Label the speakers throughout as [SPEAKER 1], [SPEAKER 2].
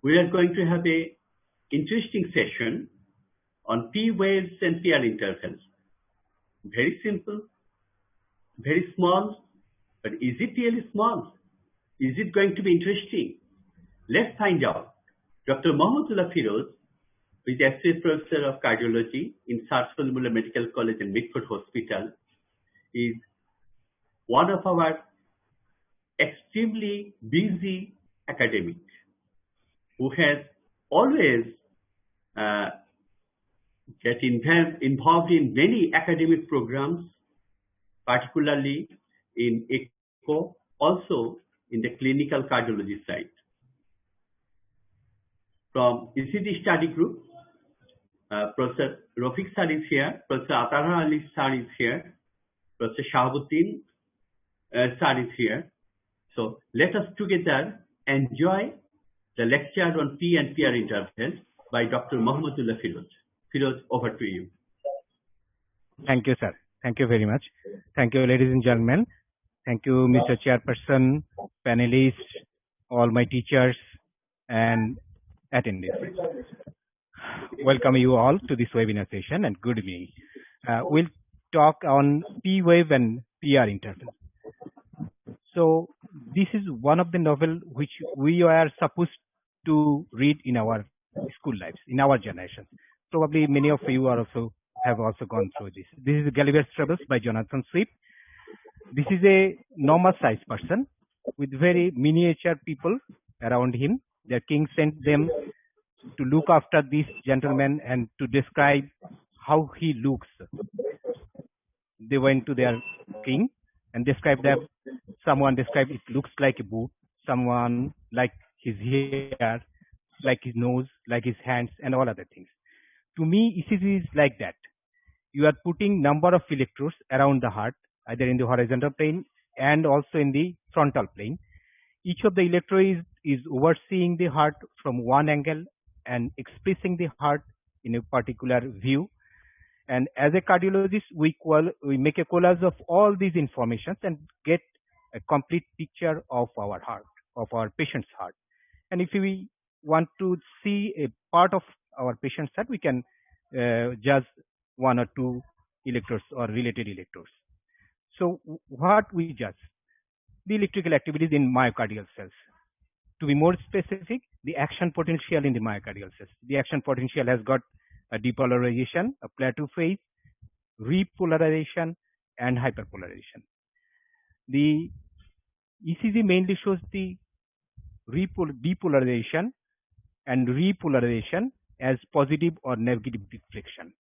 [SPEAKER 1] We are going to have a interesting session on P waves and PR intervals. Very simple, very small, but is it really small? Is it going to be interesting? Let's find out. Dr. Mahmudullah Firoz, who is Associate Professor of Cardiology in Sarsfield Muller Medical College and Mitford Hospital, is one of our extremely busy academics who has always get involved in many academic programs, particularly in ECHO, also in the clinical cardiology side. From ECG study group, Professor Rafiq sir is here, Professor Atara Ali sir is here, Professor Shahabuddin sir is here. So let us together enjoy the lecture on P and PR intervals by Dr. Mahmudullah Firoz. Firoz, over to you.
[SPEAKER 2] Thank you, sir. Thank you very much. Thank you, ladies and gentlemen. Thank you, Mr. Chairperson, panelists, all my teachers, and attendees. Welcome you all to this webinar session and good evening. We'll talk on P wave and PR interval. So this is one of the novels which we are supposed to read in our school lives, in our generation. Probably many of you are have also gone through this. This is Gulliver's Travels by Jonathan Swift. This is a normal sized person with very miniature people around him. Their king sent them to look after this gentleman and to describe how he looks. They went to their king and described that someone described it looks like a boot, someone like his hair, like his nose, like his hands, and all other things. To me, ECG is like that. You are putting number of electrodes around the heart, either in the horizontal plane and also in the frontal plane. Each of the electrodes is overseeing the heart from one angle and expressing the heart in a particular view. And as a cardiologist, we make a collage of all these informations and get a complete picture of our heart, of our patient's heart. And if we want to see a part of our patient's heart, we can judge one or two electrodes or related electrodes. So what we judge? The electrical activities in myocardial cells. To be more specific, the action potential in the myocardial cells. The action potential has got a depolarization, a plateau phase, repolarization, and hyperpolarization. The ECG mainly shows the depolarization and repolarization as positive or negative deflection.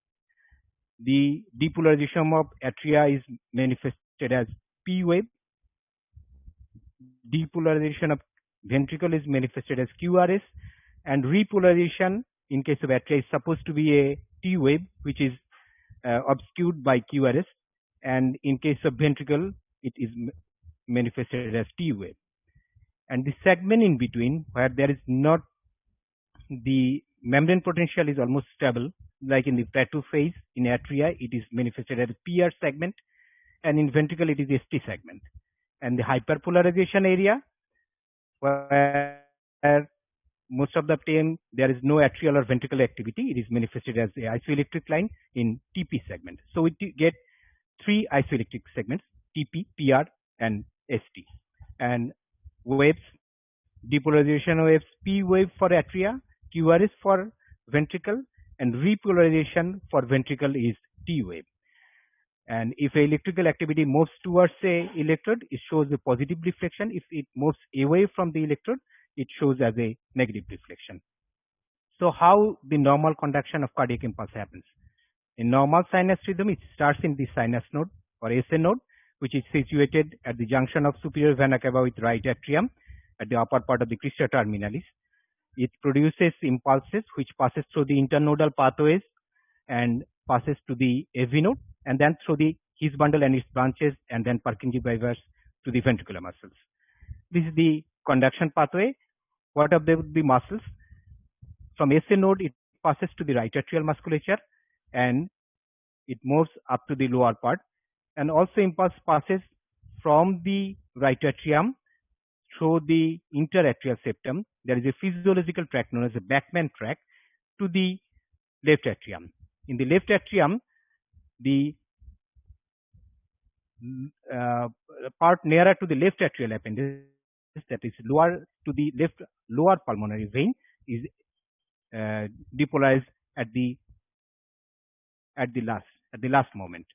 [SPEAKER 2] The depolarization of atria is manifested as P wave. Depolarization of ventricle is manifested as QRS, and repolarization in case of atria is supposed to be a T wave, which is obscured by QRS, and in case of ventricle, it is manifested as T wave. And the segment in between, where there is not the membrane potential is almost stable, like in the plateau phase in atria, it is manifested as PR segment, and in ventricle, it is ST segment. And the hyperpolarization area, where most of the time there is no atrial or ventricular activity, it is manifested as a isoelectric line in TP segment. So we get three isoelectric segments, TP, PR, and ST. And waves, depolarization waves, P wave for atria, QRS for ventricle, and repolarization for ventricle is T wave. And if electrical activity moves towards a electrode, it shows a positive deflection. If it moves away from the electrode, it shows as a negative deflection. So how the normal conduction of cardiac impulse happens? In normal sinus rhythm, it starts in the sinus node or SA node, which is situated at the junction of superior vena cava with right atrium at the upper part of the crista terminalis. It produces impulses which passes through the internodal pathways and passes to the AV node, and then through the His bundle and its branches, and then Purkinje fibers to the ventricular muscles. This is the conduction pathway. What are the muscles? From SA node, it passes to the right atrial musculature, and it moves up to the lower part. And also impulse passes from the right atrium through the interatrial septum, there is a physiological tract known as a Bachmann tract to the left atrium. In the left atrium, the part nearer to the left atrial appendage, that is lower to the left lower pulmonary vein, is depolarized at the last moment.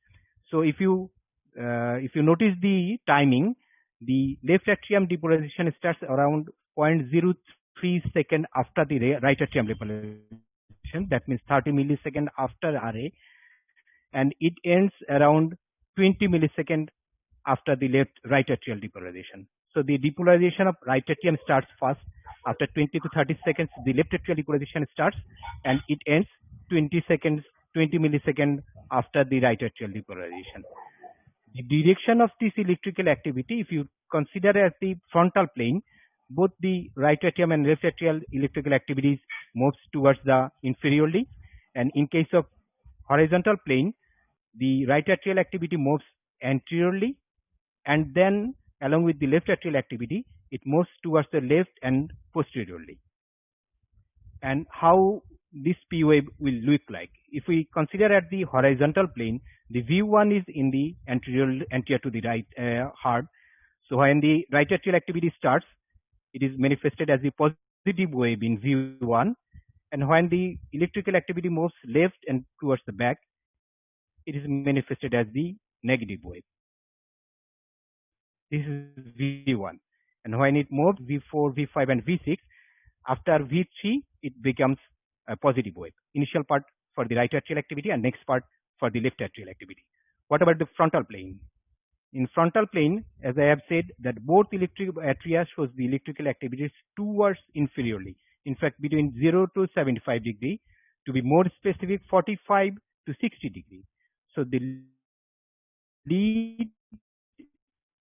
[SPEAKER 2] So if you notice the timing, the left atrium depolarization starts around 0.03 second after the right atrium depolarization. That means 30 milliseconds after RA, and it ends around 20 milliseconds after the right atrial depolarization. So the depolarization of right atrium starts first. After 20 to 30 seconds, the left atrial depolarization starts, and it ends 20 milliseconds after the right atrial depolarization. The direction of this electrical activity, if you consider at the frontal plane, both the right atrium and left atrial electrical activities moves towards the inferiorly, and in case of horizontal plane, the right atrial activity moves anteriorly, and then along with the left atrial activity, it moves towards the left and posteriorly. And how this P wave will look like? If we consider at the horizontal plane, the V1 is in the anterior to the right heart. So when the right atrial activity starts, it is manifested as the positive wave in V1, and when the electrical activity moves left and towards the back, it is manifested as the negative wave. This is V1, and when it moves V4, V5, and V6, after V3, it becomes a positive wave. Initial part for the right atrial activity and next part for the left atrial activity. What about the frontal plane? In frontal plane, as I have said, that both electrical atria shows the electrical activities towards inferiorly. In fact, between 0 to 75 degree, to be more specific, 45 to 60 degree. So the lead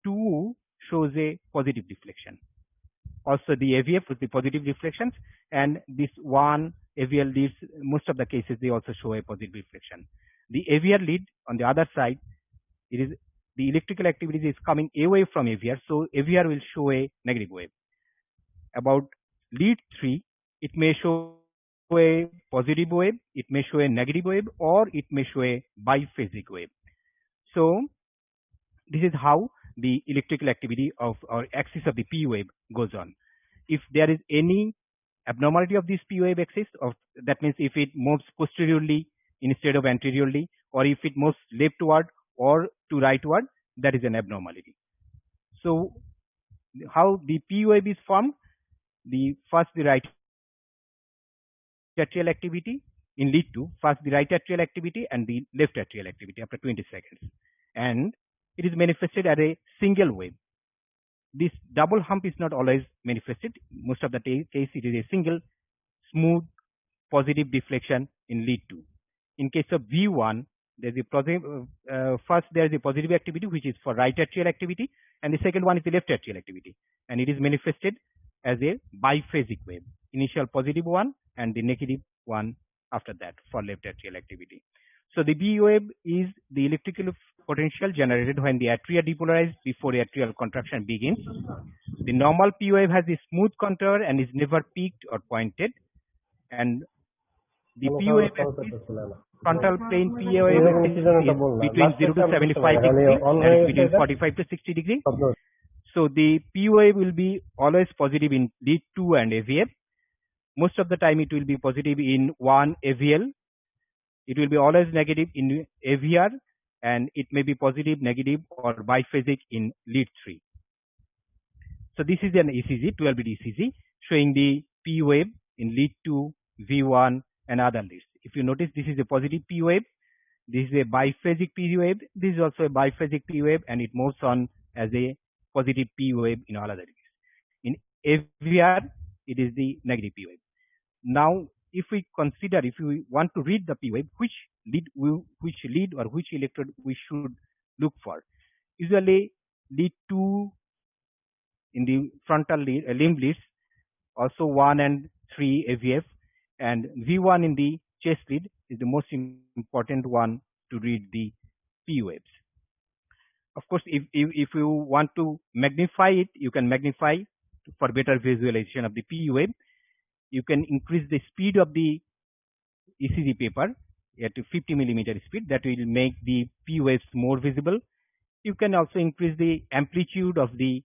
[SPEAKER 2] 2 shows a positive deflection. Also the AVF with the positive deflections, and this one AVL leads, most of the cases they also show a positive deflection. The AVR lead on the other side, it is the electrical activity is coming away from AVR, so AVR will show a negative wave. About lead 3, it may show a positive wave, it may show a negative wave, or it may show a biphasic wave. So this is how the electrical activity of our axis of the P wave goes on. If there is any abnormality of this P wave axis, that means if it moves posteriorly instead of anteriorly, or if it moves leftward or to rightward, that is an abnormality. So how the P wave is formed? First the right atrial activity in lead 2, first the right atrial activity and the left atrial activity after 20 seconds, and it is manifested as a single wave. This double hump is not always manifested. Most of the case it is a single smooth positive deflection in lead 2. In case of V1, there is a positive, first there is a positive activity which is for right atrial activity, and the second one is the left atrial activity, and it is manifested as a biphasic wave. Initial positive one and the negative one after that for left atrial activity. So the B wave is the electrical potential generated when the atria depolarize before atrial contraction begins. The normal P wave has a smooth contour and is never peaked or pointed, and the P wave frontal plane P wave is between 0 to 75 degrees, that is between 45 to 60 degrees. So the P wave will be always positive in lead 2 and AVF. Most of the time it will be positive in 1 AVL. It will be always negative in AVR, and it may be positive, negative, or biphasic in lead 3. So this is an ECG, 12-lead ECG, showing the P wave in lead 2, V1, and other leads. If you notice, this is a positive P wave, this is a biphasic P wave, this is also a biphasic P wave, and it moves on as a positive P wave in all other leads. In AVR, it is the negative P wave. Now, if we consider, if we want to read the P wave, which lead or which electrode we should look for? Usually, lead 2 in the frontal limb leads, also 1 and 3 AVF, and V1 in the chest lead is the most important one to read the P waves. Of course, if you want to magnify it, you can magnify for better visualization of the P wave, you can increase the speed of the ECG paper at 50 millimeter speed. That will make the P waves more visible. You can also increase the amplitude of the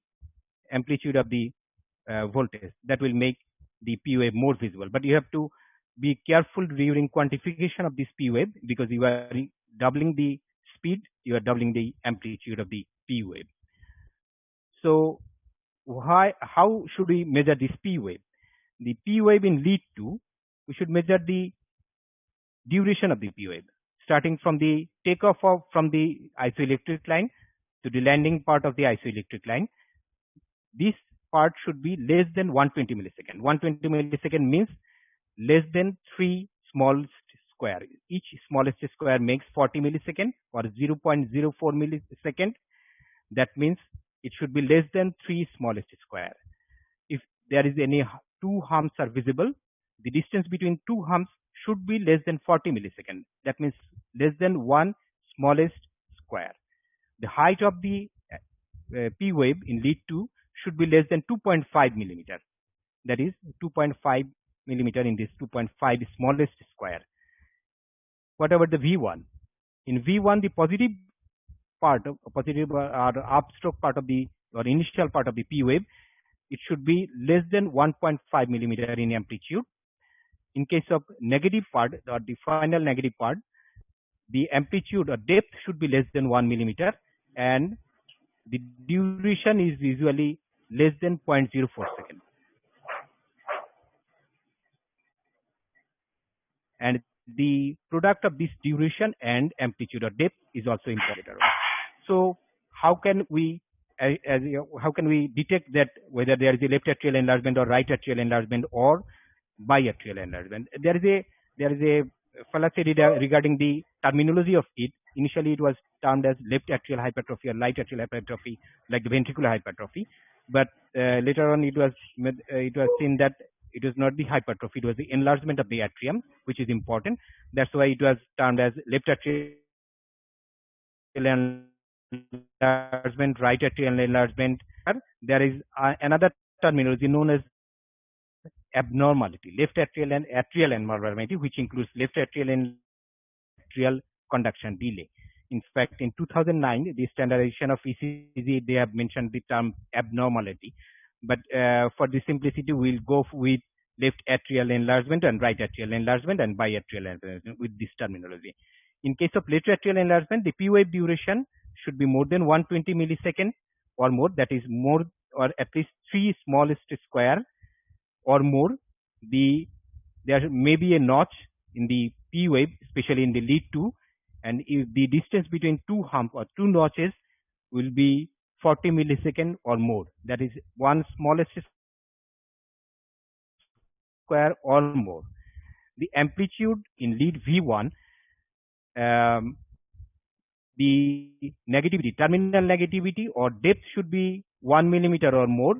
[SPEAKER 2] voltage. That will make the P wave more visible. But you have to be careful during quantification of this P wave, because you are doubling the speed, you are doubling the amplitude of the P wave. So how should we measure this P wave? The P wave in lead 2, we should measure the duration of the P wave, starting from the takeoff from the isoelectric line to the landing part of the isoelectric line. This part should be less than 120 millisecond. 120 millisecond means less than 3 smallest square. Each smallest square makes 40 millisecond or 0.04 millisecond. That means it should be less than 3 smallest square. If there is any 2 humps are visible, the distance between 2 humps should be less than 40 millisecond. That means less than 1 smallest square. The height of the P wave in lead 2 should be less than 2.5 millimeter. That is 2.5 millimeter in this 2.5 smallest square. What about the V1? In V1, the positive part of or upstroke part of the or initial part of the P wave, it should be less than 1.5 millimeter in amplitude. In case of negative part or the final negative part, the amplitude or depth should be less than 1 millimeter, and the duration is usually less than 0.04 second. And the product of this duration and amplitude or depth is also important. So how can we detect that whether there is a left atrial enlargement or right atrial enlargement or biatrial enlargement? There is a fallacy regarding the terminology of it. Initially, it was termed as left atrial hypertrophy or right atrial hypertrophy, like the ventricular hypertrophy. But later on, it was seen that it was not the hypertrophy; it was the enlargement of the atrium, which is important. That's why it was termed as left atrial enlargement, right atrial enlargement. There is another terminology known as abnormality, left atrial and atrial abnormality, which includes left atrial and atrial conduction delay. In fact, in 2009, the standardization of ECG, they have mentioned the term abnormality. But for the simplicity, we'll go with left atrial enlargement and right atrial enlargement and biatrial enlargement with this terminology. In case of left atrial enlargement, the P wave duration should be more than 120 millisecond or more. That is more or at least 3 smallest square or more. There may be a notch in the P wave, especially in the lead 2, and if the distance between 2 hump or 2 notches will be 40 millisecond or more. That is 1 smallest square or more. The amplitude in lead V1, the negativity, terminal negativity or depth should be 1 millimeter or more.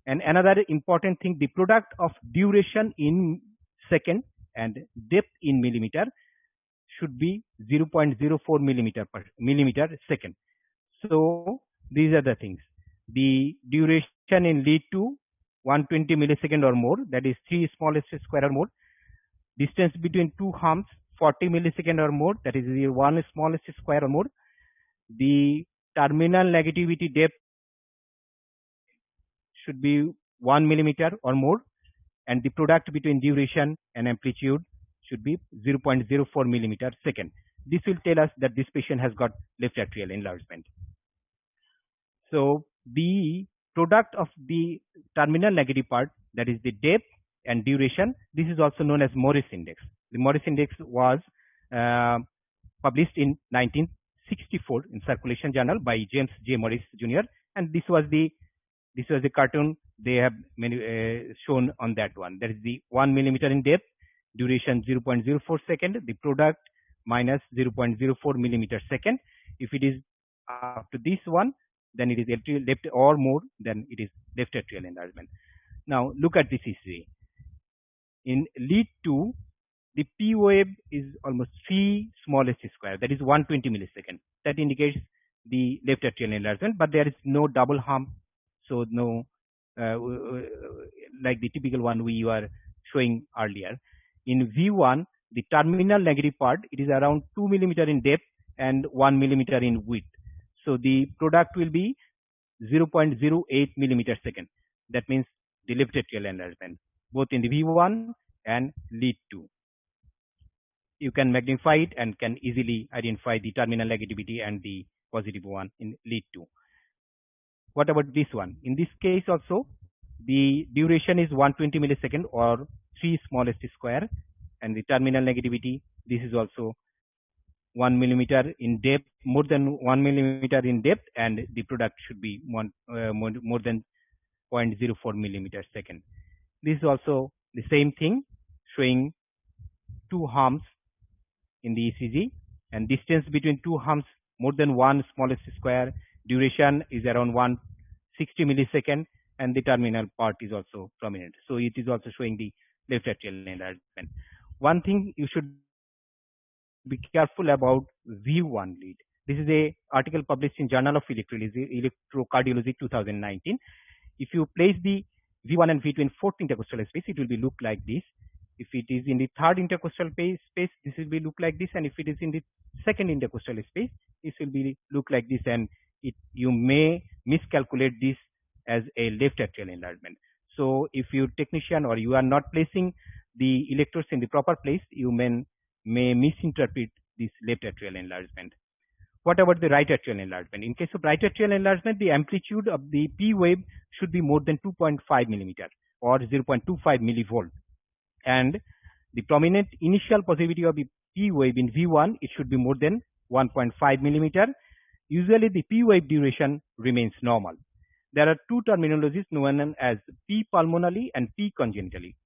[SPEAKER 2] And another important thing, the product of duration in second and depth in millimeter should be 0.04 millimeter second. So these are the things. The duration in lead 2, 120 millisecond or more, that is 3 smallest square or more. Distance between 2 humps, 40 millisecond or more, that is 1 smallest square or more. The terminal negativity depth should be 1 millimeter or more, and the product between duration and amplitude should be 0.04 millimeter second. This will tell us that this patient has got left atrial enlargement. So the product of the terminal negative part, that is the depth and duration, this is also known as Morris index. The Morris index was published in 1964 in Circulation Journal by James J. Morris Jr. And this was the cartoon they have shown on that one. That is the 1 millimeter in depth, duration 0.04 second, the product minus 0.04 millimeter second. If it is up to this one, then it is left or more, then it is left atrial enlargement. Now look at this ECG. In lead 2, the P wave is almost 3 smallest square, that is 120 millisecond. That indicates the left atrial enlargement, but there is no double hump, so no like the typical one we were showing earlier. In V1, the terminal negative part, it is around 2 millimeter in depth and 1 millimeter in width. So the product will be 0.08 millimeter second. That means the left atrial enlargement, both in the V1 and lead 2. You can magnify it and can easily identify the terminal negativity and the positive one in lead 2. What about this one? In this case also, the duration is 120 millisecond or 3 smallest square, and the terminal negativity, this is also 1 millimeter in depth, more than 1 millimeter in depth, and the product should be more than 0.04 millimeter second. This is also the same thing, showing 2 humps in the ECG, and distance between 2 humps more than 1 smallest square, duration is around 160 millisecond, and the terminal part is also prominent. So it is also showing the left atrial enlargement. One thing you should be careful about V1 lead. This is a article published in Journal of Electrocardiology 2019. If you place the V1 and V2 in fourth intercostal space, it will be look like this. If it is in the third intercostal space, this will be look like this, and if it is in the second intercostal space, this will be look like this, and you may miscalculate this as a left atrial enlargement. So if you technician or you are not placing the electrodes in the proper place, you may misinterpret this left atrial enlargement. What about the right atrial enlargement? In case of right atrial enlargement, the amplitude of the P wave should be more than 2.5 millimeter or 0.25 millivolt. And the prominent initial positivity of the P wave in V1, it should be more than 1.5 millimeter. Usually the P wave duration remains normal. There are two terminologies known as P pulmonally and P congenitally.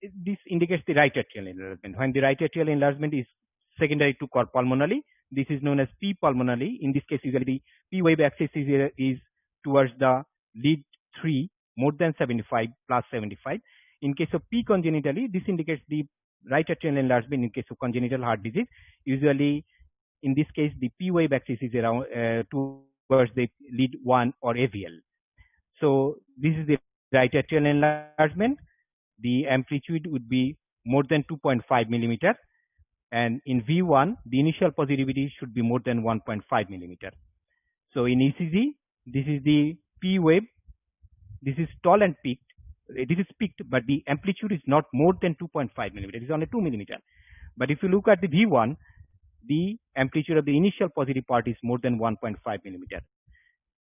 [SPEAKER 2] This indicates the right atrial enlargement. When the right atrial enlargement is secondary to cor pulmonally, this is known as P pulmonally. In this case, usually the P wave axis is towards the lead 3, more than 75 plus 75. In case of P congenitally, this indicates the right atrial enlargement in case of congenital heart disease. Usually, in this case, the P wave axis is around towards the lead 1 or AVL. So this is the right atrial enlargement. The amplitude would be more than 2.5 millimeter, and in V1, the initial positivity should be more than 1.5 millimeter. So in ECG, this is the P wave. This is tall and peaked. This is peaked, but the amplitude is not more than 2.5 millimeter. It is only 2 millimeter. But if you look at the V1, the amplitude of the initial positive part is more than 1.5 millimeter.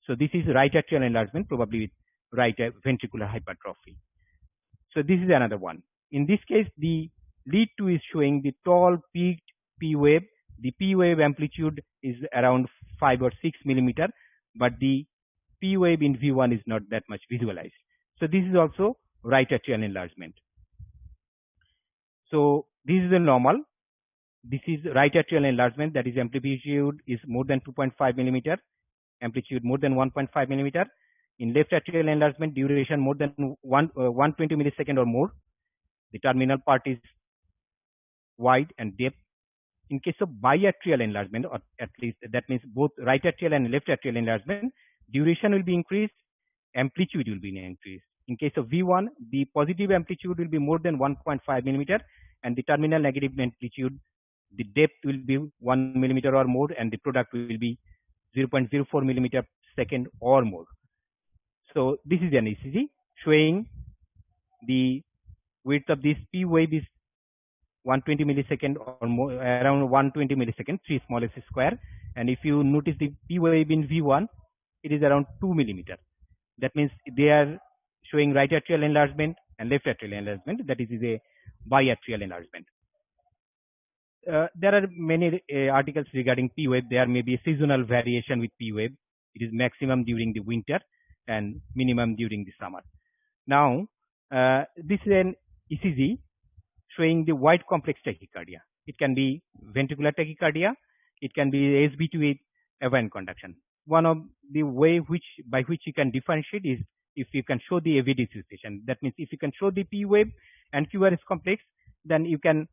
[SPEAKER 2] So this is right atrial enlargement, probably with right ventricular hypertrophy. So this is another one. In this case, the lead 2 is showing the tall peaked P wave. The P wave amplitude is around 5 or 6 millimeter, but the P wave in V1 is not that much visualized. So this is also right atrial enlargement. So this is the normal. This is right atrial enlargement, that is amplitude is more than 2.5 millimeter, amplitude more than 1.5 millimeter. In left atrial enlargement, duration more than 120 millisecond or more. The terminal part is wide and depth. In case of biatrial enlargement, or at least that means both right atrial and left atrial enlargement, duration will be increased, amplitude will be increased. In case of V1, the positive amplitude will be more than 1.5 millimeter, and the terminal negative amplitude, the depth will be 1 millimeter or more, and the product will be 0.04 millimeter second or more. So this is an ECG showing the width of this P wave is 120 millisecond or more, around 120 millisecond, 3 smallest square. And if you notice the P wave in V1, it is around 2 millimeter. That means they are showing right atrial enlargement and left atrial enlargement. That is a biatrial enlargement. There are many articles regarding P wave. There may be a seasonal variation with P wave. It is maximum during the winter and minimum during the summer. Now, this is an ECG showing the wide complex tachycardia. It can be ventricular tachycardia. It can be SVT with avant conduction. One of the way by which you can differentiate is if you can show the AV dissociation. That means if you can show the P wave and QRS complex, then you can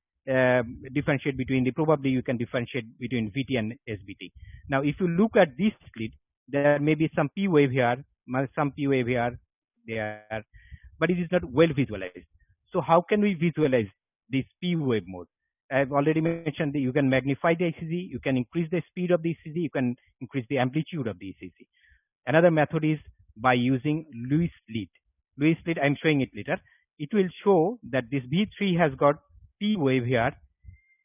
[SPEAKER 2] differentiate between probably you can differentiate between VT and SVT. Now, if you look at this slit, there may be some P wave here, some P wave here, there, but it is not well visualized. So how can we visualize this P wave mode? I've already mentioned that you can magnify the ECG, you can increase the speed of the ECG, you can increase the amplitude of the ECG. Another method is by using Lewis lead. Lewis lead, I'm showing it later. It will show that this V3 has got P wave here,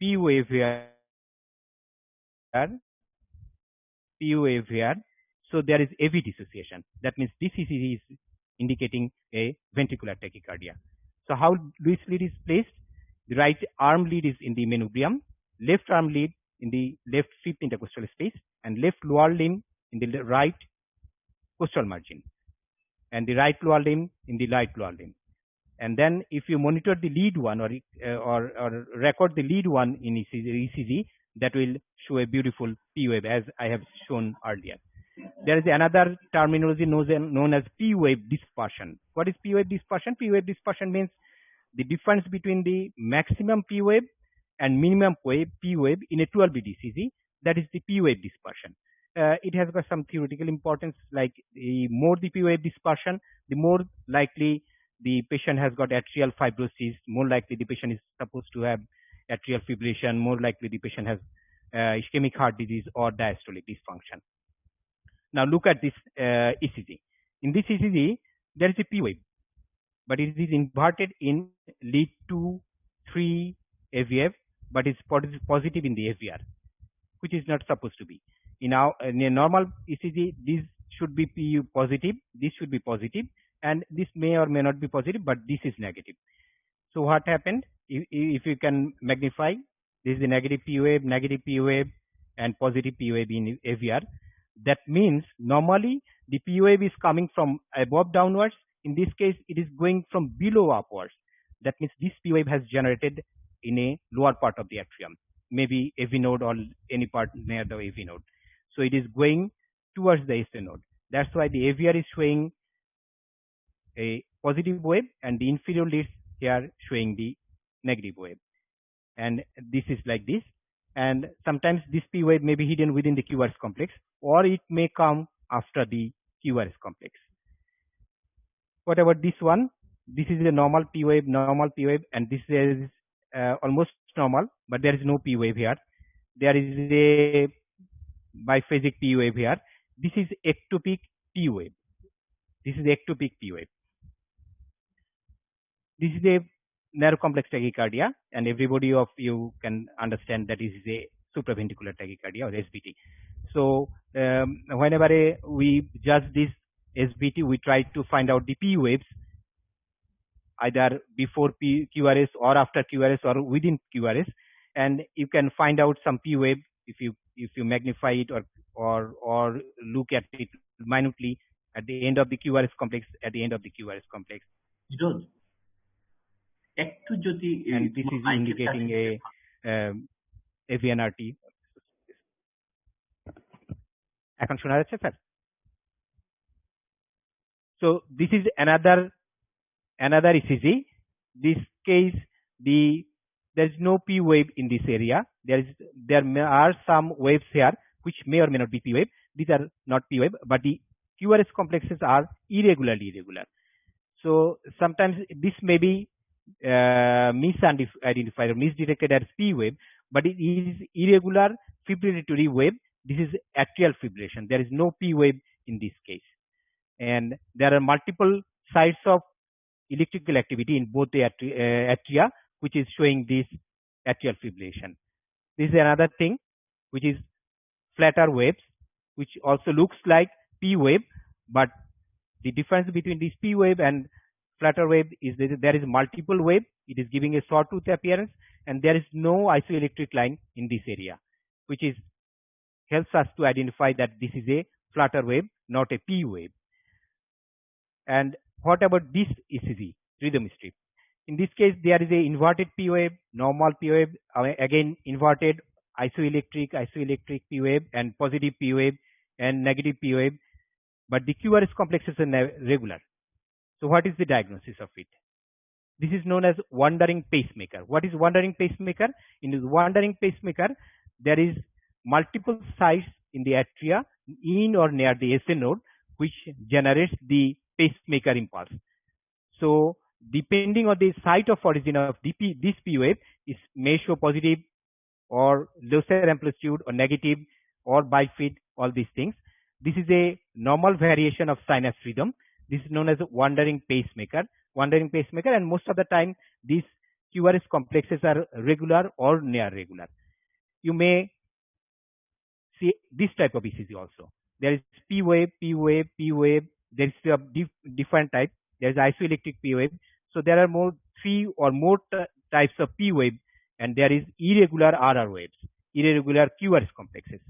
[SPEAKER 2] P wave here, P wave here. So there is AV dissociation. That means this ECG is indicating a ventricular tachycardia. So how Lewis lead is placed? The right arm lead is in the manubrium, left arm lead in the left fifth intercostal space, and left lower limb in the right costal margin, and the right lower limb in the right lower limb. And then if you monitor the lead one or record the lead one in ECG, that will show a beautiful P wave as I have shown earlier. There is another terminology known as P wave dispersion. What is P wave dispersion? P wave dispersion means the difference between the maximum P wave and minimum P wave in a 12-lead ECG. That is the P wave dispersion. It has got some theoretical importance, like the more the P wave dispersion, the more likely the patient has got atrial fibrosis, more likely the patient is supposed to have atrial fibrillation, more likely the patient has ischemic heart disease or diastolic dysfunction. Now look at this ECG. In this ECG, there is a P wave, but it is inverted in lead 2, 3 AVF, but it's positive in the AVR, which is not supposed to be. In a normal ECG, this should be PU positive, this should be positive, and this may or may not be positive, but this is negative. So what happened? If you can magnify, this is the negative P wave, and positive P wave in AVR. That means normally the P wave is coming from above downwards. In this case, it is going from below upwards. That means this P wave has generated in a lower part of the atrium, maybe AV node or any part near the AV node. So it is going towards the SA node. That's why the AVR is showing a positive wave and the inferior leads here showing the negative wave. And this is like this. And sometimes this P wave may be hidden within the QRS complex, or it may come after the QRS complex. What about this one? This is a normal P wave, and this is almost normal, but there is no P wave here. There is a biphasic P wave here. This is ectopic P wave. This is ectopic P wave. This is a narrow complex tachycardia, and everybody of you can understand that this is a supraventricular tachycardia or SVT. So whenever we judge this SVT, we try to find out the P waves either before QRS or after QRS or within QRS, and you can find out some P wave if you magnify it or look at it minutely at the end of the QRS complex. And this is indicating a AVNRT. এখন শোনা যাচ্ছে sir? So this is another ECG. This case there is no P wave in this area. There are some waves here which may or may not be P wave. These are not P wave, but the QRS complexes are irregular. So sometimes this may be misidentified or misdirected as P wave, but it is irregular fibrillatory wave. This is atrial fibrillation. There is no P wave in this case. And there are multiple sites of electrical activity in both the atria, which is showing this atrial fibrillation. This is another thing, which is flatter waves, which also looks like P wave, but the difference between this P wave and flatter wave is that there is multiple wave. It is giving a sawtooth appearance, and there is no isoelectric line in this area, which helps us to identify that this is a flatter wave, not a P wave. And what about this ECG, rhythm strip? In this case, there is a inverted P wave, normal P wave, again inverted isoelectric P wave, and positive P wave and negative P wave, but the QRS complexes are regular. So what is the diagnosis of it? This is known as wandering pacemaker. What is wandering pacemaker? In this wandering pacemaker, there is multiple sites in the atria in or near the SA node, which generates the pacemaker impulse. So depending on the site of origin of this P wave is may show positive or lesser amplitude or negative or bifid, all these things. This is a normal variation of sinus rhythm. This is known as a wandering pacemaker. Wandering pacemaker, and most of the time these QRS complexes are regular or near regular. You may see this type of ECG also. There is P wave, P wave, P wave. There is a different type. There is isoelectric P wave. So there are 3 or more types of P wave, and there is irregular RR waves, irregular QRS complexes.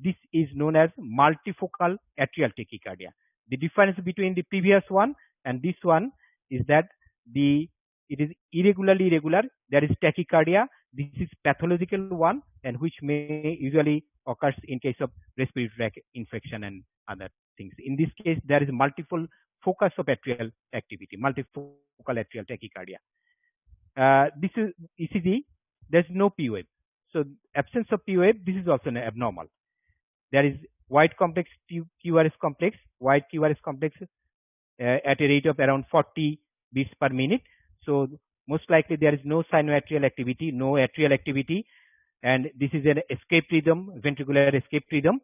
[SPEAKER 2] This is known as multifocal atrial tachycardia. The difference between the previous one and this one is that it is irregularly irregular. There is tachycardia. This is pathological one, and which may usually occurs in case of respiratory tract infection and other things. In this case, there is multiple focus of atrial activity, multifocal atrial tachycardia. This is ECG. There's no P wave. So absence of P wave, this is also abnormal. There is wide complex QRS complex, wide QRS complex at a rate of around 40 beats per minute. So most likely there is no sinoatrial activity, no atrial activity, and this is an escape rhythm, ventricular escape rhythm,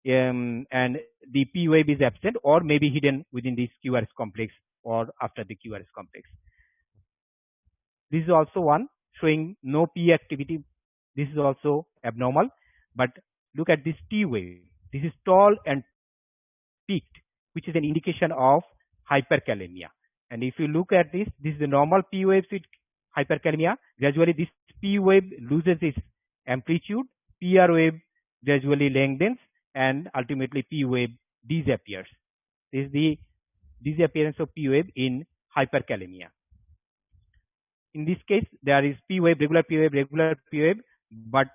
[SPEAKER 2] and the P wave is absent or maybe hidden within this QRS complex or after the QRS complex. This is also one showing no P activity. This is also abnormal, but look at this T wave. This is tall and peaked, which is an indication of hyperkalemia. And if you look at this, this is the normal P waves with hyperkalemia. Gradually, this P wave loses its amplitude, PR wave gradually lengthens, and ultimately P wave disappears. This is the disappearance of P wave in hyperkalemia. In this case, there is P wave, regular P wave, but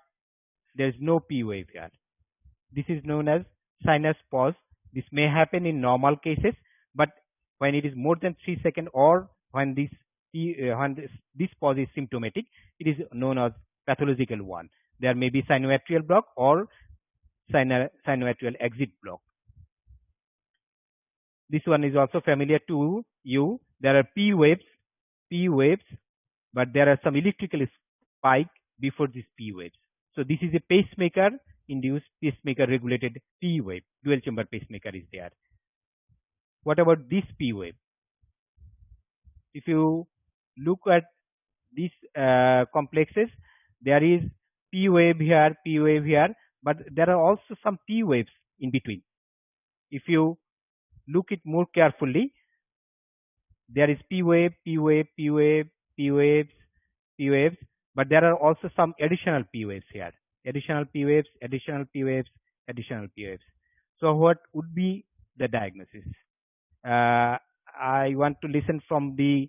[SPEAKER 2] there is no P wave here. This is known as sinus pause. This may happen in normal cases, but when it is more than 3 seconds or when this pause is symptomatic, it is known as pathological one. There may be sinoatrial block or sinoatrial exit block. This one is also familiar to you. There are P waves, but there are some electrical spike before these P waves. So this is a pacemaker induced, pacemaker regulated P wave. Dual chamber pacemaker is there. What about this P wave? If you look at these complexes, there is P wave here, but there are also some P waves in between. If you look it more carefully, there is P wave, P wave, P wave, P waves, P waves, but there are also some additional P waves here. Additional P waves, additional P waves, additional P waves. So what would be the diagnosis? I want to listen from the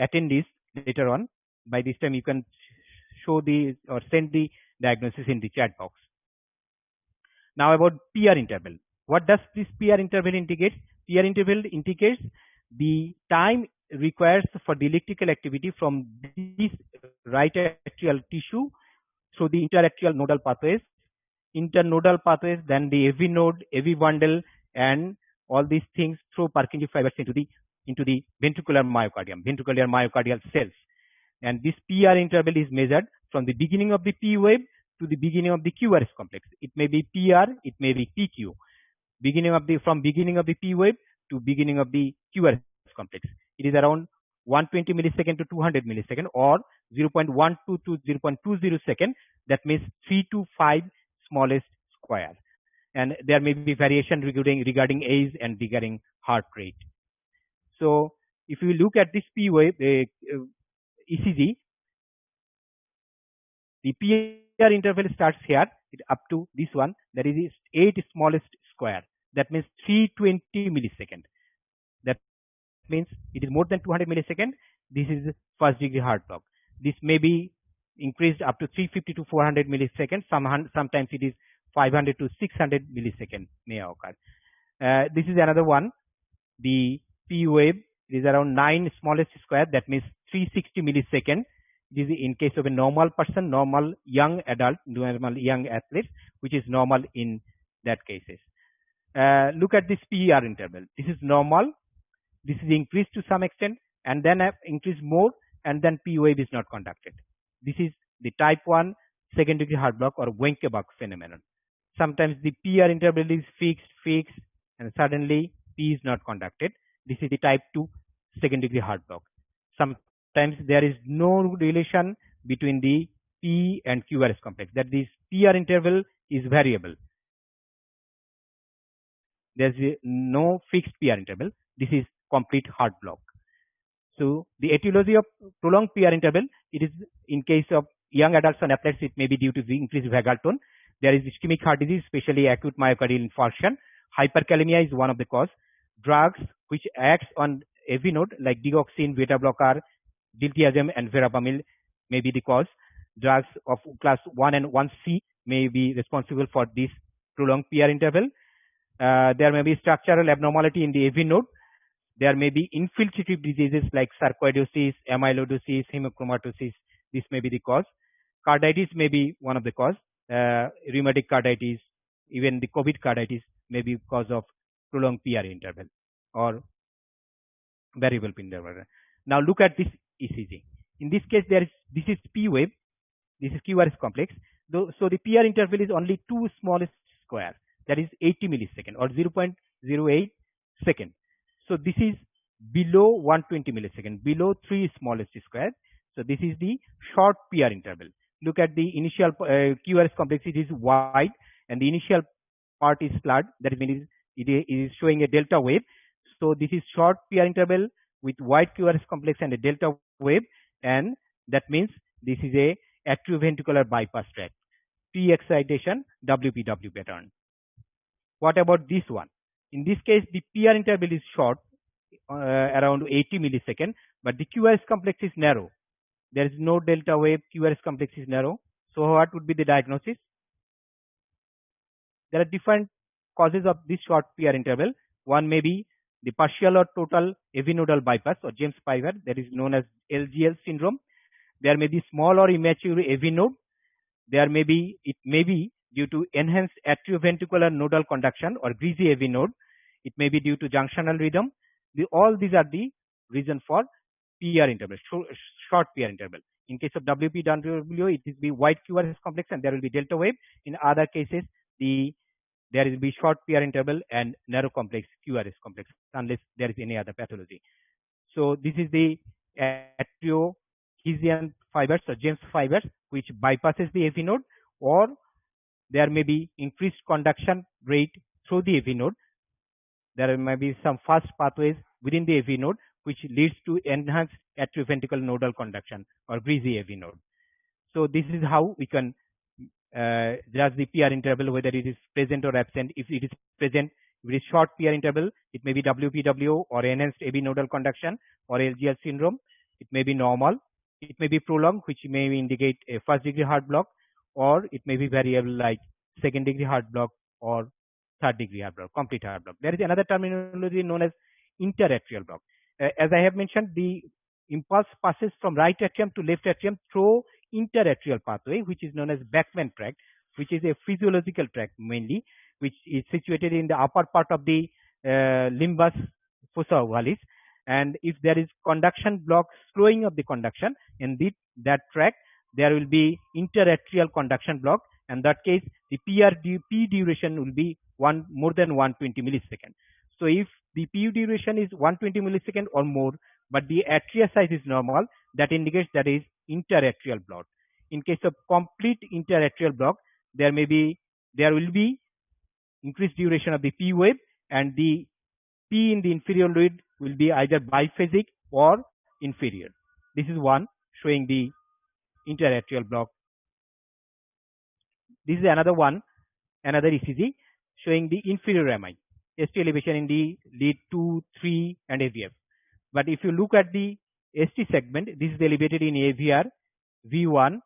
[SPEAKER 2] attendees later on. By this time, you can show the or send the diagnosis in the chat box. Now about PR interval. What does this PR interval indicate? PR interval indicates the time requires for the electrical activity from this right atrial tissue through the interatrial nodal pathways, internodal pathways, then the AV node, AV bundle, and all these things through Purkinje fibers into the ventricular myocardial cells. And this PR interval is measured from the beginning of the P wave to the beginning of the QRS complex. It may be PR, it may be PQ. From beginning of the P wave to beginning of the QRS complex. It is around 120 millisecond to 200 millisecond or 0.12 to 0.20 second. That means 3 to 5 smallest square. And there may be variation regarding age and regarding heart rate. So if you look at this P wave ECG, the PR interval starts here up to this one. That is 8 smallest square. That means 320 millisecond. That means it is more than 200 millisecond. This is first degree heart block. This may be increased up to 350 to 400 milliseconds. Sometimes it is 500 to 600 millisecond may occur. This is another one. The P wave is around 9 smallest square. That means 360 millisecond. This is in case of a normal person, normal young adult, normal young athlete, which is normal in that cases. Look at this PR interval. This is normal. this is increased to some extent, and then increased more, and then P wave is not conducted. This is the type 1 second degree heart block or Wenckebach phenomenon. Sometimes the PR interval is fixed, and suddenly P is not conducted. This is the type 2 second degree heart block. Sometimes there is no relation between the P and QRS complex, that this PR interval is variable. There's no fixed PR interval. This is complete heart block. So the etiology of prolonged PR interval, it is in case of young adults and athletes, it may be due to the increased vagal tone. There is ischemic heart disease, especially acute myocardial infarction. Hyperkalemia is one of the cause. Drugs which acts on AV node like digoxin, beta blocker, diltiazem, and verapamil may be the cause. Drugs of class 1 and 1C may be responsible for this prolonged PR interval. There may be structural abnormality in the AV node. There may be infiltrative diseases like sarcoidosis, amyloidosis, hemochromatosis. This may be the cause. Carditis may be one of the cause. Rheumatic carditis, even the COVID carditis may be cause of prolonged PR interval or variable P interval. Now look at this ECG. In this case, this is P wave. This is QRS complex. So the PR interval is only two smallest square. That is 80 millisecond or 0.08 second. So this is below 120 millisecond, below 3 smallest square. So this is the short PR interval. Look at the initial QRS complex. It is wide, and the initial part is slurred. That means it is showing a delta wave. So this is short PR interval with wide QRS complex and a delta wave, and that means this is a atrioventricular bypass tract, pre-excitation WPW pattern. What about this one? In this case, the PR interval is short, around 80 millisecond, but the QRS complex is narrow. There is no delta wave, QRS complex is narrow. So what would be the diagnosis? There are different causes of this short PR interval. One may be the partial or total AV nodal bypass or James-Pfeiffer, that is known as LGL syndrome. There may be small or immature AV node. It may be due to enhanced atrioventricular nodal conduction or greasy AV node. It may be due to junctional rhythm. All these are the reason for PR interval, short PR interval. In case of WPW, it is the wide QRS complex and there will be delta wave. In other cases, there will be short PR interval and narrow complex QRS complex, unless there is any other pathology. So this is the atriohesian fibers or James fibers which bypasses the AV node, or there may be increased conduction rate through the AV node. There may be some fast pathways within the AV node which leads to enhanced atrioventricular nodal conduction or greasy AV node. So this is how we can judge the PR interval, whether it is present or absent. If it is present, if it is short PR interval, it may be WPW or enhanced AV nodal conduction or LGL syndrome. It may be normal. It may be prolonged, which may indicate a first degree heart block, or it may be variable like second degree heart block or third degree heart block, complete heart block. There is another terminology known as interatrial block. As I have mentioned, the impulse passes from right atrium to left atrium through interatrial pathway, which is known as Bachmann tract, which is a physiological tract mainly, which is situated in the upper part of the limbus fossa ovalis. And if there is conduction block, slowing of the conduction in that tract, there will be interatrial conduction block. In that case, the P duration will be more than 120 millisecond. So if the P duration is 120 millisecond or more, but the atria size is normal, that indicates that is interatrial block. In case of complete interatrial block, there will be increased duration of the P wave, and the P in the inferior fluid will be either biphasic or inferior. This is one showing the interatrial block. This is another one, another ECG showing the inferior MI, ST elevation in the lead 2, 3, and AVF. But if you look at the ST segment, this is elevated in AVR, V1.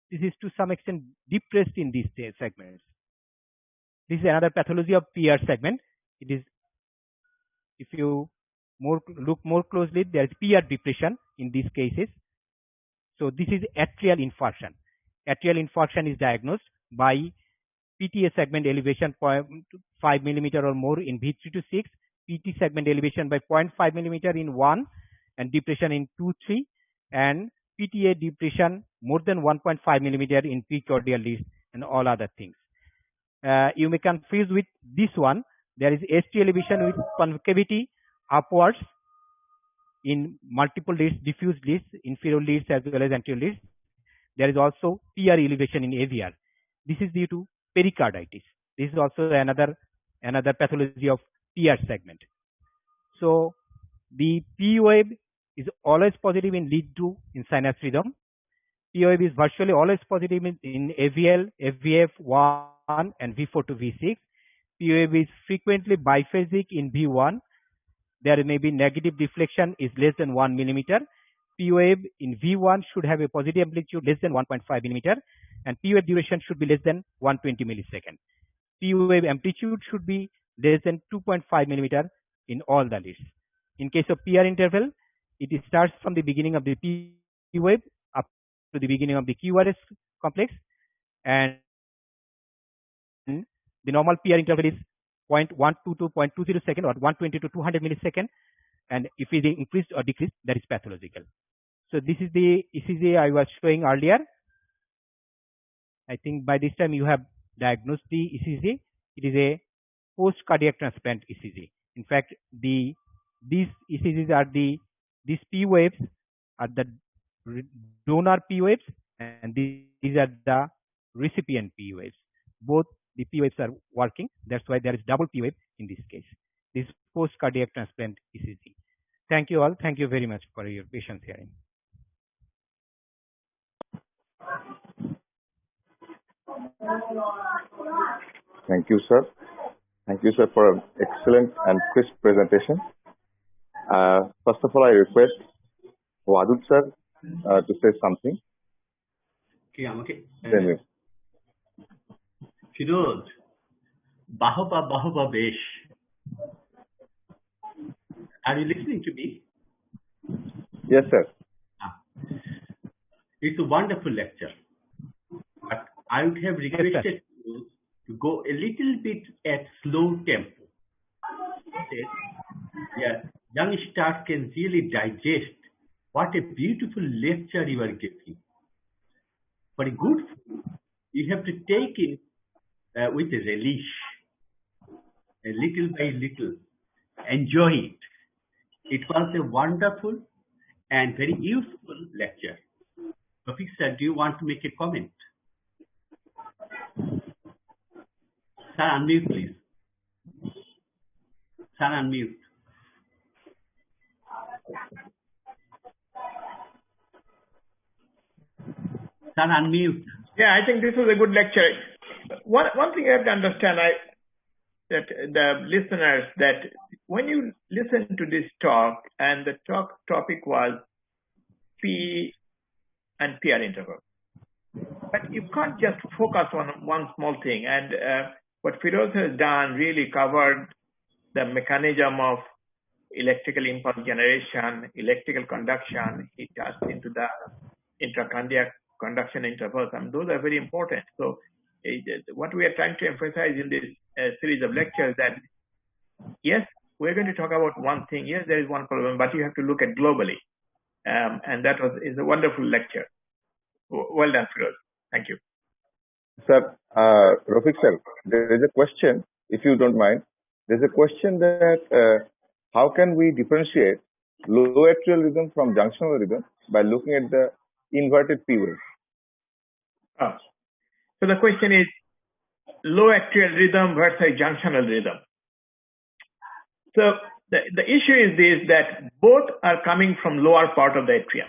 [SPEAKER 2] This is to some extent depressed in these segments. This is another pathology of PR segment. It is, if you look more closely, there is PR depression in these cases. So this is atrial infarction. Atrial infarction is diagnosed by PTA segment elevation 0.5 millimeter or more in V3 to 6, PT segment elevation by 0.5 millimeter in 1 and depression in 2, 3, and PTA depression more than 1.5 millimeter in precordial leads and all other things. You may confuse with this one. There is ST elevation with concavity upwards in multiple leads, diffuse leads, inferior leads as well as anterior leads. There is also PR elevation in AVR. This is due to pericarditis. This is also another pathology of PR segment. So the P wave is always positive in lead 2 in sinus rhythm. P wave is virtually always positive in AVL, AVF 1 and V4 to V6. P wave is frequently biphasic in V1. There may be negative deflection is less than 1 millimeter. P wave in V1 should have a positive amplitude less than 1.5 millimeter, and P wave duration should be less than 120 milliseconds. P wave amplitude should be less than 2.5 millimeter in all the leads. In case of PR interval, it starts from the beginning of the P wave up to the beginning of the QRS complex, and the normal PR interval is 0.122 to 0.20 second or 120 to 200 millisecond, and if it is increased or decreased, that is pathological. So this is the ECG I was showing earlier. I think by this time you have diagnosed the ECG. It is a post cardiac transplant ECG. In fact, these ECGs are these P waves are the donor P waves, and these are the recipient P waves. Both the P waves are working. That's why there is double P wave in this case. This post cardiac transplant ECG. Thank you all. Thank you very much for your patience hearing.
[SPEAKER 3] Thank you, sir. Thank you, sir, for an excellent and crisp presentation. First of all, I request Wadud sir to say something.
[SPEAKER 1] Okay. Firoz, Bahoba Besh. Are you listening to me?
[SPEAKER 3] Yes, sir.
[SPEAKER 1] It's a wonderful lecture. But I would have requested you to go a little bit at slow tempo. Yeah, young staff can really digest what a beautiful lecture you are giving. For a good food, you have to take it with a relish, little by little. Enjoy it. It was a wonderful and very useful lecture. Rafiq sir, do you want to make a comment? Sir, unmute, please. Sir, unmute. Sir, unmute.
[SPEAKER 4] Yeah, I think this was a good lecture. One thing you have to understand, that the listeners, that when you listen to this talk, and the topic was P and PR interval, but you can't just focus on one small thing. And what Firoz has done really covered the mechanism of electrical impulse generation, electrical conduction. He touched into the intracardiac conduction intervals, and those are very important. So what we are trying to emphasize in this series of lectures, that yes, we're going to talk about one thing. Yes, there is one problem, but you have to look at globally. And that is a wonderful lecture. Well done, Firoz. Thank you.
[SPEAKER 3] Sir, Rafiq sir, there is a question, if you don't mind. There's a question that how can we differentiate low atrial rhythm from junctional rhythm by looking at the inverted P wave?
[SPEAKER 4] So the question is low atrial rhythm versus junctional rhythm. So the issue is this, that both are coming from lower part of the atrium.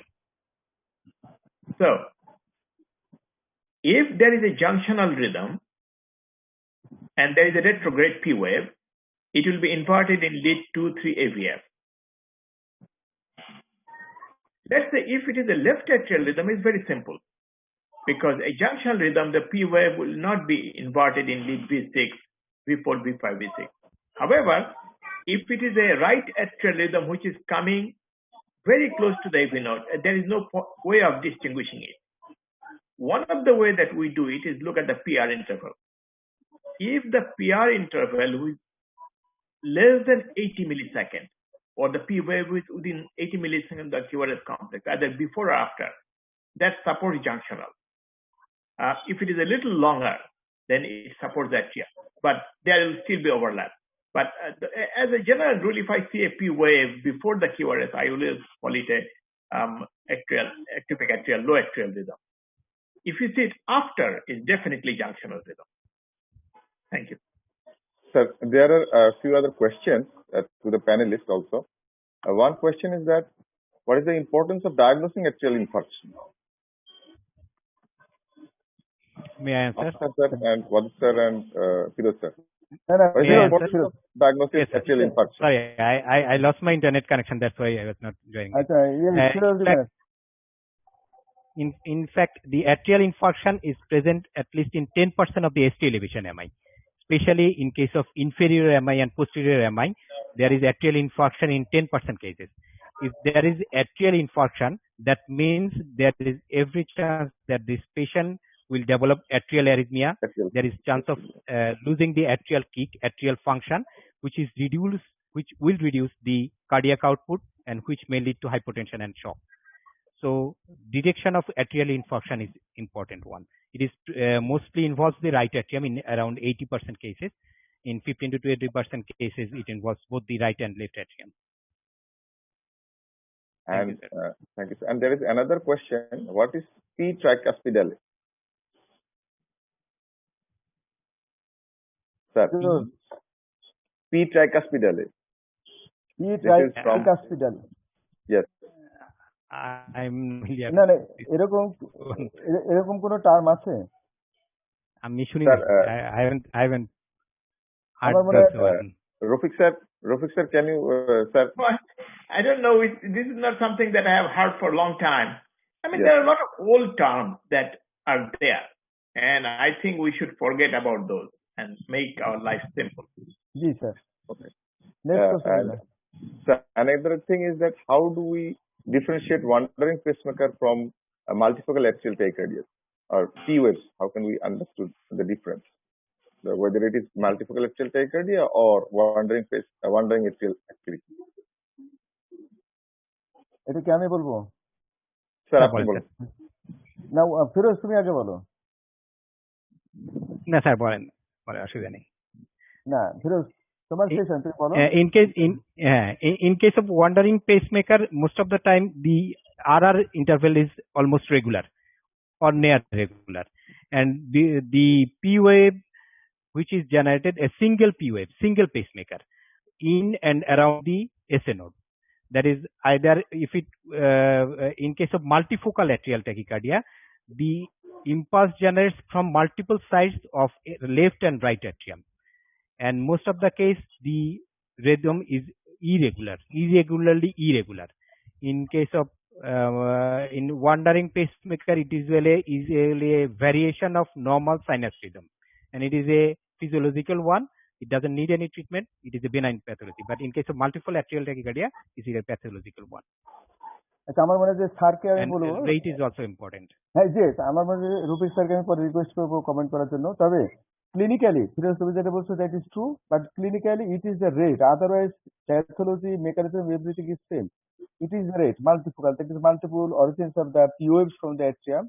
[SPEAKER 4] So if there is a junctional rhythm and there is a retrograde P wave, it will be inverted in lead 2, 3 AVF. Let's say if it is a left atrial rhythm, it's very simple. Because a junctional rhythm, the P wave will not be inverted in lead V6, V4, V5, V6. However, if it is a right atrial rhythm which is coming very close to the AV node, there is no way of distinguishing it. One of the ways that we do it is look at the PR interval. If the PR interval less than 80 milliseconds, or the P wave is within 80 milliseconds of the QRS complex, either before or after, that supports junctional. If it is a little longer, then it supports atrial, but there will still be overlap. But as a general rule, if I see a P wave before the QRS, I always call it a ectopic atrial, low atrial rhythm. If you see it after, it's definitely junctional rhythm. Thank you.
[SPEAKER 3] Sir, there are a few other questions to the panelists also. One question is that, what is the importance of diagnosing atrial infarction?
[SPEAKER 2] May I answer?
[SPEAKER 3] Akhtar sir and Wadud sir and Firoz sir.
[SPEAKER 5] No, no,
[SPEAKER 3] What is
[SPEAKER 2] May
[SPEAKER 3] the
[SPEAKER 2] I
[SPEAKER 3] importance
[SPEAKER 2] answer?
[SPEAKER 3] of diagnosing
[SPEAKER 2] Yes, sir.
[SPEAKER 3] atrial infarction?
[SPEAKER 2] Sorry, I lost my internet connection. That's why I was not joining. In fact, the atrial infarction is present at least in 10% of the ST elevation MI. Especially in case of inferior MI and posterior MI, there is atrial infarction in 10% cases. If there is atrial infarction, that means there is every chance that this patient will develop atrial arrhythmia. There is chance of losing the atrial kick, atrial function, which will reduce the cardiac output and which may lead to hypotension and shock. So detection of atrial infarction is important one. It is mostly involves the right atrium in around 80% cases. In 15 to 20% cases, it involves both the right and left atrium.
[SPEAKER 3] And thank you, sir. And there is another question: what is P tricuspidale? Sir, P tricuspidale.
[SPEAKER 5] P tricuspidale.
[SPEAKER 3] Yes.
[SPEAKER 2] I'm
[SPEAKER 5] না না এরকম কোন term আছে?
[SPEAKER 2] আমি শুনি না। I haven't heard that one.
[SPEAKER 3] Rafiq sir, can you, sir?
[SPEAKER 4] Well, I don't know. This is not something that I have heard for a long time. I mean, there are a lot of old terms that are there, and I think we should forget about those and make our life simple.
[SPEAKER 5] Yes, sir.
[SPEAKER 3] Okay.
[SPEAKER 5] Next question.
[SPEAKER 3] Sir, another thing is that how do we differentiate wandering pacemaker from a multifocal atrial tachycardia or P waves? How can we understand the difference? Whether it is multifocal atrial tachycardia or wandering atrial activity.
[SPEAKER 5] এটা কি আমি বলবো?
[SPEAKER 3] Sir আপনি বলুন।
[SPEAKER 5] না ফিরোজ তুমি আগে বলো।
[SPEAKER 2] না স্যার বলেন, অসুবিধা নেই।
[SPEAKER 5] না ফিরোজ তোমার সেশন তুমি বলো।
[SPEAKER 2] In case of wandering pacemaker, most of the time the RR interval is almost regular or near regular, and the P wave which is generated a single P wave, single pacemaker in and around the SA node. That is either if it in case of multifocal atrial tachycardia, the impulse generates from multiple sides of left and right atrium, and most of the case the rhythm is irregularly irregular. In case of in wandering pacemaker, it is usually a variation of normal sinus rhythm, and it is a physiological one. It doesn't need any treatment. It is a benign pathology. But in case of multiple atrial tachycardia, it is a pathological one.
[SPEAKER 5] আচ্ছা আমার মনে হয় স্যারকে আমি বলবো
[SPEAKER 2] rate is also important.
[SPEAKER 5] হ্যাঁ জি আমার মনে হয় রূপেশ স্যারকে আমি পরে রিকোয়েস্ট করবো কমেন্ট করার জন্য। তবে ক্লিনিক্যালি ফিরোজ তুমি যেটা বলছো that is true, but clinically it is the rate, otherwise pathology mechanism everything is same. It is the rate multifocal, that is multiple origins of the P waves from the atrium.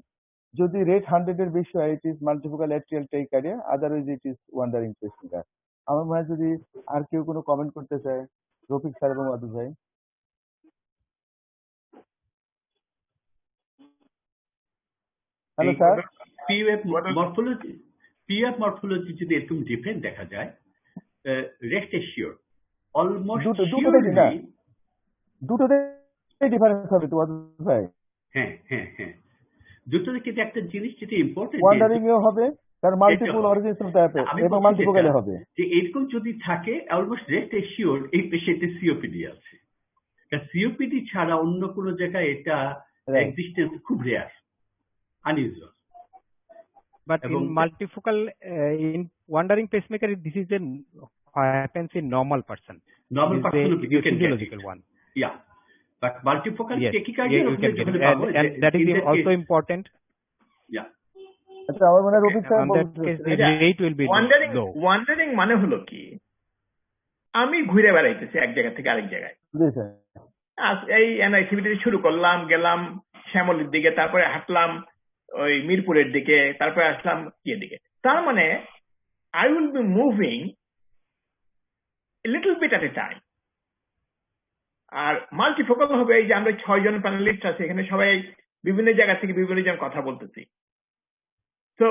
[SPEAKER 5] যদি rate 100 এর বেশি হয় it is multifocal atrial tachycardia, otherwise it is wandering pacemaker. আমার মনে হয় যদি আর কেউ কোনো কমেন্ট করতে চায়, রফিক স্যার এবং আদু ভাই। Hello sir.
[SPEAKER 1] PF মরফোলজি যদি একটু ডিফারেন্ট দেখা যায়, রেস্ট এশিওর অলমোস্ট
[SPEAKER 5] দুটোতে ডিফারেন্স হবে তো আদু ভাই।
[SPEAKER 1] হ্যাঁ দুটোতে কিন্তু একটা জিনিস যেটা ইম্পর্টেন্ট,
[SPEAKER 5] ওয়ান্ডারিং এও হবে, তার মাল্টিপল অরিজিনস অফ দ্য এবং মাল্টিফোকালে হবে।
[SPEAKER 1] যে এরকম যদি থাকে অলমোস্ট রেস্ট এশিওর এই পেশেন্টের সিওপিডি আছে। সিওপিডি ছাড়া অন্য কোনো জায়গায় এটা এক্সিস্টেন্স খুব rare, unusual.
[SPEAKER 2] But in multifocal, in wandering pacemaker, this is happens in normal person.
[SPEAKER 1] Normal person, you can
[SPEAKER 2] physiological one.
[SPEAKER 1] Yeah, but multifocal tachycardia,
[SPEAKER 2] you can get it. And that is also important.
[SPEAKER 1] Yeah.
[SPEAKER 5] আচ্ছা আমার মনে হয় Rafiq sir
[SPEAKER 2] the rate will be low.
[SPEAKER 4] Wandering মানে হলো কি? আমি ঘুরে বেড়াইতেছি এক জায়গা থেকে আরেক জায়গায়।
[SPEAKER 5] জি স্যার।
[SPEAKER 4] এই এনআইসিবিটি শুরু করলাম, গেলাম শ্যামলীর দিকে, তারপরে হাঁটলাম ওই মিরপুরের দিকে, তারপরে আসলাম ইয়ে দিকে। তার মানে I will be moving a little bit at a time. আর মাল্টিফোকাল হবে এই যে আমরা 6 জন প্যানেলিস্ট আছে এখানে, সবাই বিভিন্ন জায়গা থেকে বিভিন্ন জন কথা বলতেছি। So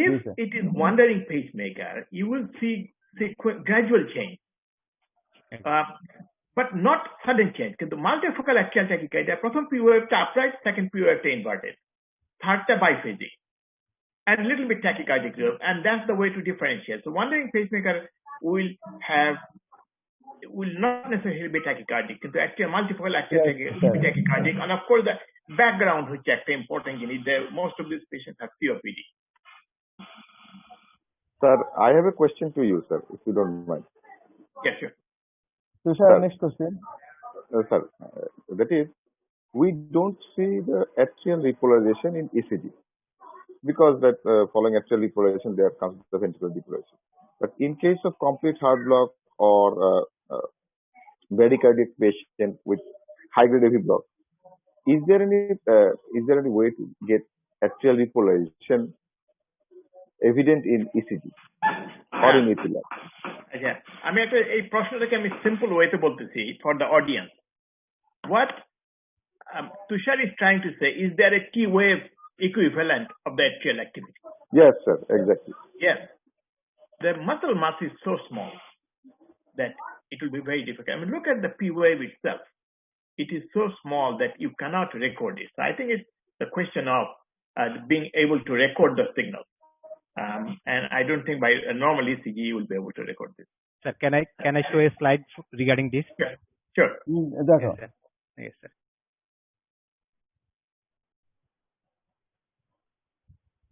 [SPEAKER 4] if
[SPEAKER 5] Yes, sir.
[SPEAKER 4] it is wandering pacemaker, you will see gradual change, but not sudden change. কিন্তু মাল্টিফোকাল অ্যাকচুয়ালটা কি, এটা প্রথম পি ওয়েভটা আপরাইট, সেকেন্ড পি ওয়েভটা ইনভার্টেড, থার্ডটা biphasic, and a little bit tachycardic rhythm, and that's the way to differentiate. So wandering pacemaker will not necessarily be tachycardic, কিন্তু actually multifocal actually will be tachycardic, and of course the background which is important. You need most of these patients have COPD.
[SPEAKER 3] Sir, I have a question to you, sir, if you don't mind.
[SPEAKER 4] Yes, sure.
[SPEAKER 5] So sir,
[SPEAKER 3] Sir.
[SPEAKER 5] next question.
[SPEAKER 3] Sir, that is, we don't see the atrial repolarization in ECG because that following atrial repolarization there comes the ventricular depolarization. But in case of complete heart block or bradycardic patient with high grade AV block, is there any way to get atrial repolarization evident in ECG or in EP lab?
[SPEAKER 4] আচ্ছা, আমি একটা এই প্রশ্নটাকে আমি simple ওয়েতে বলতেছি for the audience. What Tushar is trying to say, is there a T wave equivalent of the atrial activity?
[SPEAKER 3] Yes, sir, exactly.
[SPEAKER 4] Yes. The muscle mass is so small that it will be very difficult. I mean, look at the P wave itself. It is so small that you cannot record it. So I think it's the question of being able to record the signal. And I don't think by a normal ECG you will be able to record this.
[SPEAKER 2] Sir, can I show a slide regarding this?
[SPEAKER 4] Sure. Sure.
[SPEAKER 5] দেখো
[SPEAKER 2] Yes, sir. Yes, sir.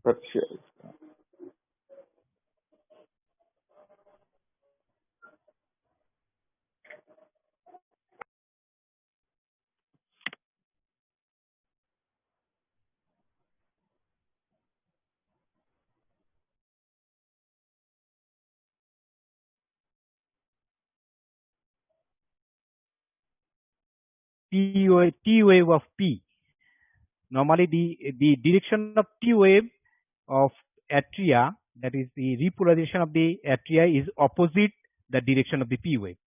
[SPEAKER 3] But sure.
[SPEAKER 2] T wave of P. Normally, the direction of T wave of atria, that is the repolarization of the atria, is opposite the direction of the P wave.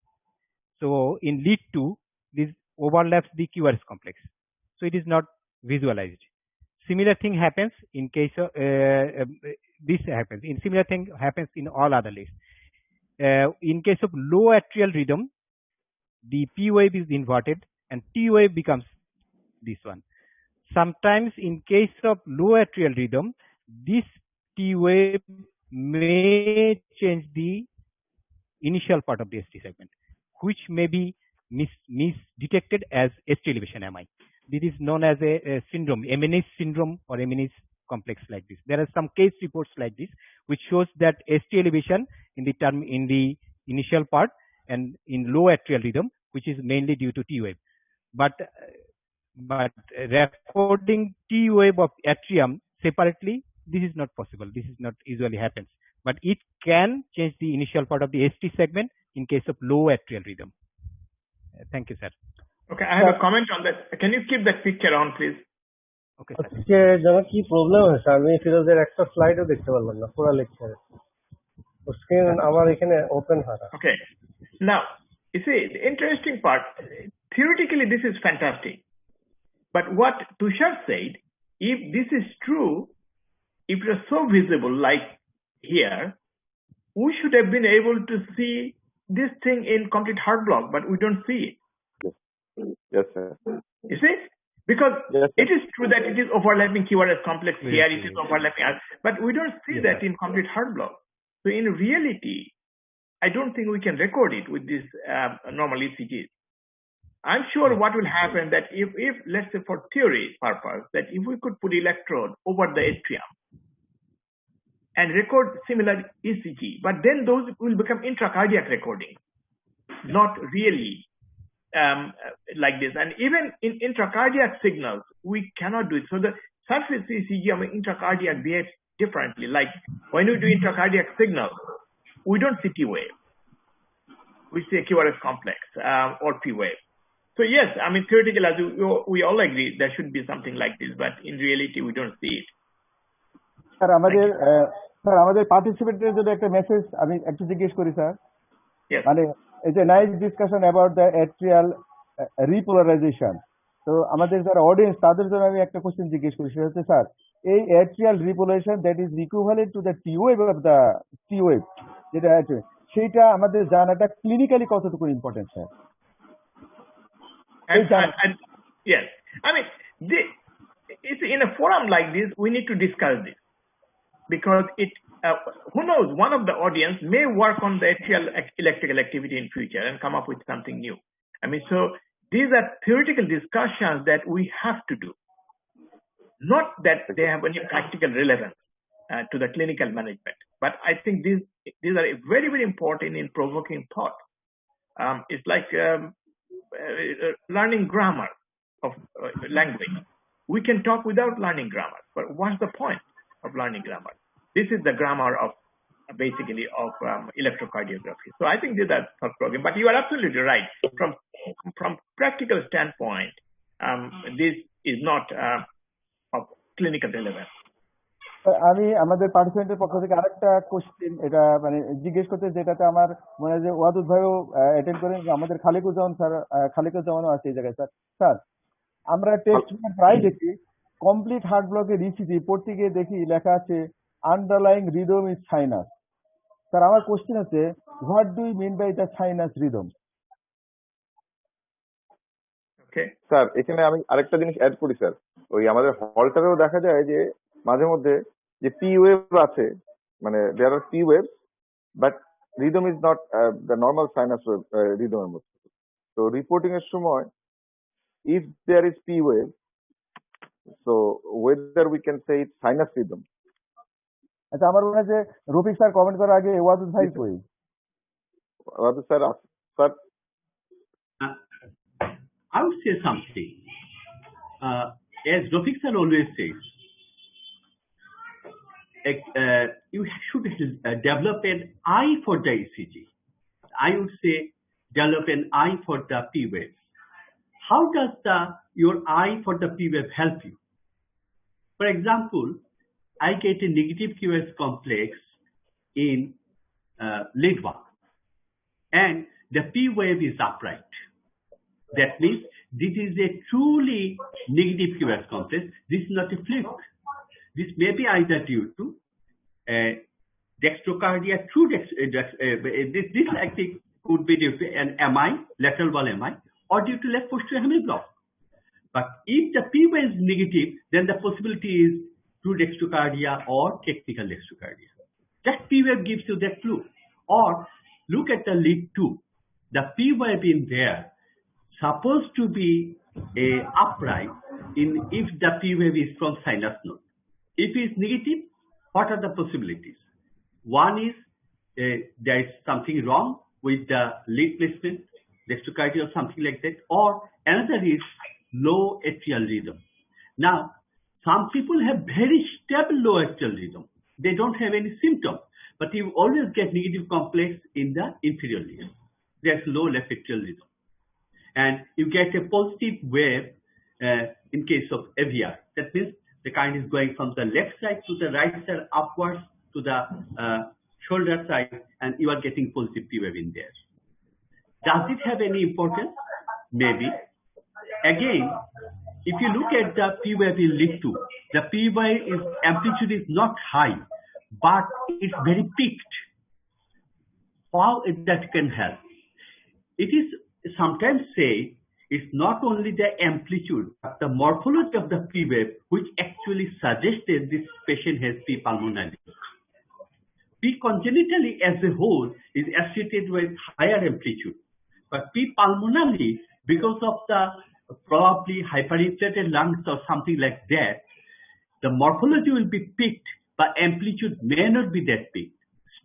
[SPEAKER 2] So in lead 2, this overlaps the QRS complex. So it is not visualized. Similar thing happens in case of this happens. In similar thing happens in all other leads. In case of low atrial rhythm, the P wave is inverted and T wave becomes this one. Sometimes in case of low atrial rhythm, this T wave may change the initial part of the ST segment, which may be misdetected as ST elevation MI. This is known as a syndrome, Emanis syndrome or Emanis complex like this. There are some case reports like this, which shows that ST elevation in the initial part and in low atrial rhythm, which is mainly due to T wave. But recording T wave of atrium separately, this is not possible. This is not usually happens. But it can change the initial part of the ST segment in case of low atrial rhythm. Thank you, sir.
[SPEAKER 4] Okay, I have a comment on that. Can you keep that picture on, please?
[SPEAKER 2] Okay, sir.
[SPEAKER 6] আজকে যেন কি problem হয়েছে, আমি ফিরোজের একটা স্লাইডও দেখতে পারলাম না পুরো লেকচারে। স্ক্রিন আমার এখানে ওপেন হয় না।
[SPEAKER 4] Okay. Now, you see, the interesting part, theoretically this is fantastic. But what Tushar said, if this is true, if it was so visible like here, we should have been able to see this thing in complete heart block, but we don't see it.
[SPEAKER 3] Yes, sir.
[SPEAKER 4] You see? Because
[SPEAKER 3] Yes, sir.
[SPEAKER 4] it is true that it is overlapping QRS complex
[SPEAKER 2] Yes,
[SPEAKER 4] here, it
[SPEAKER 2] yes,
[SPEAKER 4] is
[SPEAKER 2] yes.
[SPEAKER 4] overlapping, but we don't see
[SPEAKER 2] Yes,
[SPEAKER 4] that
[SPEAKER 2] sir.
[SPEAKER 4] in complete heart block. So in reality, I don't think we can record it with this normal ECGs. I'm sure what will happen that if let's say for theory purpose, that if we could put electrode over the atrium and record similar ECG, but then those will become intracardiac recording, not really like this. And even in intracardiac signals, we cannot do it. So the surface ECG of intracardiac behaves differently. Like when we do intracardiac signal, we don't see T wave. we say QRS complex or P wave. So yes, I mean theoretically, as we all agree, there should be something like this, but in reality, we don't see it.
[SPEAKER 5] Sir আমাদের পার্টিসিপেন্টদের জন্য একটা message আমি একটু জিজ্ঞেস করি sir.
[SPEAKER 4] Yes.
[SPEAKER 5] মানে এই যে nice discussion about the atrial repolarization, তো আমাদের যারা অডিয়েন্স তাদের জন্য আমি একটা কোশ্চেন জিজ্ঞেস করি, সেটা হচ্ছে স্যার এই atrial repolarization that is equivalent to the T wave of the T wave, যেটা সেইটা আমাদের জানাটা ক্লিনিক্যালি কতটুকু important sir?
[SPEAKER 4] And yes, I mean, it's in a forum like this, we need to discuss this because who knows, one of the audience may work on the atrial electrical activity in future and come up with something new. I mean, so these are theoretical discussions that we have to do, not that they have any practical relevance to the clinical management. But I think these are very, very important in provoking thought. It's like learning grammar of language. We can talk without learning grammar, but what's the point of learning grammar? This is the grammar of basically of electrocardiography. So I think these are thought provoking. But you are absolutely right. From practical standpoint, this is not of clinical relevance.
[SPEAKER 5] আমি আমাদের পার্টিসিপেন্টের পক্ষ থেকে আরেকটা question এটা মানে জিজ্ঞেস করতে, যেটাতে আমার মনে হয় যে ওয়াদুদ ভাইও অ্যাটেন্ড করেন, আমাদের খালিকুজ্জামানও আছে এই জায়গায়। স্যার আমরা টেক্সট প্রায় দেখি কমপ্লিট হার্ট ব্লকের ইসিজি পড়তে গিয়ে দেখি লেখা আছে underlying rhythm is sinus. Sir আমার কোশ্চেন হচ্ছে what do you mean by the sinus rhythm?
[SPEAKER 3] Sir এখানে আমি আরেকটা জিনিস অ্যাড করি স্যার, ওই আমাদের হলটারেও দেখা যায় যে মাঝে মধ্যে যে পি ওয়েভ আছে, মানে there are P wave but rhythm is not the normal sinus wave রিদমের মতো। তো রিপোর্টিং এর সময় if there is P wave, so whether we can say it's sinus rhythm.
[SPEAKER 5] আচ্ছা আমার মনে হয় যে রফিক স্যার কমেন্ট করার আগে ওয়াদুদ ভাই কই?
[SPEAKER 3] Wadud sir sir
[SPEAKER 1] I would say something. As Rafik sir always says, you should develop an eye for the ECG. I would say develop an eye for the P wave. How does your eye for the P wave help you? For example, I get a negative QRS complex in lead 1 and the P wave is upright. That means this is a truly negative QRS complex. This is not a fluke. This may be either due to dextrocardia through this actually could be due to an MI, lateral wall MI, or due to left posterior hemiblock. But if the P wave is negative, then the possibility is true dextrocardia or technical dextrocardia. That P wave gives you that clue. Or look at the lead 2. The P wave in there supposed to be upright if the P wave is from sinus node. If it is negative, what are the possibilities? One is there is something wrong with the lead placement, dextrocardia or something like that, or another is low atrial rhythm. Now, some people have very stable low atrial rhythm. They don't have any symptom, but you always get negative complex in the inferior lead. There's low left atrial rhythm. And you get a positive wave in case of AVR. That means the current is going from the left side to the right side upwards to the shoulder side, and you are getting positive P wave in there. Does it have any importance? Maybe. Again, if you look at the P wave in lead 2, the P wave amplitude is not high, but it's very peaked. How that can help? It is sometimes say it's not only the amplitude, but the morphology of the P wave which actually suggested this patient has P pulmonale. P congenitally as a whole is associated with higher amplitude, but P pulmonale, because of the probably hyperinflated lungs or something like that, the morphology will be peaked, but amplitude may not be that peaked.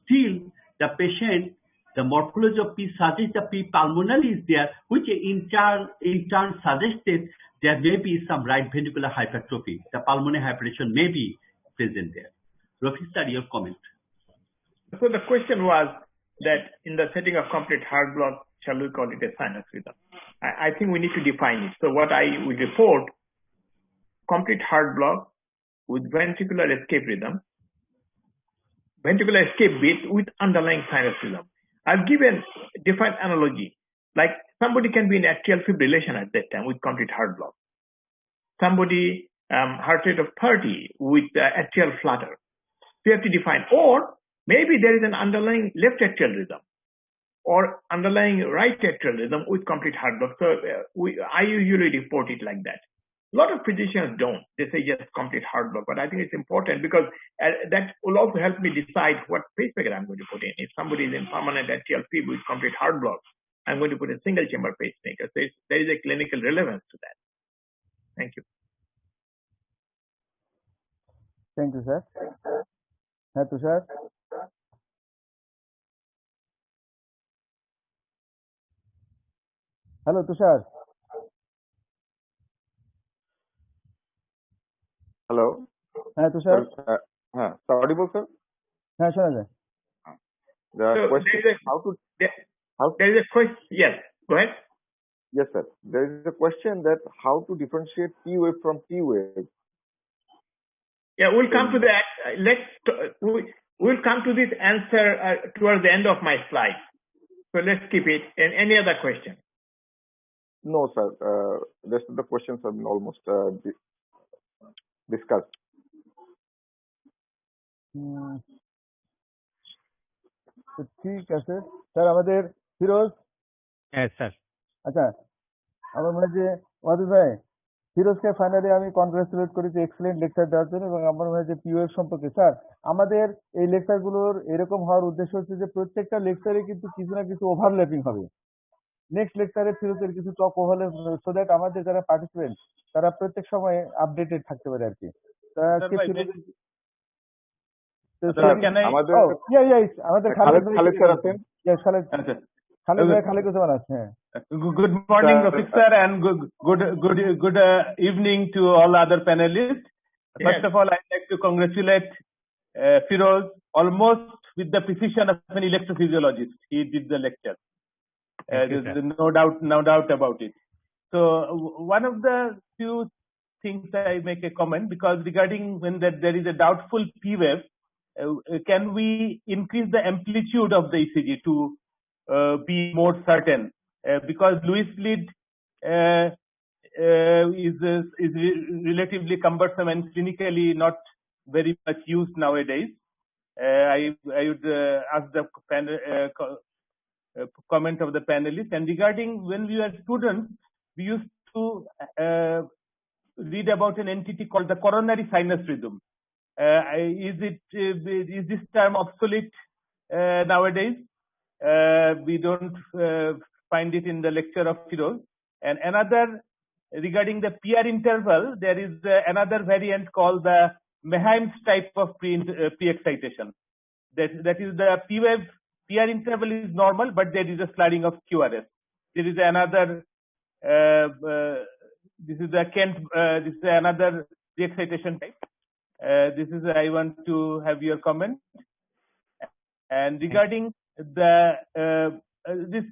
[SPEAKER 1] Still, the patient, the morphology of P suggests the P pulmonale is there, which in turn suggested there may be some right ventricular hypertrophy. The pulmonary hypertension may be present there. Rafik sir, your comment.
[SPEAKER 4] So the question was, that in the setting of complete heart block, shall we call it a sinus rhythm? I think we need to define it. So what I would report, complete heart block with ventricular escape rhythm, ventricular escape beat with underlying sinus rhythm. I've given different analogy, like somebody can be in atrial fibrillation at that time with complete heart block. Somebody heart rate of 30 with atrial flutter. So you have to define, or maybe there is an underlying left atrial rhythm or underlying right atrial rhythm with complete heart block. So I usually report it like that. A lot of physicians don't. They say just complete heart block, but I think it's important because that will also help me decide what pacemaker I'm going to put in. If somebody is in permanent atrial fib with complete heart block, I'm going to put a single chamber pacemaker. So there is a clinical relevance to that. Thank you.
[SPEAKER 5] Thank you, sir. Tushar. Hello, Tushar.
[SPEAKER 3] Hello.
[SPEAKER 5] Tushar.
[SPEAKER 3] Audible, sir?
[SPEAKER 5] শোনা যায়।
[SPEAKER 3] The question is
[SPEAKER 4] there is a question. Yes, go ahead.
[SPEAKER 3] Yes, sir. There is a question that how to differentiate P wave from T wave.
[SPEAKER 4] Yeah, we'll come to that. We'll come to this answer towards the end of my slide. So let's keep it. And any other question?
[SPEAKER 3] No, sir. Rest of the questions have been almost discussed.
[SPEAKER 5] ঠিক আছে sir, আমাদের ফিরোজ।
[SPEAKER 2] হ্যাঁ sir.
[SPEAKER 5] আচ্ছা, আমার মনে হয় যে ওয়াদুদ ভাই, ফিরোজকে ফাইনালি আমি কনগ্রাচুলেট করেছি এক্সেলেন্ট লেকচার দেওয়ার জন্য, এবং আমার মনে হয় যে পিওএফ সম্পর্কে স্যার আমাদের এই লেকচারগুলোর এরকম হওয়ার উদ্দেশ্য হচ্ছে যে প্রত্যেকটা লেকচারে কিন্তু কিছু না কিছু ওভারল্যাপিং হবে। নেক্সট লেকচারে ফিরোজের কিছু টপ হলে সো দ্যাট আমাদের যারা পার্টিসিপেন্ট তারা প্রত্যেক সময় আপডেটেড থাকতে পারে আর কি। আমাদের খালেদ স্যার আছেন। খালেকুজ্জামান আছে।
[SPEAKER 7] Good morning, Rafiq sir, and good evening to all other panelists. First of all, I'd like to congratulate Firoz almost with the precision of an electrophysiologist. He did the lecture. There's no doubt about it. So one of the few things I make a comment, because regarding when there is a doubtful P wave, can we increase the amplitude of the ECG to be more certain? Because Lewis lead is relatively cumbersome and clinically not very much used nowadays. I would ask the comment of the panelists. And regarding when we were students, we used to read about an entity called the coronary sinus rhythm. Is this term obsolete nowadays? We don't find it in the lecture of Firoz. And another, regarding the PR interval, there is another variant called the Meheim's type of pre-excitation. That is the P wave PR interval is normal, but there is a sliding of QRS. There is another. This is the Kent. This is another pre-excitation type. This is I want to have your comment. And regarding the this.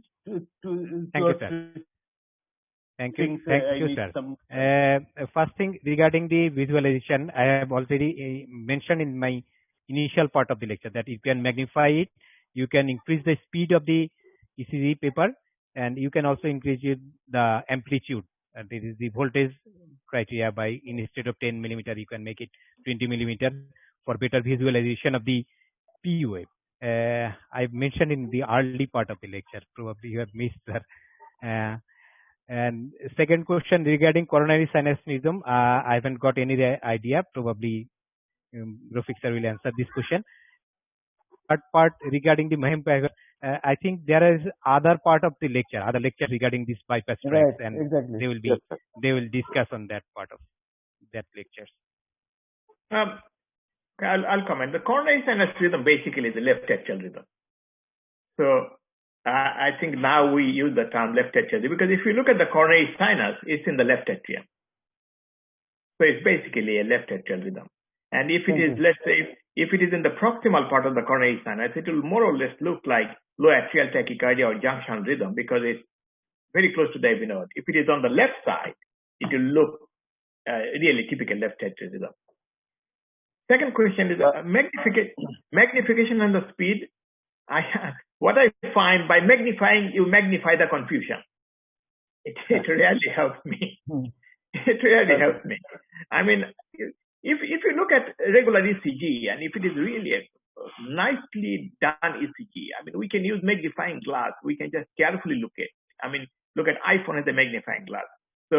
[SPEAKER 2] Thank you, sir. Thank you, sir. First thing regarding the visualization, I have already mentioned in my initial part of the lecture that you can magnify it, you can increase the speed of the ECG paper, and you can also increase the amplitude. This is the voltage criteria by instead of 10 millimeter, you can make it 20 millimeter for better visualization of the P wave. I've mentioned in the early part of the lecture, probably you have missed that. And second question regarding coronary sinus rhythm, I haven't got any idea. Probably Rafiq sir will answer this question. Third part regarding the Meheim, I think there is other part of the lecture, other lecture regarding this bypass tracks, and
[SPEAKER 5] exactly.
[SPEAKER 2] they will discuss on that part of that lectures.
[SPEAKER 4] I'll comment. The coronary sinus rhythm basically is the left atrial rhythm. So I think now we use the term left atrial because if you look at the coronary sinus, it's in the left atrium. So it's basically a left atrial rhythm. And if it is, let's say, if it is in the proximal part of the coronary sinus, it will more or less look like low atrial tachycardia or junction rhythm because it's very close to the AV node. If it is on the left side, it will look really typical left atrial rhythm. Second question is magnification and the speed. What I find by magnifying, you magnify the confusion. It really helps me. It really helps me. I mean, if you look at regular ECG and if it is really a nicely done ECG, I mean, we can use magnifying glass. We can just carefully look at iPhone as a magnifying glass. So,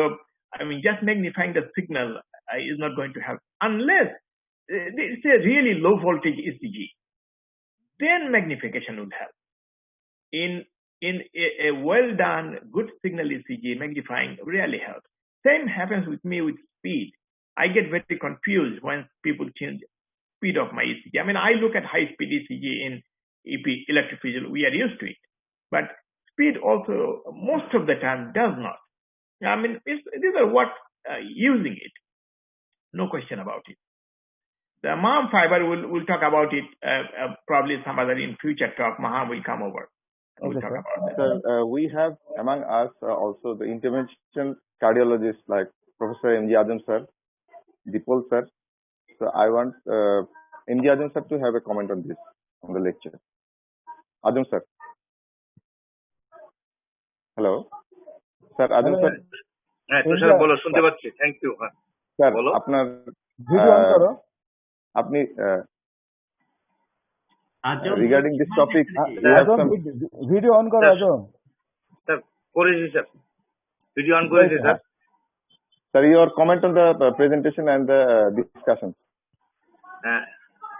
[SPEAKER 4] I mean, just magnifying the signal is not going to help unless it's a really low voltage ECG. Then magnification would help. In a well done, good signal ECG, magnifying really helps. Same happens with me with speed. I get very confused when people change speed of my ECG. I mean, I look at high speed ECG in EP electrophysiology. We are used to it, but speed also most of the time does not. I mean, these are what using it. No question about it. The Maham fiber, we'll talk about it probably some other in future talk. Maham will come over. We'll talk about that.
[SPEAKER 3] Sir, we have among us also the interventional cardiologists like Professor M.G. Azam sir, Dipal sir. So I want M.G. Azam sir to have a comment on this, on the lecture. Azam sir. Hello. Sir, Azam sir.
[SPEAKER 8] হ্যাঁ তুষার বলো শুনতে পাচ্ছি thank you
[SPEAKER 3] sir
[SPEAKER 8] বলো
[SPEAKER 3] আপনার
[SPEAKER 5] video on করো
[SPEAKER 3] আপনি
[SPEAKER 1] Ajam,
[SPEAKER 3] regarding this topic we have some
[SPEAKER 5] video on করো আজম
[SPEAKER 8] sir করেছি স্যার ভিডিও অন করেছি sir
[SPEAKER 3] sir your comment on the presentation and the discussion.
[SPEAKER 8] হ্যাঁ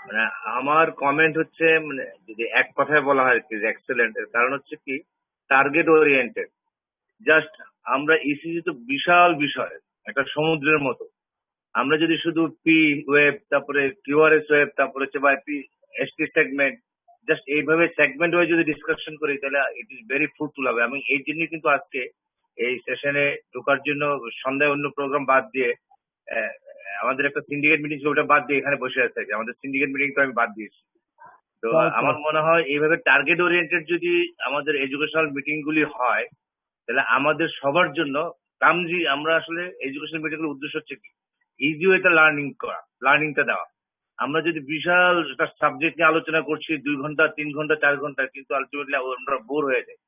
[SPEAKER 8] মানে আমার কমেন্ট হচ্ছে মানে যদি এক কথায় বলা হয় কি এক্সেলেন্ট এর কারণ হচ্ছে কি টার্গেট ওরিয়েন্টেড জাস্ট আমরা ইসিজি তো বিশাল বিষয় একটা সমুদ্রের মতো আমরা যদি শুধু পি ওয়েভ তারপরে কিউআরএস ওয়েভ তারপরে হচ্ছে বা এসটি সেগমেন্ট জাস্ট এইভাবে সেগমেন্ট ওয়াইজ যদি ডিসকাশন করি তাহলে ইট ইজ ভেরি ফ্রুটফুল হবে এবং এই জন্য কিন্তু আজকে এই সেশনে ঢোকার জন্য সন্ধ্যায় অন্য প্রোগ্রাম বাদ দিয়ে আমাদের একটা সিন্ডিকেট মিটিং ছিল ওটা বাদ দিয়ে এখানে বসে আছে আমাদের সিন্ডিকেট মিটিং তো আমি বাদ দিয়েছি তো আমার মনে হয় এইভাবে টার্গেট ওরিয়েন্টেড যদি আমাদের এডুকেশনাল মিটিং গুলি হয় তাহলে আমাদের সবার জন্য কামজি আমরা আসলে এডুকেশনাল মিটিং এর উদ্দেশ্য হচ্ছে কি ইজি ওয়েতে লার্নিং করা লার্নিংটা দেওয়া আমরা যদি বিশাল একটা সাবজেক্ট নিয়ে আলোচনা করছি 2 ঘন্টা 3 ঘন্টা 4 ঘন্টা কিন্তু আলটিমেটলি আমরা বোর হয়ে যাই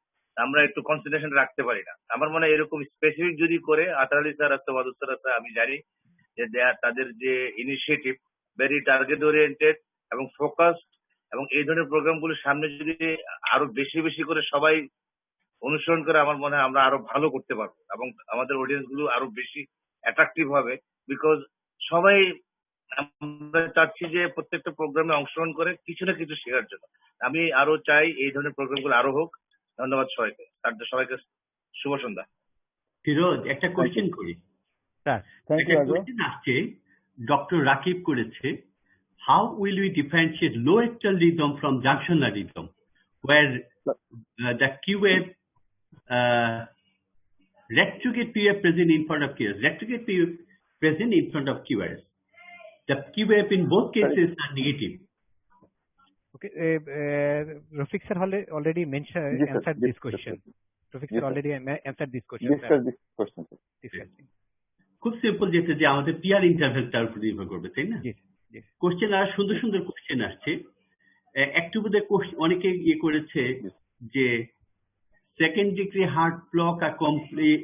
[SPEAKER 8] আমরা একটু কনসেন্ট্রেশন রাখতে পারি না আমার মনে হয় এরকম স্পেসিফিক যদি করে আতার আলী স্যার আছে ওয়াদুদ স্যার আছে আমি জানি যে তাদের যে ইনিশিয়েটিভ ভেরি টার্গেট ওরিয়েন্টেড এবং ফোকাসড এবং এই ধরনের প্রোগ্রামগুলোর সামনে যদি আরো বেশি বেশি করে সবাই অনুসরণ করে আমার মনে হয় আমরা আরো ভালো করতে পারবো এবং আমাদের অডিয়েন্স গুলো আরো বেশি অ্যাট্রাকটিভ হবে বিকজ সবাই আমরা চাচ্ছি যে প্রত্যেকটা প্রোগ্রামে অংশগ্রহণ করে কিছু না কিছু শেখার জন্য আমি আরো চাই এই ধরনের প্রোগ্রামগুলো আরো হোক ধন্যবাদ সবাইকে সবাইকে শুভ সন্ধ্যা
[SPEAKER 1] ফিরোজ একটা কোশ্চেন করি
[SPEAKER 2] স্যার
[SPEAKER 5] থ্যাংক ইউ
[SPEAKER 1] একটা
[SPEAKER 5] আজম
[SPEAKER 1] কোশ্চেন আসছে ডক্টর রাকিব করেছে how will we differentiate low atrial rhythm from junctional rhythm where the Q wave retrograde P wave present in front of QRS retrograde P wave present in front of QRS the Q wave in both cases are negative.
[SPEAKER 2] Okay, Rafiq sir already mentioned
[SPEAKER 3] Yes, sir.
[SPEAKER 2] answered
[SPEAKER 3] Yes,
[SPEAKER 2] this question. Rafiq
[SPEAKER 3] Yes,
[SPEAKER 2] sir
[SPEAKER 3] sir.
[SPEAKER 2] already answered this question.
[SPEAKER 3] discuss this question sir.
[SPEAKER 2] Discussing.
[SPEAKER 1] খুব simple যেটা যে আমাদের peer ইন্টারভেলটার উপর নির্ভর করবে তাই না
[SPEAKER 2] Yes, yes.
[SPEAKER 1] Question আর সুন্দর সুন্দর কোশ্চেন আসছে একটু বোধহয় অনেকে ইয়ে করেছে যে সেকেন্ড ডিগ্রি হার্ট ব্লক আর complete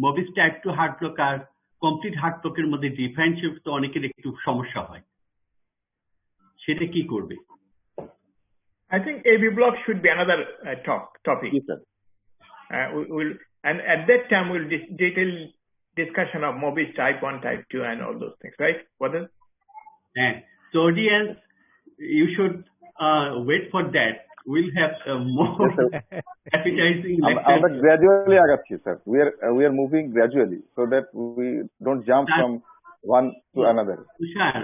[SPEAKER 1] Mobitz type 2 heart block আর কমপ্লিট হার্ট ব্লকের মধ্যে ডিফারেন্সিয়েট তো অনেকের একটু সমস্যা হয় সেটা কি করবে
[SPEAKER 4] I think AV block should be another topic.
[SPEAKER 3] Yes, sir.
[SPEAKER 4] And at that time we'll detail discussion of Mobis type 1, type 2, and all those things, right? What is?
[SPEAKER 1] So audience, you should wait for that. We'll have more appetizing
[SPEAKER 3] আমরা
[SPEAKER 1] lectures.
[SPEAKER 3] gradually আগাচ্ছি sir we are moving gradually so that we don't jump
[SPEAKER 1] Sir.
[SPEAKER 3] from one to another.
[SPEAKER 1] তুষার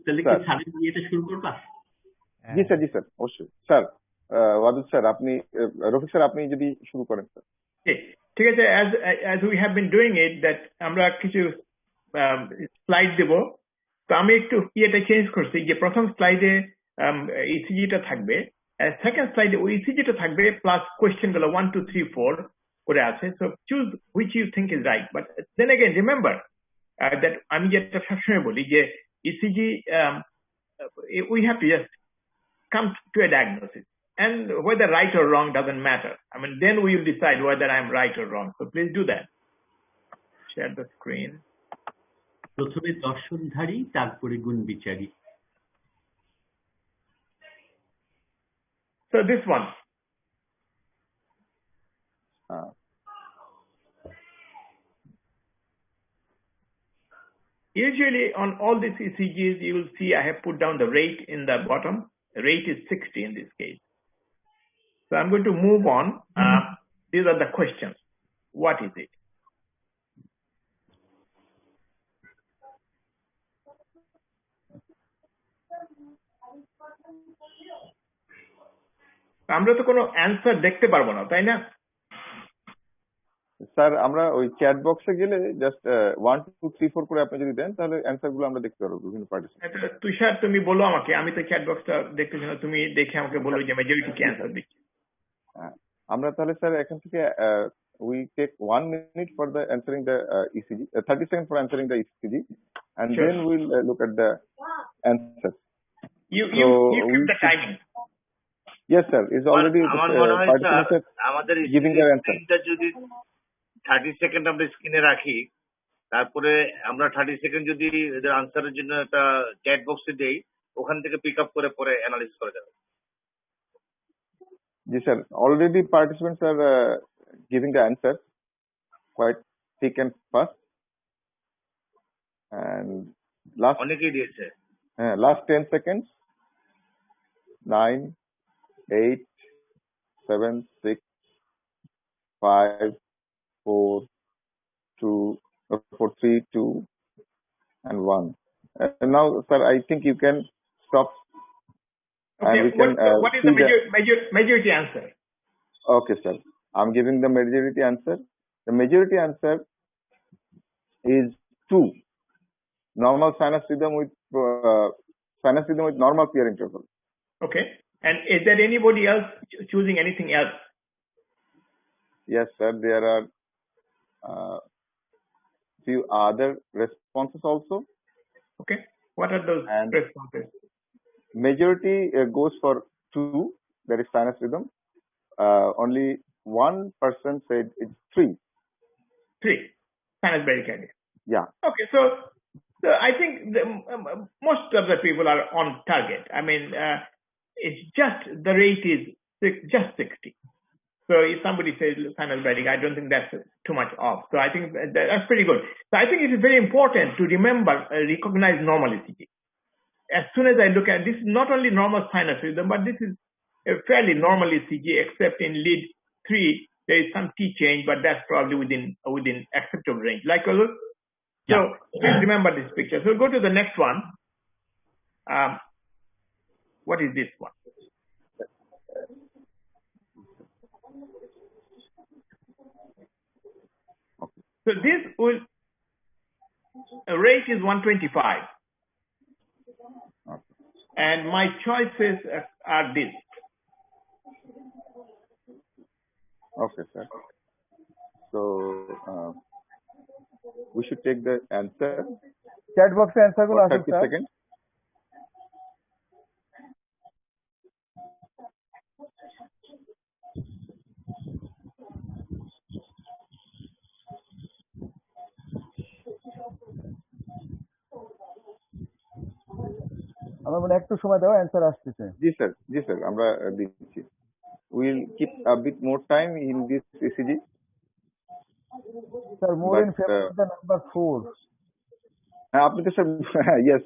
[SPEAKER 1] তাহলে কি
[SPEAKER 3] Sir.
[SPEAKER 1] ছাড়ের ইয়েটা শুরু করবা
[SPEAKER 3] জি sir অবশ্যই sir Wadud sir আপনি রফিক স্যার আপনি যদি শুরু করেন স্যার
[SPEAKER 4] Okay. ঠিক আছে, as we have been doing it, that আমরা কিছু স্লাইড দেব, তো আমি একটু ইয়েটা চেঞ্জ করছি যে প্রথম স্লাইডে ইসিজিটা থাকবে সেকেন্ড স্লাইডে ওই ইসিজিটা থাকবে প্লাস কোয়েশ্চেন গুলো 1 2 3 4 করে আছে, so choose which you think is right. But then again remember that আমি যেটা সবসময় বলি যে ECG we have to just come to a diagnosis, and whether right or wrong doesn't matter. I mean, then we will decide whether I'm right or wrong. So please do that. Share the screen.
[SPEAKER 1] প্রথমে দর্শনধারী, তারপরে গুণ বিচারী।
[SPEAKER 4] So this one. Usually on all these ECGs, you will see I have put down the rate in the bottom. The rate is 60 in this case. So I'm going to move on. These are the questions. What is it? আমরা তো কোনো answer দেখতে পারবো না, তাই না?
[SPEAKER 3] Sir আমরা ওই চ্যাট বক্সে গেলে জাস্ট 1 2 3 4 করে আপনি যদি দেন তাহলে অ্যান্সার গুলো আমরা দেখতে পারবো বিভিন্ন পার্টিসিপেন্ট।
[SPEAKER 4] তুষার তুমি বলো আমাকে, আমি তো চ্যাট বক্সটা দেখতেছি না, তুমি দেখে আমাকে বলো যে মেজরিটি কি অ্যান্সার দিচ্ছে।
[SPEAKER 3] আমরা তাহলে স্যার এখান থেকে we take 1 minute for the answering the ECG, 30 seconds for answering the ECG, and
[SPEAKER 4] Sure.
[SPEAKER 3] then we'll look at the answer.
[SPEAKER 4] You keep the timing.
[SPEAKER 3] Yes, sir. It's already
[SPEAKER 8] আমার মনে হয় sir
[SPEAKER 3] participants
[SPEAKER 8] আমাদের
[SPEAKER 3] giving their answer.
[SPEAKER 8] স্ক্রিনটা যদি 30 second আমরা স্ক্রিনে রাখি, তারপরে আমরা 30 সেকেন্ড যদি এদের আনসারের জন্য একটা চ্যাট বক্সে দেই, ওখান থেকে পিক আপ করে পরে অ্যানালাইসিস করা যাবে।
[SPEAKER 3] Yes, sir. Already participants are giving the answer quite thick and fast. And
[SPEAKER 8] অনেকেই দিয়েছে।
[SPEAKER 3] last 10 seconds. 9, 8, 7, 6, 5, 4, 2, 4, 3, 2, and 1. And now, sir, I think you can stop.
[SPEAKER 4] Okay.
[SPEAKER 3] And we can,
[SPEAKER 4] what is the majority answer?
[SPEAKER 3] Okay, sir. I'm giving the majority answer. The majority answer is 2. Normal sinus rhythm with normal PR interval.
[SPEAKER 4] Okay. And is there anybody else choosing anything else?
[SPEAKER 3] Yes, sir. There are few other responses also.
[SPEAKER 4] Okay. What are those
[SPEAKER 3] And
[SPEAKER 4] responses?
[SPEAKER 3] Majority goes for 2. That is sinus rhythm. Only 1 person said it's 3.
[SPEAKER 4] 3. Sinus bradycardia.
[SPEAKER 3] Yeah.
[SPEAKER 4] Okay. So I think most of the people are on target. I mean, it's just the rate is just 60. So if somebody says sinus bradycardia, I don't think that's too much off. So I think that's pretty good. So I think it is very important to remember, recognize normal ECG. As soon as I look at this, is not only normal sinus rhythm, but this is a fairly normal ECG, except in lead 3 there is some T change, but that's probably within acceptable range. Like so please remember this picture. So go to the next one. What is this one? So this will rate is 125, and my choices are this.
[SPEAKER 3] Okay, sir. So we should take the answer.
[SPEAKER 5] Chat বক্সে answer গুলো
[SPEAKER 3] For
[SPEAKER 5] আসুক
[SPEAKER 3] 30
[SPEAKER 5] sir.
[SPEAKER 3] seconds.
[SPEAKER 5] আমার মনে একটু সময় দাও, answer আসতেছে।
[SPEAKER 3] জি sir আমরা দিচ্ছি। We'll keep a bit more time in this ECG.
[SPEAKER 5] Sir more in favour of the number 4।
[SPEAKER 3] আপনি তো sir yes,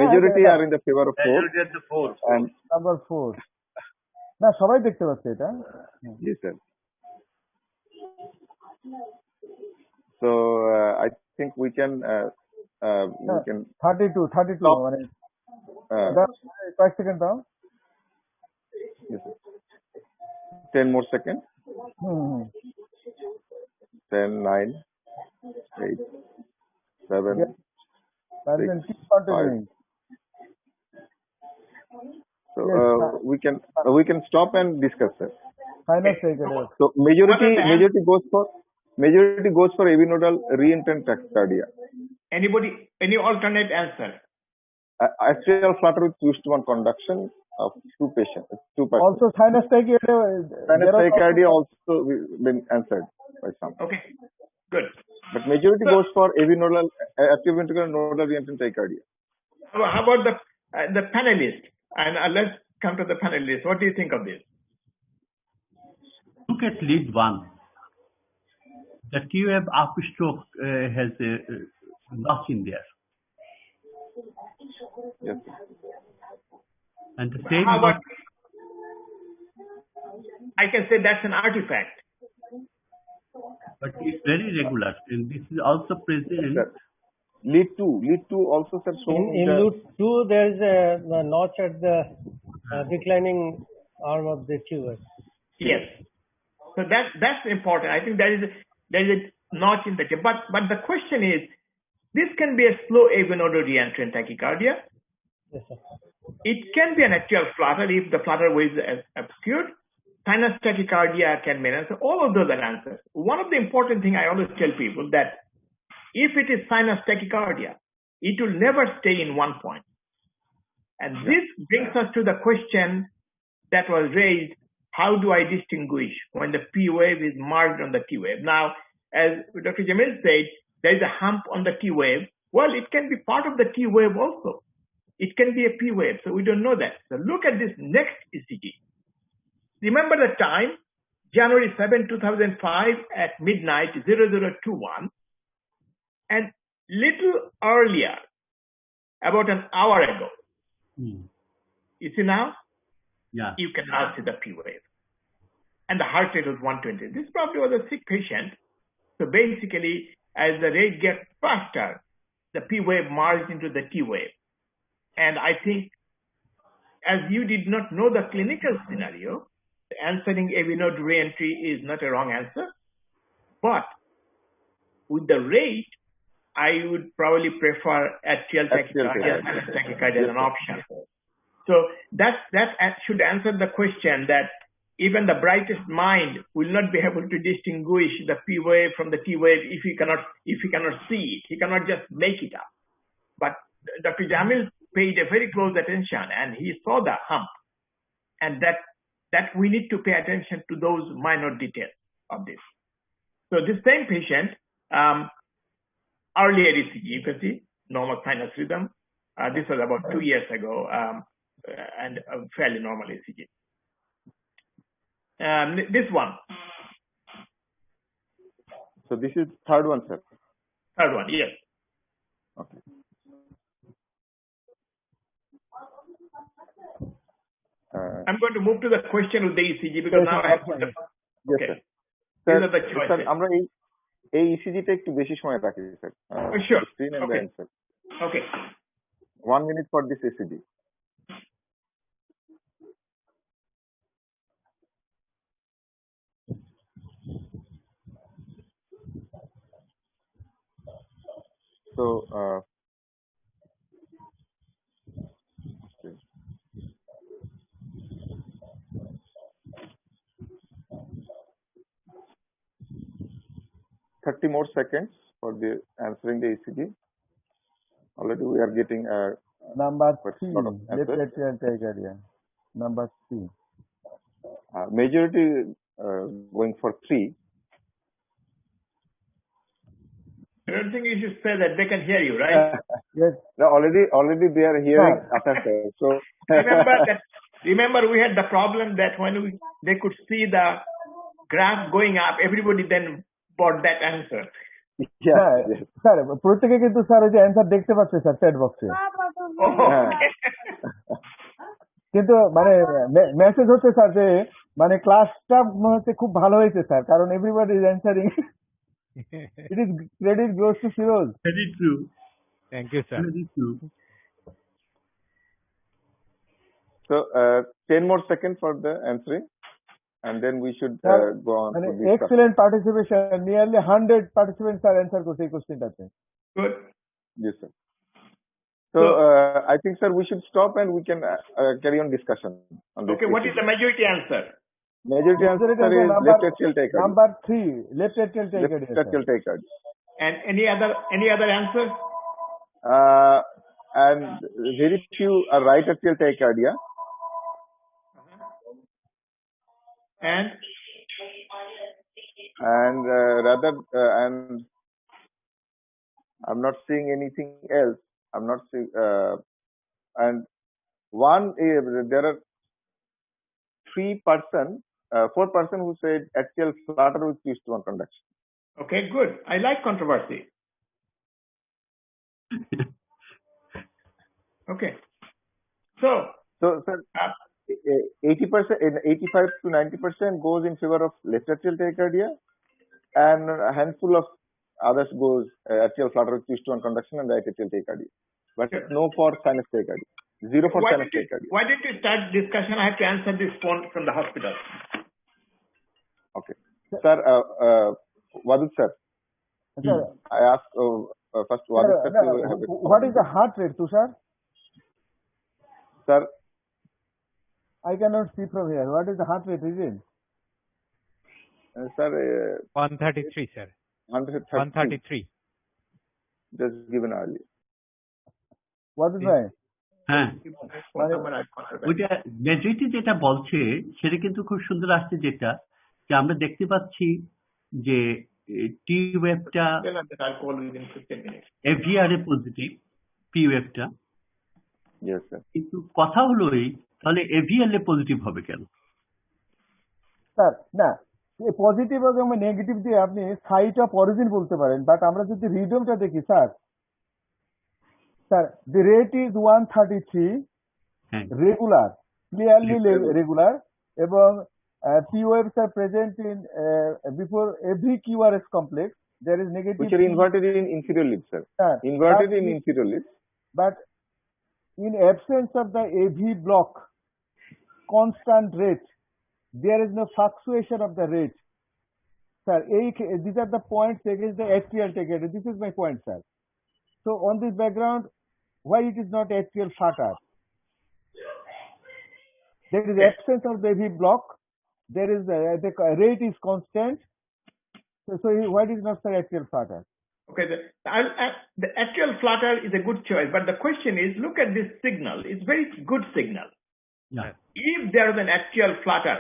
[SPEAKER 3] majority are in the favor of 4.
[SPEAKER 8] Majority at the 4.
[SPEAKER 3] And
[SPEAKER 5] number 4 না, সবাই দেখতে পাচ্ছে এটা।
[SPEAKER 3] জি sir. So I think we can
[SPEAKER 5] 32 মানে কয়েক second দাও।
[SPEAKER 3] Yes, sir. 10 more seconds. 10, 9, 8, 7, 6, 5. So we can stop and discuss, sir.
[SPEAKER 5] Sinus tachycardia.
[SPEAKER 3] So majority goes for AV nodal reentrant tachycardia.
[SPEAKER 4] Any alternate answer?
[SPEAKER 3] Atrial flutter with twist one conduction of two persons.
[SPEAKER 5] Also sinus tachycardia.
[SPEAKER 3] Sinus tachycardia also been answered by some.
[SPEAKER 4] Okay, good.
[SPEAKER 3] But majority goes for AV nodal, atrioventricular nodal reentrant tachycardia.
[SPEAKER 4] How about the panelists? And let's come to the panelists. What do you think of this?
[SPEAKER 1] Look at lead 1. The T-wave upstroke has a notch in there.
[SPEAKER 3] Yes.
[SPEAKER 1] And the same
[SPEAKER 4] How about, I can say that's an artifact.
[SPEAKER 1] but it's very regular. And this is also present.
[SPEAKER 3] Sir. Lead 2 also, sir, shown
[SPEAKER 6] In loop 2, there is a notch at the declining arm of the tube.
[SPEAKER 4] Yes. So that's important. I think there is a notch in the tip. But the question is, this can be a slow AV nodal reentrant tachycardia.
[SPEAKER 6] Yes, sir.
[SPEAKER 4] It can be an atrial flutter if the flutter wave is obscured. Sinus tachycardia can be an answer. All of those are answers. One of the important things I always tell people that if it is sinus tachycardia, it will never stay in one point. And this brings us to the question that was raised: how do I distinguish when the P wave is marked on the T wave? Now, as Dr. Jamil said, there is a hump on the T wave. Well, it can be part of the T wave also. It can be a P wave, so we don't know that. So look at this next ECG. Remember the time, January 7, 2005 at midnight, 0021. And little earlier, about an hour ago, you see now?
[SPEAKER 1] Yeah.
[SPEAKER 4] You can now see the P wave. And the heart rate was 120. This probably was a sick patient. So basically, as the rate gets faster, the P wave merged into the T wave. And I think, as you did not know the clinical scenario, answering AV node reentry is not a wrong answer. But with the rate, I would probably prefer atrial tachycardia as an option. So that should answer the question that even the brightest mind will not be able to distinguish the P wave from the T wave if he cannot see it. He cannot just make it up. But Dr. Jamil paid a very close attention and he saw the hump, and that we need to pay attention to those minor details of this. So this same patient, earlier ECG, you can see normal sinus rhythm. This was about 2 years ago, and a fairly normal ECG. This one.
[SPEAKER 3] So this is third one, sir.
[SPEAKER 4] Third one, yes.
[SPEAKER 3] Okay.
[SPEAKER 4] I'm going to move to the question with the ECG because now I have put the...
[SPEAKER 3] Yes,
[SPEAKER 4] Okay.
[SPEAKER 3] sir.
[SPEAKER 4] These are the choices.
[SPEAKER 3] Sir, আমরা এই ECG-টা একটু বেশি সময় রাখি, sir.
[SPEAKER 4] Sure.
[SPEAKER 3] Screen and the answer.
[SPEAKER 4] Okay.
[SPEAKER 3] 1 minute for this ECG. So, okay. 30 more seconds for the answering the ECG. Already we are getting
[SPEAKER 5] Number
[SPEAKER 3] quite
[SPEAKER 5] 3,
[SPEAKER 3] a lot of
[SPEAKER 5] left
[SPEAKER 3] answers.
[SPEAKER 5] atrial tachycardia. Number 3.
[SPEAKER 3] Majority going for 3.
[SPEAKER 4] I don't think you should say that. They can hear you, right?
[SPEAKER 5] Yes.
[SPEAKER 3] No, already they are hearing Atasha. So
[SPEAKER 4] Remember we had the problem that when they could see the graph going up, everybody then bought that answer.
[SPEAKER 5] Sir প্রত্যেকে কিন্তু sir ওই যে answer দেখতে পাচ্ছে sir chat বক্সে, কিন্তু মানে message হচ্ছে স্যার যে মানে ক্লাসটা হচ্ছে খুব ভালো হয়েছে স্যার, কারণ everybody is answering. It is credit goes to Firoz.
[SPEAKER 1] Very true.
[SPEAKER 2] Thank you, sir.
[SPEAKER 1] Very true.
[SPEAKER 3] So 10 more seconds for the answering, and then we should go on.
[SPEAKER 5] মানে
[SPEAKER 3] to this
[SPEAKER 5] excellent participation. Nearly 100 participants are answer করছে এই কোশ্চেনটাতে।
[SPEAKER 4] Good.
[SPEAKER 3] Yes, sir. So I think, sir, we should stop and we can carry on discussion on this.
[SPEAKER 4] Okay, what is the majority answer?
[SPEAKER 3] Majority answer is left atrial tachycardia.
[SPEAKER 5] Number 3, left atrial tachycardia.
[SPEAKER 3] Left atrial tachycardia.
[SPEAKER 4] And any other answer?
[SPEAKER 3] And very few are right atrial tachycardia.
[SPEAKER 4] And
[SPEAKER 3] and I'm not seeing anything else. I'm not seeing and one there are 4% who said atrial flutter with 2:1 conduction.
[SPEAKER 4] okay, good. I like controversy. Okay. So
[SPEAKER 3] So, sir, 80%, 85 to 90% goes in favor of left atrial tachycardia, and a handful of others goes atrial flutter with 2:1 conduction and right atrial tachycardia, but no for sinus tachycardia. Zero for sinus tachycardia.
[SPEAKER 4] why did you start discussion? I have to answer this phone from the hospital.
[SPEAKER 3] Okay, sir. Wadud sir,
[SPEAKER 5] Sir,
[SPEAKER 3] I asked first Wadud sir to have
[SPEAKER 5] what is the heart rate, Tushar?
[SPEAKER 3] Sir,
[SPEAKER 5] I cannot see from here. What is the heart rate, is it?
[SPEAKER 3] sir,
[SPEAKER 2] 133, sir. 133.
[SPEAKER 3] Just given earlier.
[SPEAKER 5] What is that?
[SPEAKER 1] হ্যাঁ
[SPEAKER 4] Phone number I call her back.
[SPEAKER 1] ওইটা majority যেটা বলছে সেটা কিন্তু খুব সুন্দর আসছে, যেটা যে আমরা দেখতে পাচ্ছি যে টি ওয়েভটা
[SPEAKER 4] Tell her that I'll call within 15 minutes.
[SPEAKER 1] AVR এ পজিটিভ, পি ওয়েভটা,
[SPEAKER 3] Yes, sir.
[SPEAKER 1] কিন্তু কথা হলো এই তাহলে এভিএল এ পজিটিভ হবে কেন?
[SPEAKER 5] স্যার না, পজিটিভ এবং নেগেটিভ দিয়ে আপনি সাইট অফ অরিজিন বলতে পারেন, বাট আমরা যদি রিদমটা দেখি স্যার, the rate is 133
[SPEAKER 1] হ্যাঁ
[SPEAKER 5] regular, clearly regular, এবং P waves are present in before every QRS complex. There is negative,
[SPEAKER 3] Which are inverted in inferior lip, sir. Inverted in inferior lip.
[SPEAKER 5] But in absence of the AV block, constant rate, there is no fluctuation of the rate. Sir, these are the points against the atrial tachycardia. This is my point, sir. So on this background, why it is not atrial flutter? There is absence of the AV block. There is the rate is constant. So why it is not the atrial flutter?
[SPEAKER 4] Okay, the atrial flutter is a good choice, but the question is, look at this signal. It's very good signal.
[SPEAKER 1] Yeah.
[SPEAKER 4] If there was an atrial flutter,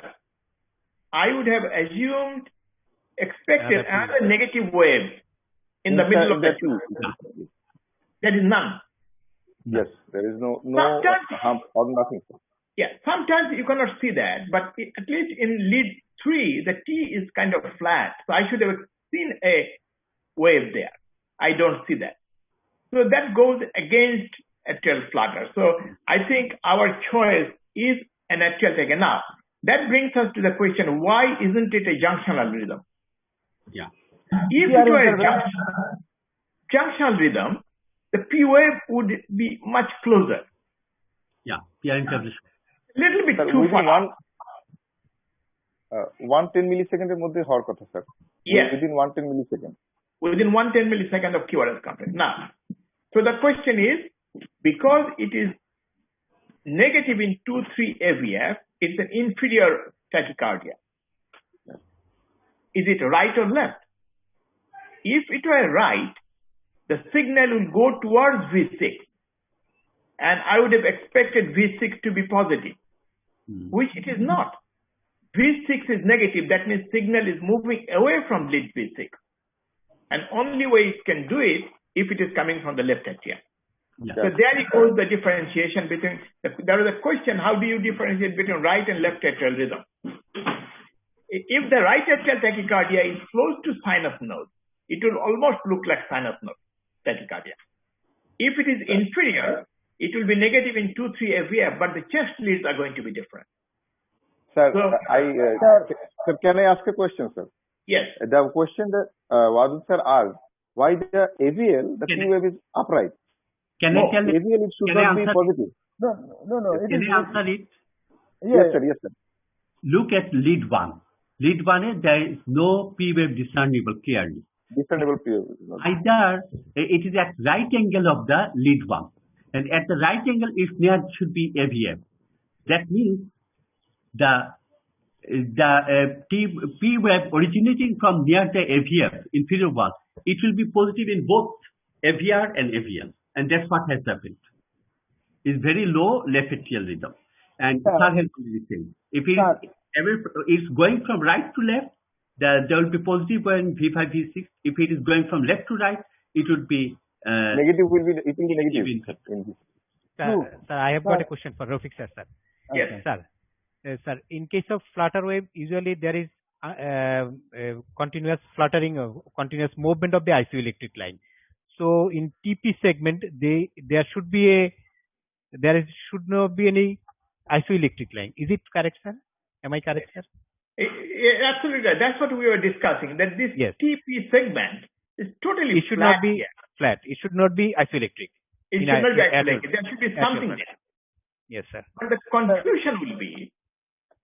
[SPEAKER 4] I would have expected another negative wave in the middle of the tube. There is none.
[SPEAKER 3] Yes, there is no hump or nothing.
[SPEAKER 4] Yeah, sometimes you cannot see that, but at least in lead 3, the T is kind of flat. So I should have seen a wave there. I don't see that. So that goes against atrial flutter. So I think our choice is an atrial tachycardia. Now, that brings us to the question, why isn't it a junctional rhythm?
[SPEAKER 1] Yeah.
[SPEAKER 4] If it were a junctional rhythm, the P wave would be much closer.
[SPEAKER 1] Yeah. PR interpretation.
[SPEAKER 4] Little bit
[SPEAKER 3] Sir,
[SPEAKER 4] too
[SPEAKER 3] within
[SPEAKER 4] far.
[SPEAKER 3] 110 millisecond এর মধ্যে হওয়ার কথা, sir.
[SPEAKER 4] Yes.
[SPEAKER 3] Within 110 millisecond.
[SPEAKER 4] Within 110 millisecond of QRS complex. Now, so the question is, because it is negative in 2,3 AVF, it's an inferior tachycardia. Is it right or left? If it were right, the signal will go towards V6, and I would have expected V6 to be positive, which it is not. V6 is negative, that means signal is moving away from lead V6. And only way it can do it if it is coming from the left atria.
[SPEAKER 1] Yeah.
[SPEAKER 4] So there it goes the differentiation between, there was a question, how do you differentiate between right and left atrial rhythm? If the right atrial tachycardia is close to sinus node, it will almost look like sinus node tachycardia. If it is inferior, it will be negative in 2,3 AVF, but the chest leads are going to be different.
[SPEAKER 3] Sir,
[SPEAKER 4] So,
[SPEAKER 3] sir, can I ask a question, sir?
[SPEAKER 4] Yes.
[SPEAKER 3] The question that Wadud sir asked, why the AVL, the P wave is upright?
[SPEAKER 1] Can I tell you?
[SPEAKER 3] AVL, it should
[SPEAKER 1] Can I
[SPEAKER 3] not be
[SPEAKER 1] answer?
[SPEAKER 3] positive.
[SPEAKER 5] No. It
[SPEAKER 1] Can
[SPEAKER 5] is
[SPEAKER 1] I answer it?
[SPEAKER 3] Yes, sir. Yes, sir.
[SPEAKER 1] Look at lead 1. Lead 1 there is no P wave discernible clearly.
[SPEAKER 3] Discernible P wave.
[SPEAKER 1] Either it is at right angle of the lead 1. and at the right angle, its near should be AVF. That means the P wave originating from near the AVF inferior wall, it will be positive in both AVR and AVL, and that's what has happened. It's very low left atrial rhythm, and
[SPEAKER 5] Sir.
[SPEAKER 1] Sir has already said if it
[SPEAKER 5] Sir.
[SPEAKER 1] is going from right to left, there will be positive when V5 V6. If it is going from left to right, it would be
[SPEAKER 3] Negative will be negative. In this.
[SPEAKER 2] Sir, I have got
[SPEAKER 5] Sir.
[SPEAKER 2] a question for Rafiq sir.
[SPEAKER 4] Yes.
[SPEAKER 2] Sir, sir, in case of flutter wave, usually there is continuous fluttering, continuous movement of the isoelectric line. So in TP segment, there should not be any isoelectric line. Is it correct, sir? Am I correct, sir?
[SPEAKER 4] Absolutely right. That's what we were discussing. That this
[SPEAKER 2] Yes.
[SPEAKER 4] TP segment is totally
[SPEAKER 2] It should
[SPEAKER 4] flat
[SPEAKER 2] not be
[SPEAKER 4] here.
[SPEAKER 2] flat. It should not be isoelectric.
[SPEAKER 4] It
[SPEAKER 2] in
[SPEAKER 4] should not be
[SPEAKER 2] at all.
[SPEAKER 4] isolated. There should be something there.
[SPEAKER 2] Yes, sir.
[SPEAKER 4] But the confusion will be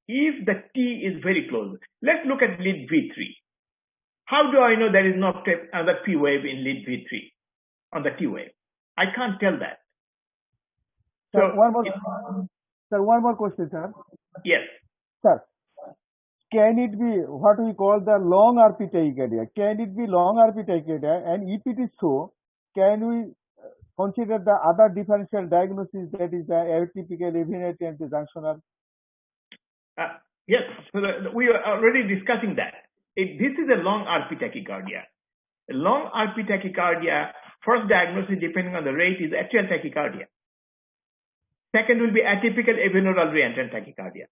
[SPEAKER 4] if the T is very close. Let's look at lead V3. How do I know there is not another P wave in lead V3 on the T wave? I can't tell that.
[SPEAKER 5] Sir,
[SPEAKER 4] So,
[SPEAKER 5] one more question, sir.
[SPEAKER 4] yes.
[SPEAKER 5] Sir, can it be what we call the long RP tachycardia? Can it be long RP tachycardia? And if it is so, can we consider the other differential diagnosis, that is the atypical AV nodal and the junctional?
[SPEAKER 4] Yes, so we are already discussing that. This is a long RP tachycardia. A long RP tachycardia, first diagnosis depending on the rate is atrial tachycardia. Second will be atypical avinodal reentrant tachycardia.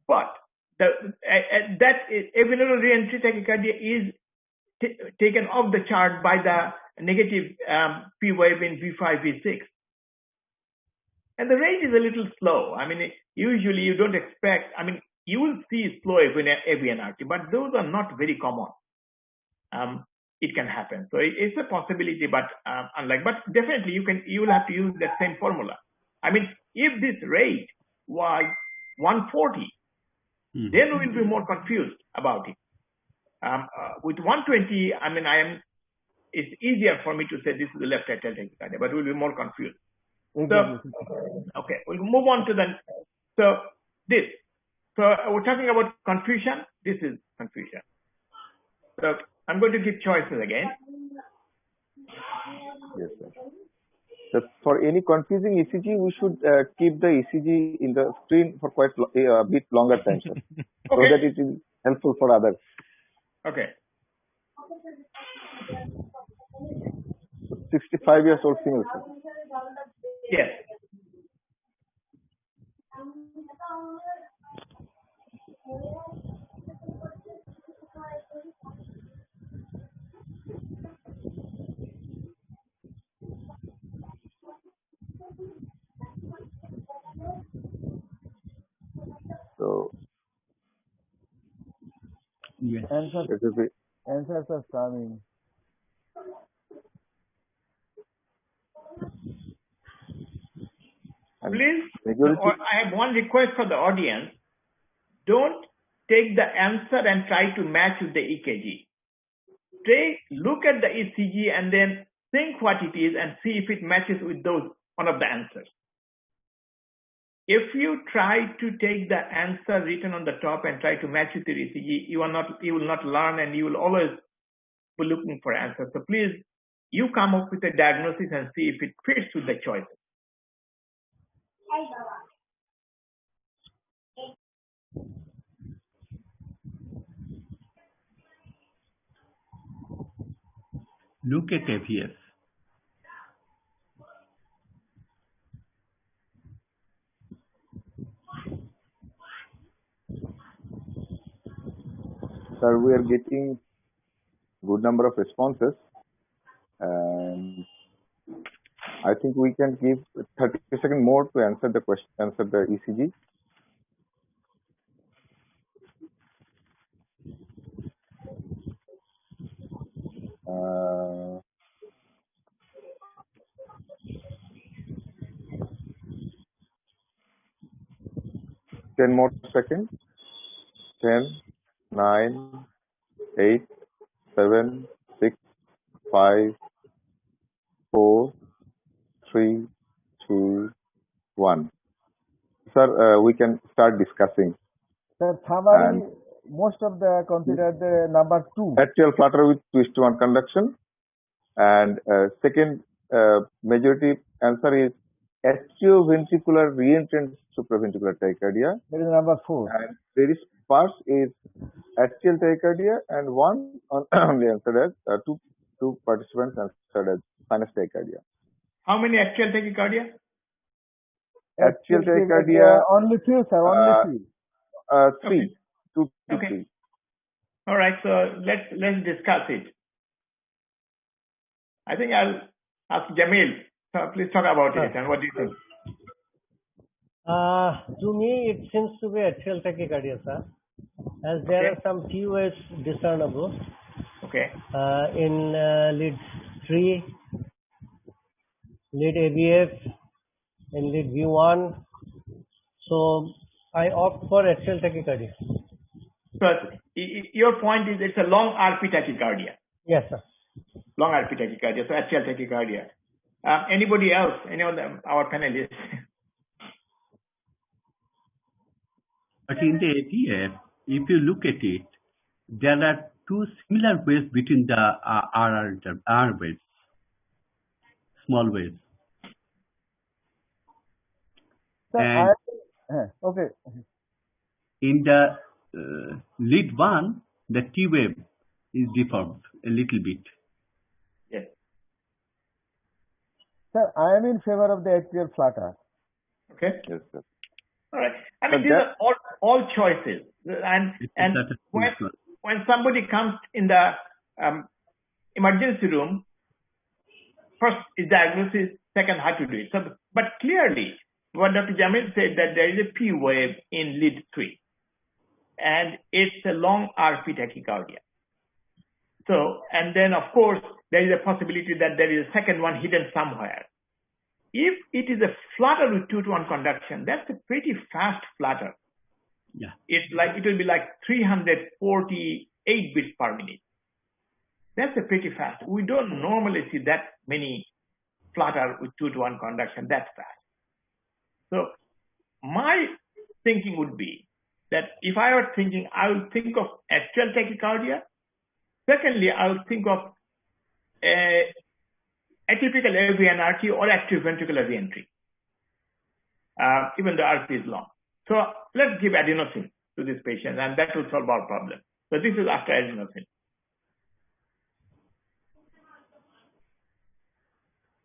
[SPEAKER 4] But that avinodal reentrant tachycardia is taken off the chart by the negative P wave in V5, V6. And the rate is a little slow. I mean, usually you don't expect, I mean, you will see slow AVNRT, but those are not very common. It can happen. So it's a possibility, but unlike, but definitely you will have to use that same formula. I mean, if this rate was 140, then we will be more confused about it. With 120, I mean, it's easier for me to say this is the left atrial tachycardia, but we'll be more confused. So, okay, we'll move on to this. So we're talking about confusion. This is confusion. So I'm going to give choices again.
[SPEAKER 3] Yes, sir. So for any confusing ECG, we should keep the ECG in the screen for quite a bit longer time, sir, so
[SPEAKER 4] Okay.
[SPEAKER 3] that it is helpful for others.
[SPEAKER 4] Okay.
[SPEAKER 3] 65 years old female, sir.
[SPEAKER 4] Yes.
[SPEAKER 3] So
[SPEAKER 1] Yes.
[SPEAKER 5] Answers are coming.
[SPEAKER 3] and
[SPEAKER 4] Please,
[SPEAKER 3] majority,
[SPEAKER 4] I have one request for the audience. Don't take the answer and try to match with the EKG. Look at the ECG and then think what it is and see if it matches with one of the answers. If you try to take the answer written on the top and try to match with your ECG, you will not learn, and you will always be looking for answers. So please, you come up with a diagnosis and see if it fits with the choices.
[SPEAKER 1] Look at AVF.
[SPEAKER 3] sir, we are getting good number of responses, and I think we can give 30 seconds more to answer the question, answer the ECG. Ten more seconds. 10, 9, 8, 7, 6, 5, 4, 3, 2, 1. Sir, we can start discussing.
[SPEAKER 5] Sir, summary,
[SPEAKER 3] And
[SPEAKER 5] most of the consider the number 2.
[SPEAKER 3] atrial flutter with twist one conduction. And second majority answer is atrioventricular reentrant supraventricular tachycardia.
[SPEAKER 5] That is number 4.
[SPEAKER 3] And very sparse is atrial tachycardia, and one only answered as two participants answered as sinus tachycardia.
[SPEAKER 4] How many atrial tachycardia?
[SPEAKER 3] Atrial tachycardia,
[SPEAKER 5] only 3, sir, only 3.
[SPEAKER 3] 3,
[SPEAKER 4] Okay.
[SPEAKER 3] 2 to
[SPEAKER 4] Okay.
[SPEAKER 3] 3.
[SPEAKER 4] All right, so let's discuss it. I think I'll ask Jamil. So please talk about it and what do you think?
[SPEAKER 6] To me, it seems to be atrial tachycardia, sir, as there are some T waves discernible
[SPEAKER 4] Okay.
[SPEAKER 6] in lead 3, lead ABF, in lead V1. So I opt for atrial tachycardia.
[SPEAKER 4] So your point is it's a long RP tachycardia.
[SPEAKER 6] Yes, sir.
[SPEAKER 4] Long RP tachycardia, so atrial tachycardia. Anybody else? Any of them, our panelists?
[SPEAKER 1] But in the ATF, if you look at it, there are two similar waves between the R waves, small waves.
[SPEAKER 5] Sir,
[SPEAKER 1] And
[SPEAKER 5] okay.
[SPEAKER 1] in the lead one, the T wave is deformed a little bit.
[SPEAKER 4] Yes.
[SPEAKER 5] Sir, I am in favor of the atrial flutter.
[SPEAKER 4] Okay.
[SPEAKER 3] Yes, sir.
[SPEAKER 4] All right. I mean,
[SPEAKER 3] But
[SPEAKER 4] these are all choices, and when somebody comes in the emergency room, first is diagnosis, second how to do it. So, but clearly, what Dr. Jamil said that there is a P wave in lead 3, and it's a long RP tachycardia. So, and then of course there is a possibility that there is a second one hidden somewhere. If it is a flutter with 2-to-1 conduction, that's a pretty fast flutter.
[SPEAKER 1] Yeah.
[SPEAKER 4] It will be like 348 beats per minute. That's a pretty fast. We don't normally see that many flutter with 2-to-1 conduction that fast. So my thinking would be that if I were thinking, I would think of atrial tachycardia. Secondly, I would think of atypical AVNRT or atrioventricular reentry, even the RP is long. So let's give adenosine to this patient, and that will solve our problem. So this is after adenosine.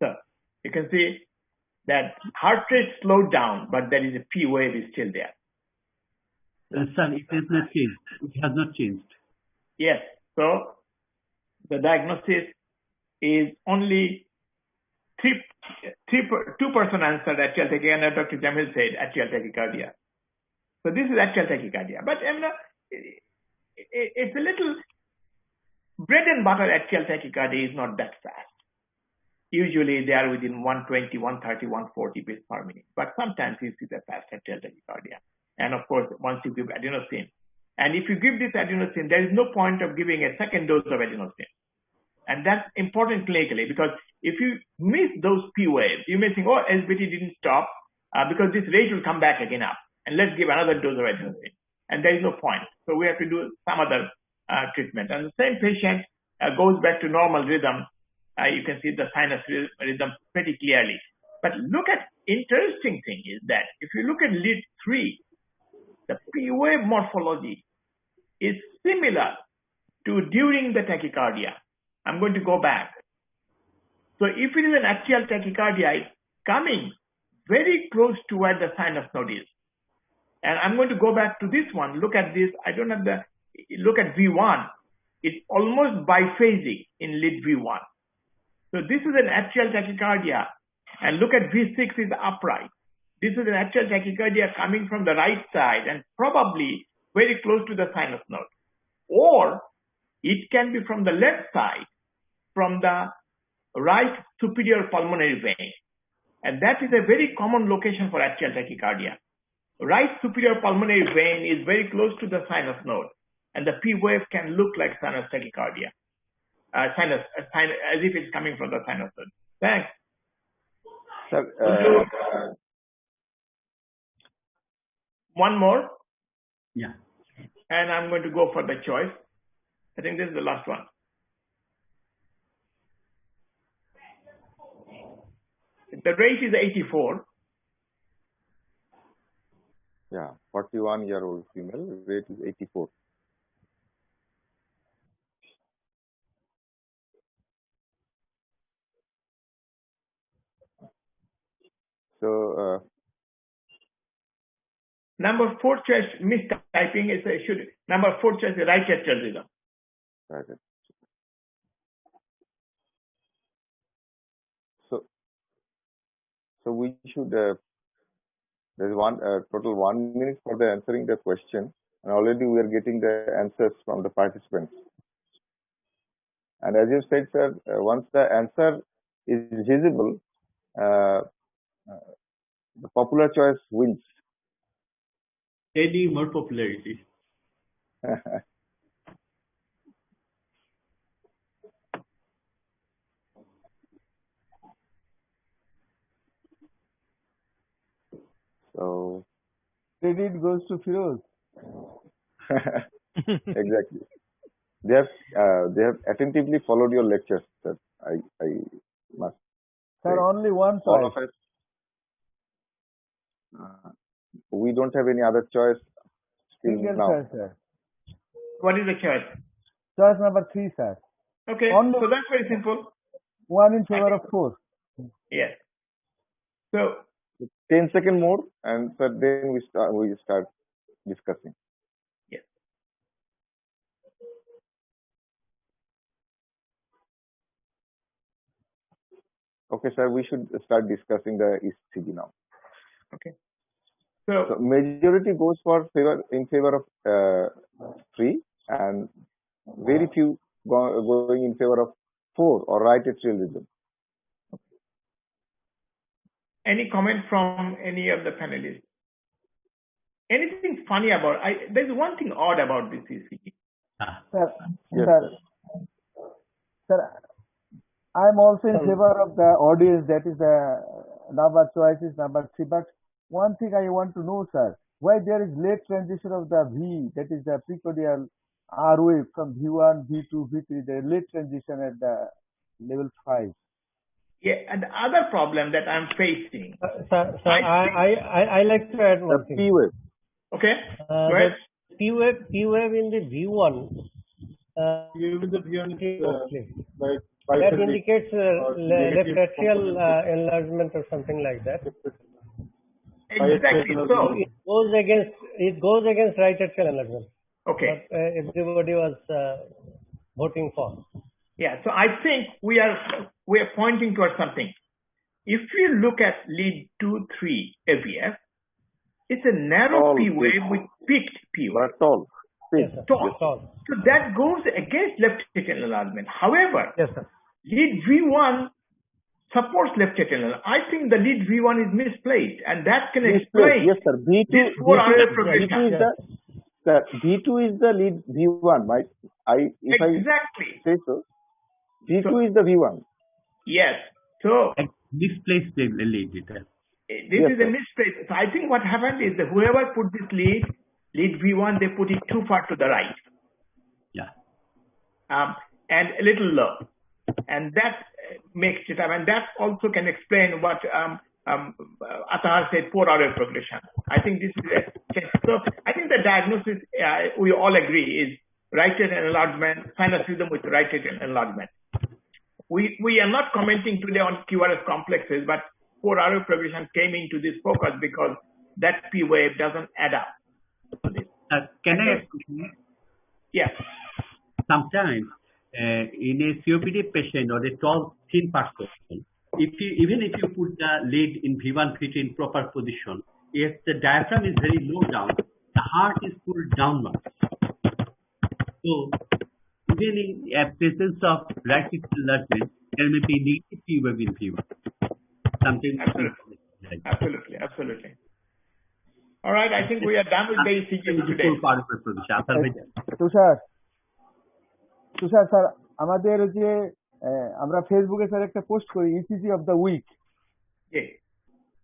[SPEAKER 4] So you can see that heart rate slowed down, but there is a P wave is still there.
[SPEAKER 1] Sir, it has not changed. It has not changed.
[SPEAKER 4] Yes. So the diagnosis is only 2% answered atrial tachycardia, and Dr. Jamil said atrial tachycardia. So this is atrial tachycardia. But it's a little bread and butter atrial tachycardia is not that fast. Usually they are within 120, 130, 140 beats per minute. But sometimes you see the fast atrial tachycardia. And of course, once you give adenosine, and if you give this adenosine, there is no point of giving a second dose of adenosine. And that's important clinically, because if you miss those P waves, you may think, oh, SBT didn't stop because this rate will come back again up, and let's give another dose of adenosine. And there is no point. So we have to do some other treatment. And the same patient goes back to normal rhythm. You can see the sinus rhythm pretty clearly. But look at, interesting thing is that if you look at lead 3, the P wave morphology is similar to during the tachycardia. I'm going to go back. So if it is an atrial tachycardia, it's coming very close to where the sinus node is. And I'm going to go back to this one. Look at this. I don't have the, look at V1. It's almost biphasic in lead V1. So this is an atrial tachycardia. And look at V6 is upright. This is an atrial tachycardia coming from the right side and probably very close to the sinus node. Or it can be from the left side, from the right superior pulmonary vein. And that is a very common location for atrial tachycardia. Right superior pulmonary vein is very close to the sinus node, and the P wave can look like sinus tachycardia, as if it's coming from the sinus node. Thanks.
[SPEAKER 3] Sir,
[SPEAKER 4] One more,
[SPEAKER 1] Yeah.
[SPEAKER 4] and I'm going to go for the choice. I think this is the last one. The rate is 84.
[SPEAKER 3] yeah, 41-year-old female, weight is 84. So,
[SPEAKER 4] Number 4 choice mistyping is number 4 choice is right atrial rhythm.
[SPEAKER 3] right. So we should, there's total 1 minute for the answering the question, and already we are getting the answers from the participants. And as you said, sir, once the answer is visible, the popular choice wins.
[SPEAKER 1] Any more popularity.
[SPEAKER 3] So
[SPEAKER 5] Credit goes to Firoz.
[SPEAKER 3] exactly, they have attentively followed your lectures, sir. I must
[SPEAKER 5] Sir,
[SPEAKER 3] say.
[SPEAKER 5] only one
[SPEAKER 3] All
[SPEAKER 5] choice.
[SPEAKER 3] of us, we don't have any other choice till
[SPEAKER 5] Single
[SPEAKER 3] now.
[SPEAKER 5] choice, sir.
[SPEAKER 4] What is the choice?
[SPEAKER 5] Choice number 3, sir.
[SPEAKER 4] Okay,
[SPEAKER 5] Only-
[SPEAKER 4] so that's very simple.
[SPEAKER 5] One in favor of 4.
[SPEAKER 4] Yes. So
[SPEAKER 3] 10 seconds more, and sir, then we start discussing.
[SPEAKER 4] yes.
[SPEAKER 3] Okay, sir, we should start discussing the ECG now.
[SPEAKER 4] Okay.
[SPEAKER 3] So
[SPEAKER 4] So
[SPEAKER 3] majority goes in favor of 3, and very few going in favor of 4 or right atrial rhythm.
[SPEAKER 4] any comment from any of the panelists? Anything funny about? There's one thing odd about this ECG.
[SPEAKER 5] Sir,
[SPEAKER 3] Yes,
[SPEAKER 5] sir, sir, I'm also in favor of the audience, that is the number choice is number 3. But one thing I want to know, sir, why there is late transition of the V, that is the precordial R wave from V1, V2, V3, the late transition at the level 5.
[SPEAKER 4] Yeah, and the other problem that I'm facing.
[SPEAKER 6] Sir, I like to add
[SPEAKER 3] the
[SPEAKER 6] one thing.
[SPEAKER 3] P wave.
[SPEAKER 4] Okay. Go
[SPEAKER 6] The
[SPEAKER 4] ahead.
[SPEAKER 6] P wave in the V1. That indicates left atrial enlargement or something like that.
[SPEAKER 4] Exactly. So
[SPEAKER 6] It goes against right atrial enlargement.
[SPEAKER 4] okay.
[SPEAKER 6] But everybody was voting for.
[SPEAKER 4] Yeah. So I think we are pointing towards something. If you look at lead 2-3 AVF, it's a narrow
[SPEAKER 3] Tall
[SPEAKER 4] P
[SPEAKER 3] peak.
[SPEAKER 4] wave with peaked P wave.
[SPEAKER 3] But tall.
[SPEAKER 6] Yes, sir.
[SPEAKER 4] Tall.
[SPEAKER 6] Tall.
[SPEAKER 4] So that goes against left atrial enlargement. However,
[SPEAKER 6] Yes, sir.
[SPEAKER 4] lead V1 supports left atrial enlargement. I think the lead V1 is misplaced, and that can explain
[SPEAKER 3] Yes, sir.
[SPEAKER 4] this 4-hour progression.
[SPEAKER 3] V2 is the lead V1, right?
[SPEAKER 4] Exactly.
[SPEAKER 3] I say so, V2 is the V1.
[SPEAKER 4] Yes. So
[SPEAKER 1] Misplaced the lead.
[SPEAKER 4] this
[SPEAKER 3] Yes,
[SPEAKER 4] is a
[SPEAKER 3] sir.
[SPEAKER 4] misplaced. So I think what happened is that whoever put this lead V1, they put it too far to the right.
[SPEAKER 1] Yeah.
[SPEAKER 4] And a little low. And that makes it up. And that also can explain what Atahar said, 4-hour progression. I think this is so I think the diagnosis, we all agree, is right atrial enlargement, sinus rhythm with right atrial enlargement. We are not commenting today on QRS complexes, but 4-hour progression came into this focus because that P wave doesn't add up.
[SPEAKER 1] Can I ask you?
[SPEAKER 4] Yes.
[SPEAKER 1] Sometimes in a COPD patient or a tall, thin person, even if you put the lead in V1, V2 in proper position, if the diaphragm is very low down, the heart is pulled downwards. So even in presence of right atrial enlargement, there may be negative P wave in V1. Sometimes.
[SPEAKER 4] Absolutely. All right, I think we are done with the ECG today.
[SPEAKER 5] Tushar sir, আমাদের যে আমরা ফেসবুকে sir একটা post করি ECG of the week,
[SPEAKER 4] Yeah.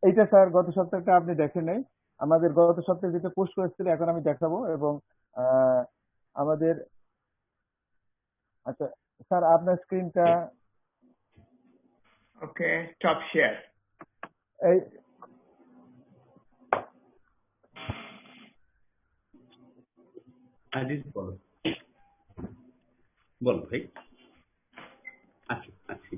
[SPEAKER 5] এইটা sir গত সপ্তাহটা আপনি দেখেন নাই, আমাদের গত সপ্তাহে যেটা পোস্ট করেছিল এখন আমি দেখাবো। এবং আমাদের আচ্ছা স্যার আপনার স্ক্রিনটা
[SPEAKER 4] Okay. Stop share.
[SPEAKER 5] এই
[SPEAKER 1] আজিজ বলো বলো ভাই। আচ্ছা আচ্ছা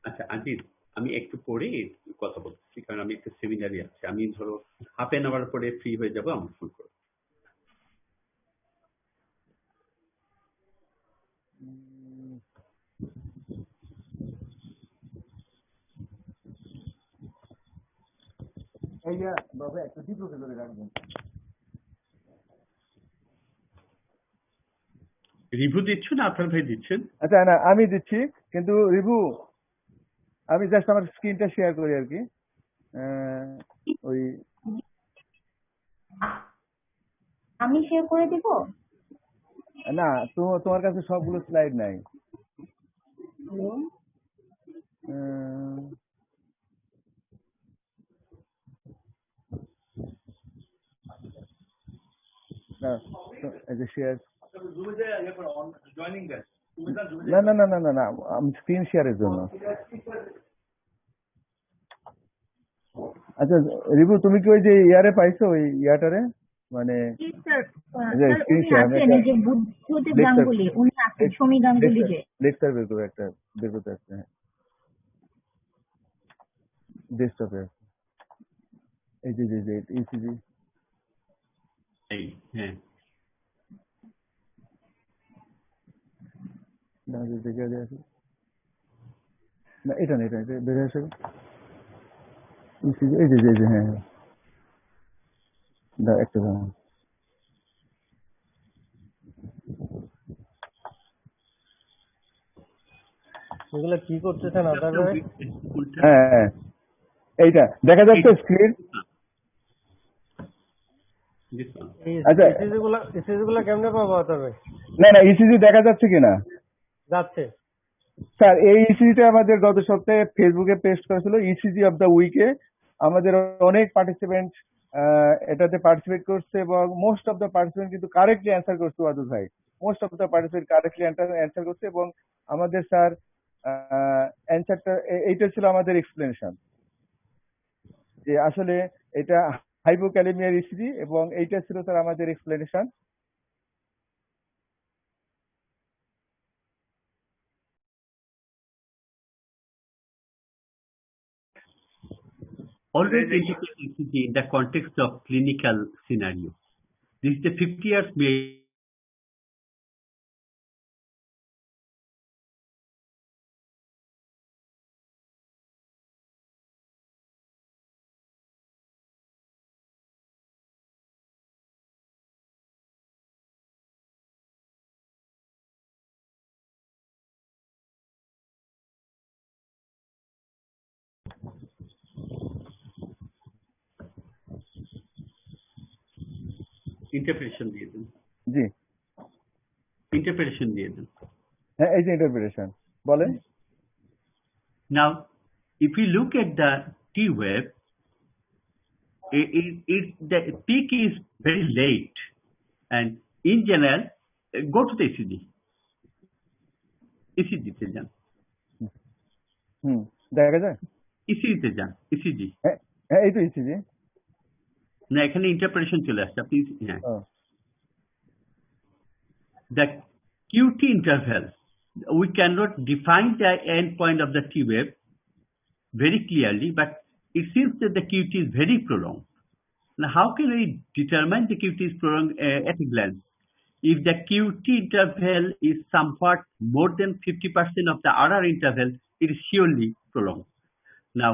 [SPEAKER 1] আচ্ছা আজিজ, আমি একটু পরে কথা বলছি, কারণ আমি একটা সেমিনারে আছি। আমি ধরো হাফ এন আওয়ার পরে ফ্রি হয়ে যাবো, আমি ফোন করবো।
[SPEAKER 5] এইটা বাবা একটা ডিপ্লোকে ধরে রাখবেন।
[SPEAKER 1] রিভিউ দিচ্ছ না আপনার ভাই দিচ্ছেন?
[SPEAKER 5] আচ্ছা না আমি দিচ্ছি, কিন্তু রিভু আমি জাস্ট আমার স্ক্রিনটা শেয়ার করি আর কি। ওই
[SPEAKER 9] আমি শেয়ার করে দিব।
[SPEAKER 5] না তোমার কাছে সবগুলো স্লাইড নাই। না এই যে শেয়ার, না না না না না না আমি স্ক্রিন শেয়ারের জন্য। আচ্ছা রিভু তুমি কি ওই যে ইয়ারে পাইছো, ওই ইয়াটারে মানে স্ক্রিন শেয়ার
[SPEAKER 9] যে বুদ্ধদেব গাঙ্গুলি উনি আছেন, সমী গাঙ্গুলি যে
[SPEAKER 5] লেকচার বের করে একটা বের করতে আসছে ডেস্কটপে। এই যে যে ইসিজি
[SPEAKER 1] এই হ্যাঁ
[SPEAKER 5] না দেখে আছে না, এটা না এটা বের আসে ইসিজি। এই যে যে হ্যাঁ না একটা
[SPEAKER 6] এগুলো কি করতেছেন আদার ভাই?
[SPEAKER 5] হ্যাঁ এইটা দেখা যাচ্ছে স্ক্রিন। আচ্ছা
[SPEAKER 6] ইসিজি গুলো কেমনে পাবো আদার ভাই?
[SPEAKER 5] না না ইসিজি দেখা যাচ্ছে কিনা?
[SPEAKER 6] যাচ্ছে
[SPEAKER 5] স্যার এই ইসিজিটা আমাদের গত সপ্তাহে ফেসবুকে পেস্ট করেছিল, ইসিজি অফ দ্য উইকে। আমাদের অনেক পার্টিসিপেন্ট এটাতে পার্টিসিপেট করছে এবং মোস্ট অফ দ্য পার্টিসিপেন্ট কিন্তু কারেক্টলি অ্যান্সার করছে। ওয়াদুল ভাই most of the participant correctly answer করছে এবং আমাদের স্যার অ্যান্সারটা এইটা ছিল আমাদের এক্সপ্লেনেশন যে আসলে এটা হাইপোক্যালেমিয়ার ইসিজি, এবং এইটা ছিল স্যার আমাদের explanation.
[SPEAKER 1] Always integrate ECG in the context of clinical scenario. This is the 50 years interpretation দিয়ে দেন।
[SPEAKER 5] জি
[SPEAKER 1] interpretation দিয়ে দেন।
[SPEAKER 5] হ্যাঁ এই যে ইন্টারপ্রিটেশন বলেন।
[SPEAKER 1] Now, if you look at the T wave, the peak is very late, and in general, go to the ECG. ECG তে যান।
[SPEAKER 5] দেখা যায়
[SPEAKER 1] ECG তে যান। ECG
[SPEAKER 5] হ্যাঁ এই তো ইসিজি
[SPEAKER 1] না, এখানে ইন্টারপ্রিটেশন চলে আসছে। আপনি হ্যাঁ the QT interval, we cannot define the end point of the T wave very clearly, but it seems that the QT is very prolonged. Now, how can we determine the QT is prolonged at a glance? If the QT interval is somewhat more than 50% of the RR interval, it is surely prolonged. Now,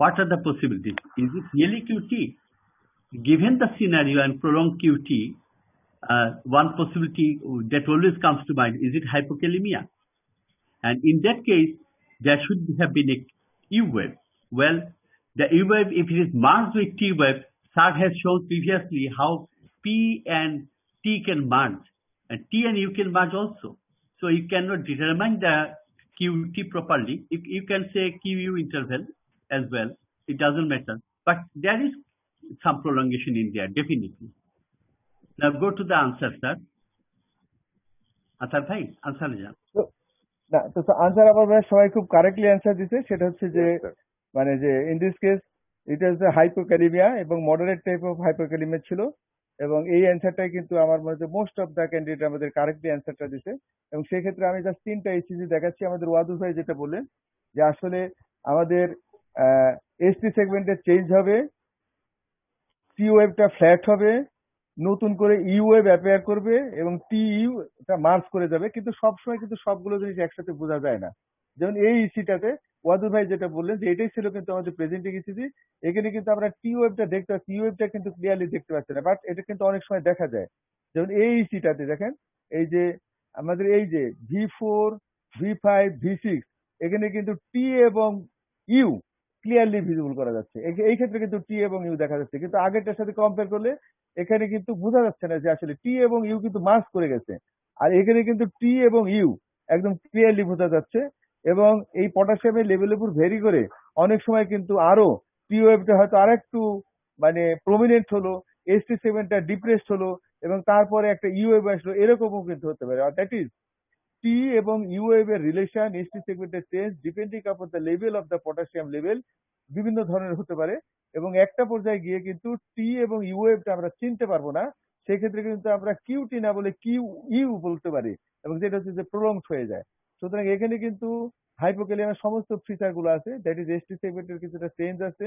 [SPEAKER 1] what are the possibilities? Is it really QT? Given the scenario and prolonged QT, one possibility that always comes to mind, is it hypokalemia? And in that case, there should have been a U wave. Well, the U wave, if it is merged with T wave, Sir has shown previously how P and T can merge, and T and U can merge also. So you cannot determine the QT properly. You can say QU interval as well. It doesn't matter. But there is some prolongation in there, definitely. Now go to the answer, sir. Answer bhai, answer ja.
[SPEAKER 5] না তো answer আমার মনে হয় সবাই খুব correctly answer দিছে, সেটা হচ্ছে যে মানে যে in this case it is the hypokalaemia এবং মডারেট টাইপ অফ হাইপোক্যালিমিয়া ছিল, এবং এই অ্যান্সারটাই কিন্তু আমার মনে হয় মোস্ট অফ দ্য ক্যান্ডিডেট আমাদের কারেক্টলি অ্যান্সারটা দিছে। এবং সেই ক্ষেত্রে আমি জাস্ট 3টা ইসিজি দেখাচ্ছি। আমাদের ওয়াদুদ ভাই যেটা বললেন যে আসলে আমাদের এসটি সেগমেন্টে চেঞ্জ হবে, টি ওয়েভটা ফ্ল্যাট হবে, নতুন করে ইউ ওয়েভ অ্যাপিয়ার করবে এবং টি ইউ টা মার্জ করে যাবে, কিন্তু সবসময় কিন্তু সবগুলো জিনিস একসাথে বোঝা যায় না। যেমন এই ইসিটাতে ওয়াদুদ ভাই যেটা বললেন যে এটাই ছিল কিন্তু আমাদের প্রেজেন্টিং ইসিজি, এখানে কিন্তু আমরা টি ওয়েভটা দেখতে পাচ্ছি, ইউ ওয়েভটা কিন্তু ক্লিয়ারলি দেখতে পাচ্ছি না, বাট এটা কিন্তু অনেক সময় দেখা যায়। যেমন এই ইসিটাতে দেখেন এই যে আমাদের এই যে V4, V5, V6 এখানে কিন্তু টি এবং ইউ ক্লিয়ারলি ভিজিবল করা যাচ্ছে। এই ক্ষেত্রে কিন্তু টি এবং ইউ দেখা যাচ্ছে, কিন্তু আগেরটার সাথে কম্পেয়ার করলে এখানে কিন্তু বোঝা যাচ্ছে না যে আসলে টি এবং ইউ কিন্তু মার্জ করে গেছে, আর এখানে কিন্তু টি এবং ইউ একদম ক্লিয়ারলি বোঝা যাচ্ছে। এবং এই পটাশিয়ামের লেভেলের উপর ভেরি করে অনেক সময় কিন্তু আরো টি ওয়েভটা হয়তো আরেকটু মানে প্রমিনেন্ট হলো, এসটি সেগমেন্টটা ডিপ্রেসড হলো এবং তারপরে একটা ইউ ওয়েভ আসলো, এরকমও কিন্তু হতে পারে। দ্যাট ইজ টি এবং ইউ ওয়েভের রিলেশন এসটি সেগমেন্টের change depending upon the level of the potassium level বিভিন্ন ধরনের হতে পারে, এবং একটা পর্যায়ে গিয়ে কিন্তু টি এবং ইউ ওয়েভটা আমরা চিনতে পারবো না, সেক্ষেত্রে কিন্তু আমরা কিউটি না বলে কিউ ইউ বলতে পারি, এবং যেটা হচ্ছে যে প্রলংড হয়ে যায়। সুতরাং এখানে কিন্তু হাইপোক্যালিয়ামের সমস্ত ফিচার গুলো আছে, দ্যাট ইজ এসটি সেগমেন্টের কিছুটা চেঞ্জ আছে,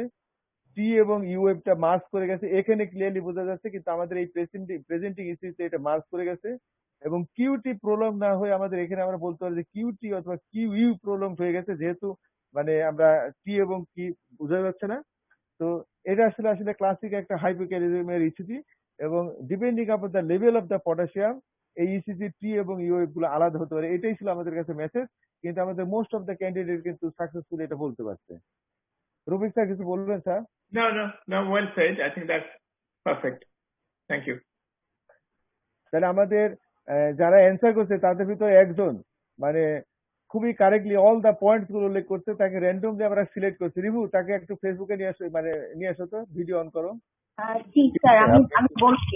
[SPEAKER 5] টি এবং ইউ ওয়েভটা মার্জ করে গেছে এখানে ক্লিয়ারলি বোঝা যাচ্ছে, কিন্তু আমাদের এই প্রেজেন্টিং ইস্যুতে এটা মার্জ করে গেছে। এবং কিউটি প্রলং না হয়ে আমাদের এখানে আমরা বলতে পারি যে কিউটি অথবা কিউ ইউ প্রলং হয়ে গেছে, যেহেতু মানে আমরা টি এবং কি বোঝা যাচ্ছে না। তো এটা আসলে আসলে ক্লাসিক একটা হাইপোক্যালিয়ামের ইসিজি, এবং depending upon the level of the potassium এই ইসিজি টি এবং ইউ ওয়েভ গুলো আলাদা হতে পারে। এটাই ছিল আমাদের কাছে মেসেজ, কিন্তু আমাদের মোস্ট অফ দ্য ক্যান্ডিডেট কিন্তু সাকসেসফুলি এটা বলতে পারছে। রফিক স্যার কিছু বলবেন sir?
[SPEAKER 4] No, well said. I think that's perfect. Thank you.
[SPEAKER 5] তাহলে আমাদের যারা অ্যান্সার করছে তাদের ভিতরে একজন মানে খুবই কারেক্টলি অল দা পয়েন্টস গুলো উল্লেখ করছে, তাকে র্যান্ডমলি আমরা সিলেক্ট করছি। রিভু তাকে একটু ফেসবুকে নিয়ে আসো, মানে নিয়ে আসো তো, ভিডিও অন করো।
[SPEAKER 9] ঠিক স্যার, আমি বলছি।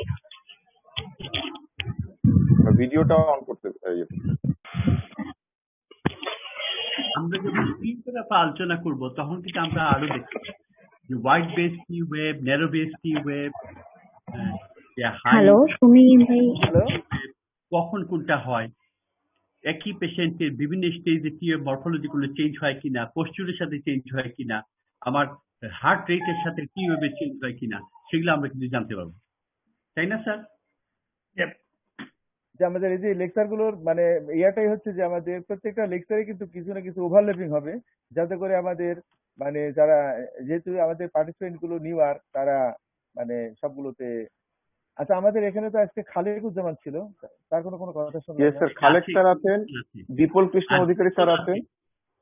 [SPEAKER 3] ভিডিওটা অন করতে
[SPEAKER 1] আমরা যখন স্পিডের উপর আলোচনা করব তখন কিন্তু আমরা আরো দেখব যে wide base T wave, narrow base T wave,
[SPEAKER 9] hello Sumi ভাই,
[SPEAKER 1] কখন কোনটা হয়, একই পেশেন্টের বিভিন্ন স্টেজে টি ওয়েভ মরফোলজি গুলো চেঞ্জ হয় কিনা, পোস্টুরের সাথে চেঞ্জ হয় কিনা, আমার হার্ট রেটের সাথে টি ওয়েভের চেঞ্জ হয় কিনা, সেগুলো আমরা কিন্তু জানতে পারবো, তাই না স্যার?
[SPEAKER 5] যে আমাদের এই যে লেকচার গুলোর মানে ইয়াটাই হচ্ছে যে আমাদের প্রত্যেকটা লেকচারে কিন্তু কিছু না কিছু ওভারল্যাপিং হবে, যাতে করে আমাদের মানে যারা যেহেতু আমাদের পার্টিসিপেন্ট গুলো নিউয়ার তারা মানে সবগুলোতে। আচ্ছা আমাদের এখানে তো আজকে খালেকুজ্জামান ছিল, তার কোনো কথা শুনলাম না।
[SPEAKER 3] স্যার খালেক স্যার আছেন, দীপল কৃষ্ণ অধিকারী স্যার আছেন,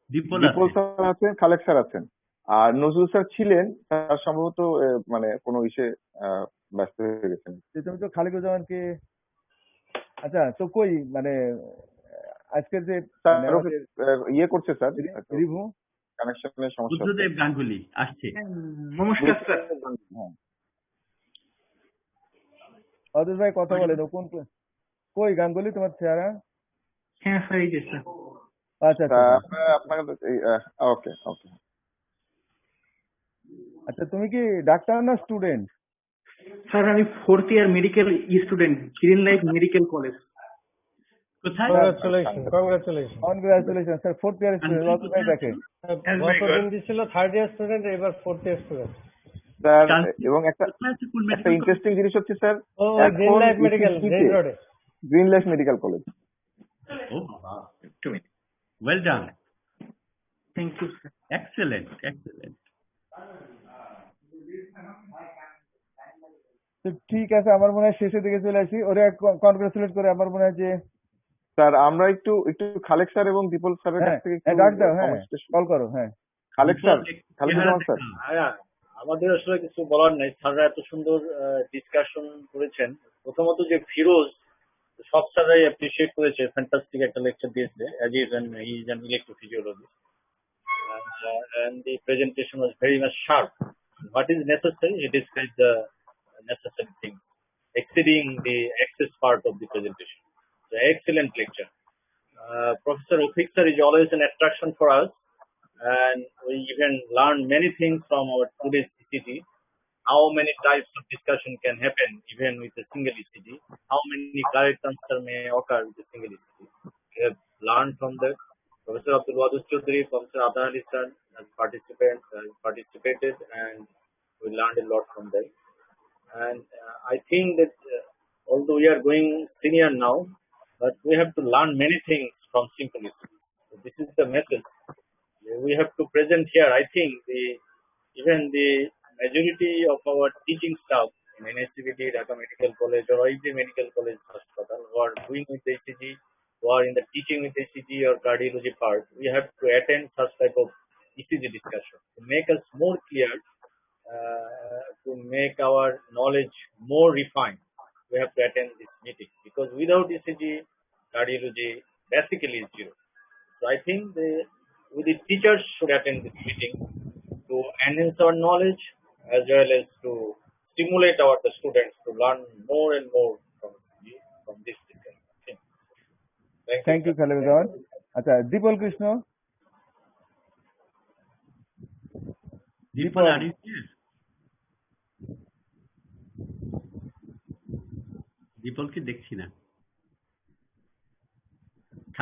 [SPEAKER 1] দীপল
[SPEAKER 3] স্যার আছেন, খালেক স্যার আছেন, আর নজরুল স্যার ছিলেন, তার সম্ভবত মানে কোনো ইসে ব্যস্ত হয়ে গেছেন।
[SPEAKER 5] তুমি তো খালেকুজ্জামানকে আচ্ছা তো কই মানে আজকের যে
[SPEAKER 3] ইয়ে করছে স্যার
[SPEAKER 5] রিভু
[SPEAKER 3] কানেকশনের সমস্যা।
[SPEAKER 1] বুদ্ধদেব গাঙ্গুলি আসছে।
[SPEAKER 10] নমস্কার স্যার।
[SPEAKER 5] অদূর ভাই কথা বলেন, কোন কই গাঙ্গুলি তোমার চেহারা?
[SPEAKER 10] হ্যাঁ স্যার, এই যে স্যার।
[SPEAKER 5] আচ্ছা
[SPEAKER 3] আপনার ওকে ওকে।
[SPEAKER 5] আচ্ছা তুমি কি ডাক্তার না স্টুডেন্ট?
[SPEAKER 10] স্যার আমি 4th year medical student, Green Life Medical College.
[SPEAKER 1] কোথায়?
[SPEAKER 5] Congratulation sir, 4th year student. অদূর ভাই দেখেন
[SPEAKER 6] গতদিন ছিল 3rd ইয়ার স্টুডেন্ট, এবার 4th ইয়ার স্টুডেন্ট
[SPEAKER 3] স্যার। এবং একটা ইন্টারেস্টিং জিনিস হচ্ছে স্যার,
[SPEAKER 6] গ্রিন লাইফ মেডিকেল রোডে,
[SPEAKER 3] Green Life Medical College.
[SPEAKER 1] Well done,
[SPEAKER 10] thank you sir.
[SPEAKER 1] Excellent excellent.
[SPEAKER 5] তো ঠিক আছে, আমার মনে হয় শেষের দিকে চলে আসি, ওরা কনগ্রাচুলেট করে। আমার মনে হয় যে
[SPEAKER 3] স্যার আমরা একটু খালেক স্যার এবং দীপল স্যারের কাছ থেকে
[SPEAKER 5] ডাক দাও, হ্যাঁ কল করো। হ্যাঁ
[SPEAKER 3] খালেক স্যার, খালেক স্যার।
[SPEAKER 11] আমাদের আসলে কিছু বলার নাই, স্যাররা এত সুন্দর ডিসকাশন করেছেন। প্রথমত যে ফিরোজ, সব স্যাররাই অ্যাপ্রিসিয়েট করেছে, ফ্যান্টাস্টিক একটা লেকচার দিয়েছে, as is an electrophysiologist, and the presentation was very much sharp. What is necessary, he described the necessary things, exceeding the excess part of the presentation. So excellent lecture. Professor Rafik sir is always an attraction for us, and we even learned many things from our today's ECG. How many types of discussion can happen even with a single ECG? How many direct answer may occur with a single ECG? We have learned from that. Professor Abdul Wadud Chaudhary, Professor Adnan Ali sir has participated, and we learned a lot from them. And I think that although we are going senior now, but we have to learn many things from simple ECG. So this is the message we have to present here. I think even the majority of our teaching staff in NSCBT, Dhaka Medical College, or every medical college hospital who are doing with ECG, who are in the teaching with ECG or cardiology part, we have to attend such type of ECG discussion to make us more clear, to make our knowledge more refined. We have to attend this meeting, because without ECG, cardiology basically is zero. So I think the teachers should attend this meeting to enhance our knowledge, as well as to stimulate the students to learn more and more from this discussion.
[SPEAKER 5] Thank you, Khalid. আচ্ছা, Dipal Krishna.
[SPEAKER 1] Dipal, are you here? দীপলকে দেখছি না।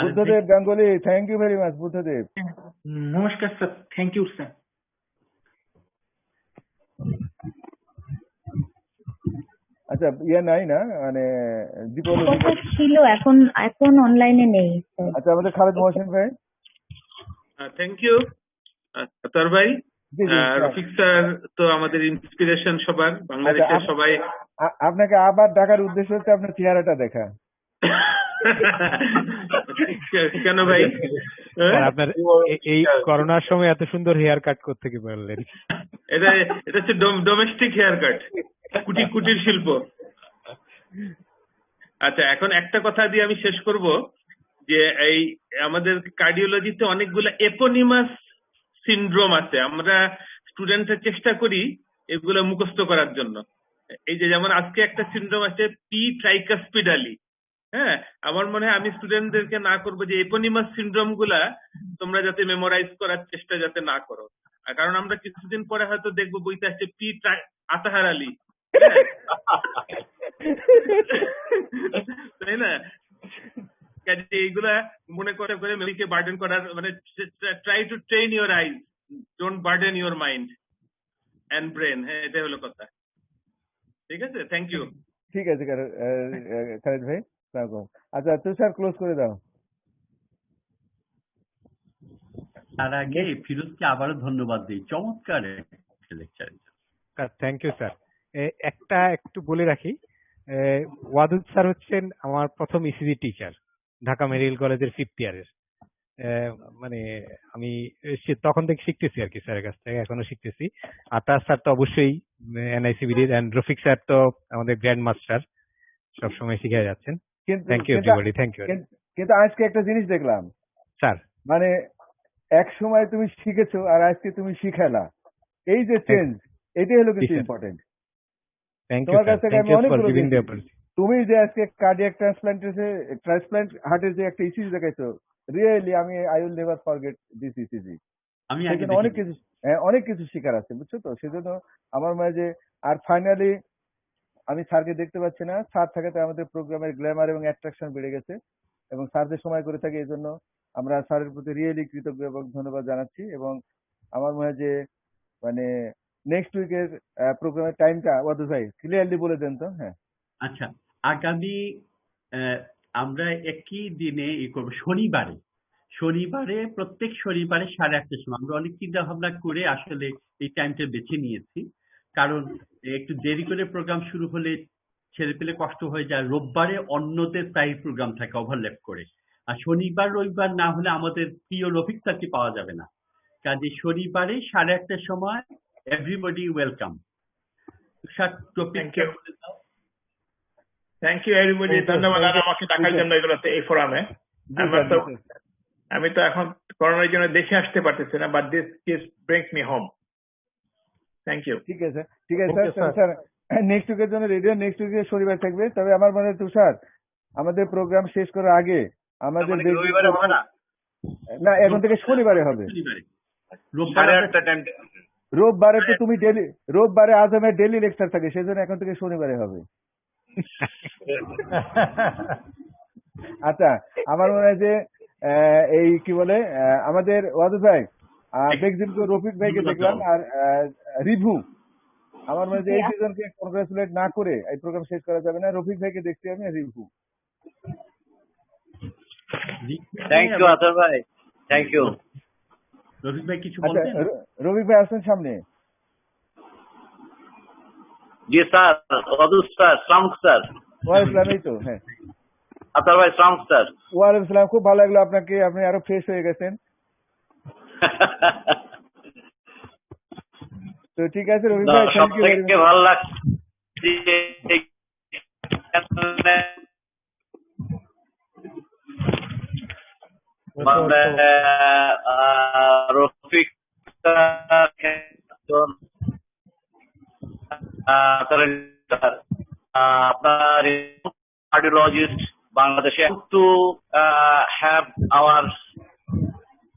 [SPEAKER 5] Buddhadeb Ganguly, thank you very much Buddhadeb.
[SPEAKER 10] নমস্কার sir, thank you sir.
[SPEAKER 5] আচ্ছা, নাই না, মানে দীপল
[SPEAKER 9] ছিল, এখন অনলাইনে নেই।
[SPEAKER 5] আচ্ছা, আমাদের খালেদ মহসিন ভাই।
[SPEAKER 12] থ্যাংক ইউ আতর ভাই। রফিক স্যার তো আমাদের ইন্সপিরেশন সবার, বাংলাদেশের সবাই।
[SPEAKER 5] আপনাকে আবার ডাকার উদ্দেশ্য হচ্ছে আপনার চেহারাটা দেখা।
[SPEAKER 12] কেন ভাই?
[SPEAKER 2] আপনার এই করোনার সময় এত সুন্দর হেয়ার কাট করতে কি পারলেন?
[SPEAKER 12] এটা হচ্ছে ডোমেস্টিক হেয়ার কাট, কুটির শিল্প। আচ্ছা, এখন একটা কথা দিয়ে আমি শেষ করব, যে এই আমাদের কার্ডিওলজিতে অনেকগুলো এপোনিমাস সিনড্রোম আছে। আমরা স্টুডেন্টরা চেষ্টা করি এগুলো মুখস্থ করার জন্য। এই যে যেমন আজকে একটা সিনড্রোম আছে, পি ট্রাইকাসপিডালি। হ্যাঁ, আমার মনে হয় আমি স্টুডেন্টদেরকে না করবো যে এপোনিমাস সিনড্রোম গুলা তোমরা যাতে মেমোরাইজ করার চেষ্টা যাতে না করো, কারণ আমরা কিছুদিন পরে হয়তো দেখবো বইতে আসছে পি আতাহার আলী, তাই না? এইগুলা মনে করে মেমোরিকে বার্ডেন করার, মানে try to train your eyes, don't burden your mind and brain. হ্যাঁ, এটাই হলো কথা। ঠিক আছে, থ্যাংক ইউ।
[SPEAKER 5] ঠিক আছে খালিদ ভাই। আচ্ছা, তুষার ক্লোজ করে দাও।
[SPEAKER 1] তার আগে ফিরোজকে আবারও ধন্যবাদ দিই, চমৎকার লেকচার।
[SPEAKER 2] Thank you sir. একটু বলে রাখি, ওয়াদুদ স্যার হচ্ছেন আমার প্রথম ইসিজি টিচার ঢাকা মেডিকেল কলেজের 5th ইয়ারের। মানে আমি তখন থেকে শিখতেছি আর কি স্যারের কাছ থেকে, এখনো শিখতেছি। আতা স্যার তো অবশ্যই এনআইসিবিডি, এন্ড রফিক স্যার তো আমাদের গ্র্যান্ড মাস্টার, সবসময় শিখে যাচ্ছেন। Thank you everybody, thank you.
[SPEAKER 5] কিন্তু আজকে একটা জিনিস দেখলাম
[SPEAKER 2] স্যার,
[SPEAKER 5] মানে এক সময় তুমি শিখেছো আর আজকে তুমি শিখালা, এই যে চেঞ্জ, এটাই হলো কিন্তু ইম্পর্টেন্ট। তোমার কাছ থেকে আমি অনেকগুলো, তুমি যে আজকে কার্ডিয়াক ট্রান্সপ্লান্ট হার্টের যে একটা ইসিজি দেখাইছো, really I will never forget this ECG. অনেক কিছু শিকার আছে, বুঝছো তো? সেজন্য আমার মনে যে, আর ফাইনালি আমি স্যারকে দেখতে পাচ্ছি না, স্যার থাকাতে আমাদের প্রোগ্রামের গ্ল্যামার এবং অ্যাট্রাকশন বেড়ে গেছে, এবং স্যার যে সময় করে থাকে এই জন্য আমরা স্যারের প্রতি রিয়েলি কৃতজ্ঞ এবং ধন্যবাদ জানাচ্ছি। এবং আমার মনে হয় যে, মানে নেক্সট উইকের প্রোগ্রামের টাইমটা ওয়াদুদ ভাই ক্লিয়ারলি বলে দেন তো। হ্যাঁ,
[SPEAKER 1] আচ্ছা, আগামী আমরা একই দিনে করবো, শনিবারে প্রত্যেক শনিবারে 8:30টার সময়। আমরা অনেক চিন্তা ভাবনা করে আসলে এই টাইমটা বেছে নিয়েছি, কারণ একটু দেরি করে প্রোগ্রাম শুরু হলে ছেলে পেলে কষ্ট হয়ে যায়। রোববারে অন্যদের প্রায় প্রোগ্রাম থাকে ওভারল্যাপ করে, আর শনিবার রবিবার না হলে আমাদের প্রিয় রফিক স্যারকে পাওয়া যাবে না। কাজে শনিবারে 8:30টার সময় everybody welcome. Tushar, topic
[SPEAKER 4] Thank you. Thank you everybody. ধন্যবাদ আর আমাকে ডাকার জন্য এগুলোতে এই ফোরামে। আমি তো এখন করোনার জন্য দেশে আসতে পারতেছি না, but this brings me home. Thank you.
[SPEAKER 5] ঠিক আছে স্যার নেক্সট উইকের জন্য রেডি। নেক্সট উইকে শনিবার থাকবে। তবে আমার মনে হয় তুষার, আমাদের প্রোগ্রাম শেষ করার আগে আমাদের না, এখন থেকে শনিবারে হবে। রোববারে তো তুমি ডেলি, রোববারে আজমের ডেলি লেকচার থাকে, সেজন্য এখন থেকে শনিবারে হবে। আচ্ছা, আমার মনে হয় যে এই কি বলে আমাদের ওয়াদুদ ভাই, রফিক ভাইকে দেখলাম আর রিভু, আমার মনে হয় যে এই দুজনকে কংগ্রেচুলেট না করে এই প্রোগ্রাম শেষ করা যাবে না। রফিক ভাইকে দেখছি আমি, রিভু।
[SPEAKER 11] থ্যাংক ইউ আতর ভাই, থ্যাংক ইউ।
[SPEAKER 1] রফিক ভাই কিছু
[SPEAKER 5] বলবেন? রফিক ভাই আসেন সামনে।
[SPEAKER 11] জি স্যার, ওয়াদুদ স্যার, সালাম স্যার।
[SPEAKER 5] ওয়ালাইকুম আসসালাম। এই তো হ্যাঁ
[SPEAKER 11] আতর ভাই, সালাম স্যার।
[SPEAKER 5] ওয়ালাইকুম আসসালাম। খুব ভালো লাগলো আপনাকে, আপনি আরো ফ্রেশ হয়ে গেছেন। তো ঠিক আছে রবি ভাই, থ্যাংক ইউ ভেরি মাচ।
[SPEAKER 11] ভালো লাগছে রফিক আপনার cardiologist বাংলাদেশে to have our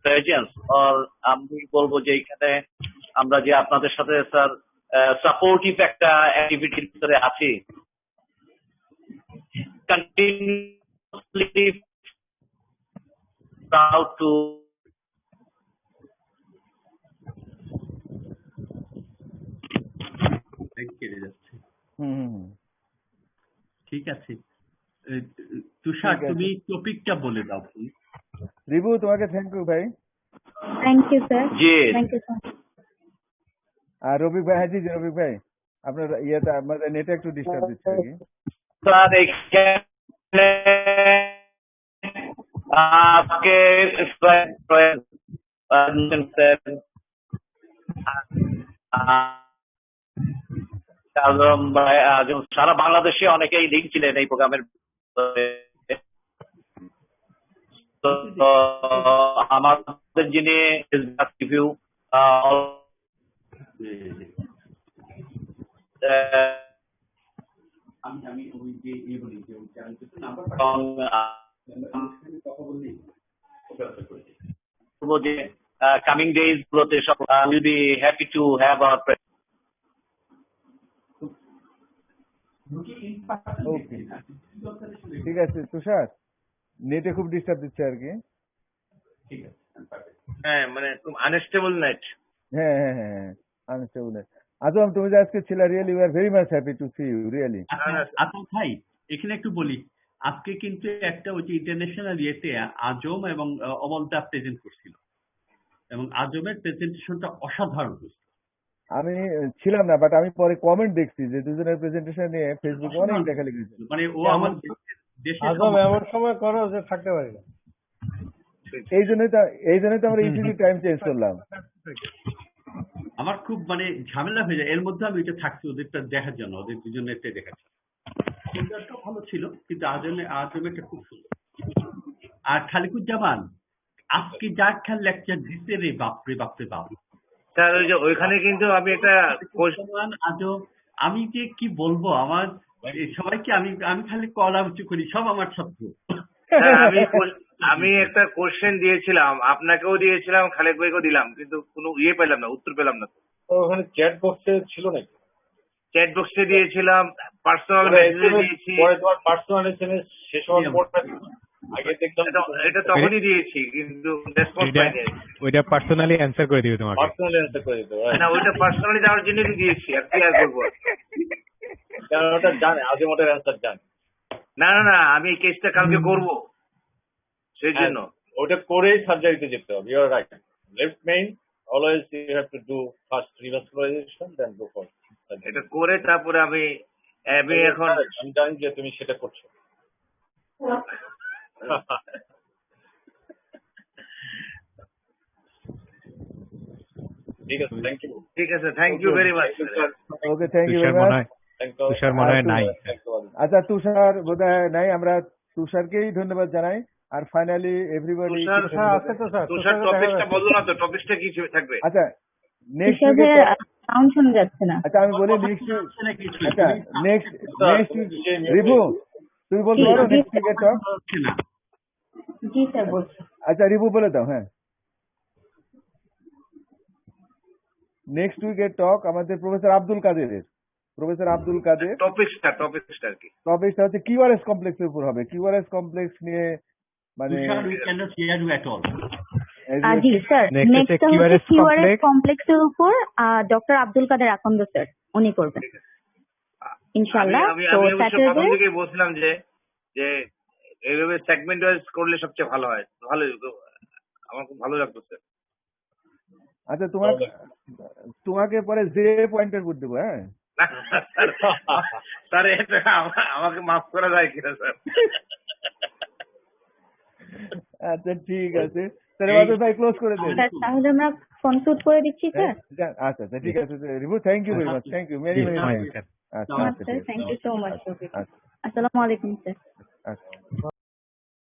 [SPEAKER 11] presence, or আমি বলবো যে এখানে আমরা যে আপনাদের সাথে স্যার সাপোর্টিভ একটা অ্যাক্টিভিটির ভিতরে আছি, continuously proud to
[SPEAKER 1] ঠিক আছে তুষার, তুমি টপিকটা বলে দাও প্লিজ।
[SPEAKER 5] রিভু, তোমাকে থ্যাংক ইউ ভাই।
[SPEAKER 9] Thank you sir.
[SPEAKER 11] জি
[SPEAKER 9] থ্যাংক ইউ স্যার।
[SPEAKER 5] আর রবি ভাই, হ্যাঁ জি রবি ভাই, আপনার ইয়েটা আমাদের নেটে একটু ডিস্টার্ব দিচ্ছে আর কি।
[SPEAKER 11] স্যার এখানে আজকে সারা বাংলাদেশে অনেকেই লিঙ্ক ছিলেন এই প্রোগ্রামের। আমাদের যিনি রিভিউ coming days গুলোতে সব will be happy to have our
[SPEAKER 5] ওকে ঠিক আছে তুষার, নেটে খুব ডিস্টার্ব দিচ্ছে আর কি।
[SPEAKER 1] ঠিক আছে,
[SPEAKER 8] হ্যাঁ মানে খুব আনস্টেবল নেট।
[SPEAKER 5] হ্যাঁ হ্যাঁ হ্যাঁ আনস্টেবল নেট। আজম, তুমি যে আজকে ছিল, really we are very much happy to see you, really.
[SPEAKER 1] আচ্ছা ভাই, এখানে একটু বলি, আজকে কিন্তু একটা ওই যে ইন্টারন্যাশনাল ইয়েতে আজম এবং অমলদা প্রেজেন্ট করছিল, এবং আজমের প্রেজেন্টেশনটা অসাধারণ হয়েছিল।
[SPEAKER 5] আমি ছিলাম না, বাট আমি পরে কমেন্ট দেখছি যে দুজনের প্রেজেন্টেশন নিয়ে ফেসবুকে অনেক দেখা লেগেছে।
[SPEAKER 1] মানে ও আমার দেশের
[SPEAKER 6] এমন সময় করো যে থাকতে পারি না,
[SPEAKER 5] এই জন্যই তো আমরা ইজিলি টাইম চেঞ্জ করলাম।
[SPEAKER 1] আমার খুব মানে ঝামেলা হয়ে যায়, এর মধ্যে আমি এটা থাকছি ওদেরটা দেখার জন্য, ওদের দুজনেরটা দেখার জন্য। সুন্দরটাও ভালো ছিল, কিন্তু আজমেরটা খুব সুন্দর। আর খালিকুজ্জামান আজকে যা খেয়াল লেকচার দিতে রে, বাপরে বাপরে বাপ।
[SPEAKER 8] স্যার ওই যে ওইখানে কিন্তু আমি একটা
[SPEAKER 1] আজম, আমি যে কি বলবো, আমার সবাইকে আমি খালি কলা উঁচু করি, সব আমার ছাত্র।
[SPEAKER 8] আমি একটা কোশ্চেন দিয়েছিলাম, আপনাকেও দিয়েছিলাম, খালেক ভাইকেও দিলাম, কিন্তু কোনো ইয়ে পেলাম না, উত্তর পেলাম না।
[SPEAKER 11] ওখানে চ্যাট বক্সে ছিল নাকি?
[SPEAKER 8] চ্যাট বক্সে দিয়েছিলাম, পার্সোনাল মেসেজে দিয়েছি।
[SPEAKER 11] পরে তোমার পার্সোনাল এসএমএস শেষ হওয়ার পর আগে দেখলাম
[SPEAKER 8] এটা তখনই দিয়েছি, কিন্তু রেসপন্স পাইনি।
[SPEAKER 2] ওইটা পার্সোনালি অ্যানসার করে দিবে তোমাকে।
[SPEAKER 11] পার্সোনালি অ্যানসার করে দিতে হবে
[SPEAKER 8] না, ওইটা পার্সোনালি যাওয়ার জন্যই দিয়েছি, আর কি আর বলবো।
[SPEAKER 11] কারণ ওটা জানে, আজম ওটার অ্যানসার জানে।
[SPEAKER 8] না না না, আমি এই কেসটা কালকে করব, সেই জন্য
[SPEAKER 11] ওটা করেই সার্জারিতে যেতে হবে। You are right. Left main always you have to do first revascularization, then go for.
[SPEAKER 8] এটা করে তারপরে আমি এখন
[SPEAKER 11] আমি জানি যে তুমি সেটা করছো। ঠিক আছে, থ্যাংক ইউ।
[SPEAKER 8] ঠিক আছে, thank you very much.
[SPEAKER 5] Okay, thank you
[SPEAKER 2] Tushar
[SPEAKER 5] very
[SPEAKER 2] মনে
[SPEAKER 5] মাচ।
[SPEAKER 2] হয় তুষার মনে হয় নাই।
[SPEAKER 5] আচ্ছা, তুষার বোধহয় নাই, আমরা তুষারকেই ধন্যবাদ জানাই। আর ফাইনালি এভরিবডি
[SPEAKER 8] তুষার টপিকটা বললো না তো, টপিকটা কি থাকবে?
[SPEAKER 5] আচ্ছা, নেক্সট
[SPEAKER 9] তুষার
[SPEAKER 5] উইকে
[SPEAKER 9] ভাইয়া সাউন্ড শোনা যাচ্ছে না।
[SPEAKER 5] আচ্ছা আমি বলি নেক্সট আচ্ছা নেক্সট রিভু তুমি বলতে পারো নেক্সট উইকে টক?
[SPEAKER 9] জি স্যার বলছি।
[SPEAKER 5] আচ্ছা রিভু বলে দাও। হ্যাঁ, নেক্সট উইকের টক আমাদের প্রফেসর আব্দুল কাদেরের। প্রফেসর আব্দুল কাদের
[SPEAKER 8] টপিকটা কি?
[SPEAKER 5] টপিকটা হচ্ছে কিউআরএস কমপ্লেক্সের উপর হবে। কিউআরএস কমপ্লেক্স নিয়ে মানে
[SPEAKER 1] we cannot hear you at all.
[SPEAKER 9] G sir, next হচ্ছে কিউআরএস কমপ্লেক্সের উপর ডক্টর আব্দুল কাদের আকন্দ স্যার উনি করবেন ইনশাআল্লাহ। তো স্যাটারডে
[SPEAKER 8] প্রথম থেকেই বলছিলাম যে এইভাবে সেগমেন্ট ওয়াইজ করলে সবচেয়ে ভালো হয়। ভালো, আমার খুব ভালো লাগতো স্যার।
[SPEAKER 5] আচ্ছা তোমাকে পরে যে পয়েন্টার করে দেবো। হ্যাঁ
[SPEAKER 8] স্যার, এটা আমাকে মাফ করা যায় কিনা স্যার?
[SPEAKER 5] আচ্ছা ঠিক আছে, তাহলে ভাই ক্লোজ করে দেন।
[SPEAKER 9] তাহলে আমরা কনক্লুড করে দিচ্ছি স্যার।
[SPEAKER 5] আচ্ছা আচ্ছা ঠিক আছে Rivu, thank you very much, thank you very very much. আচ্ছা
[SPEAKER 9] থ্যাংক ইউ সো মাচ। আসসালামু আলাইকুম স্যার।
[SPEAKER 5] আচ্ছা।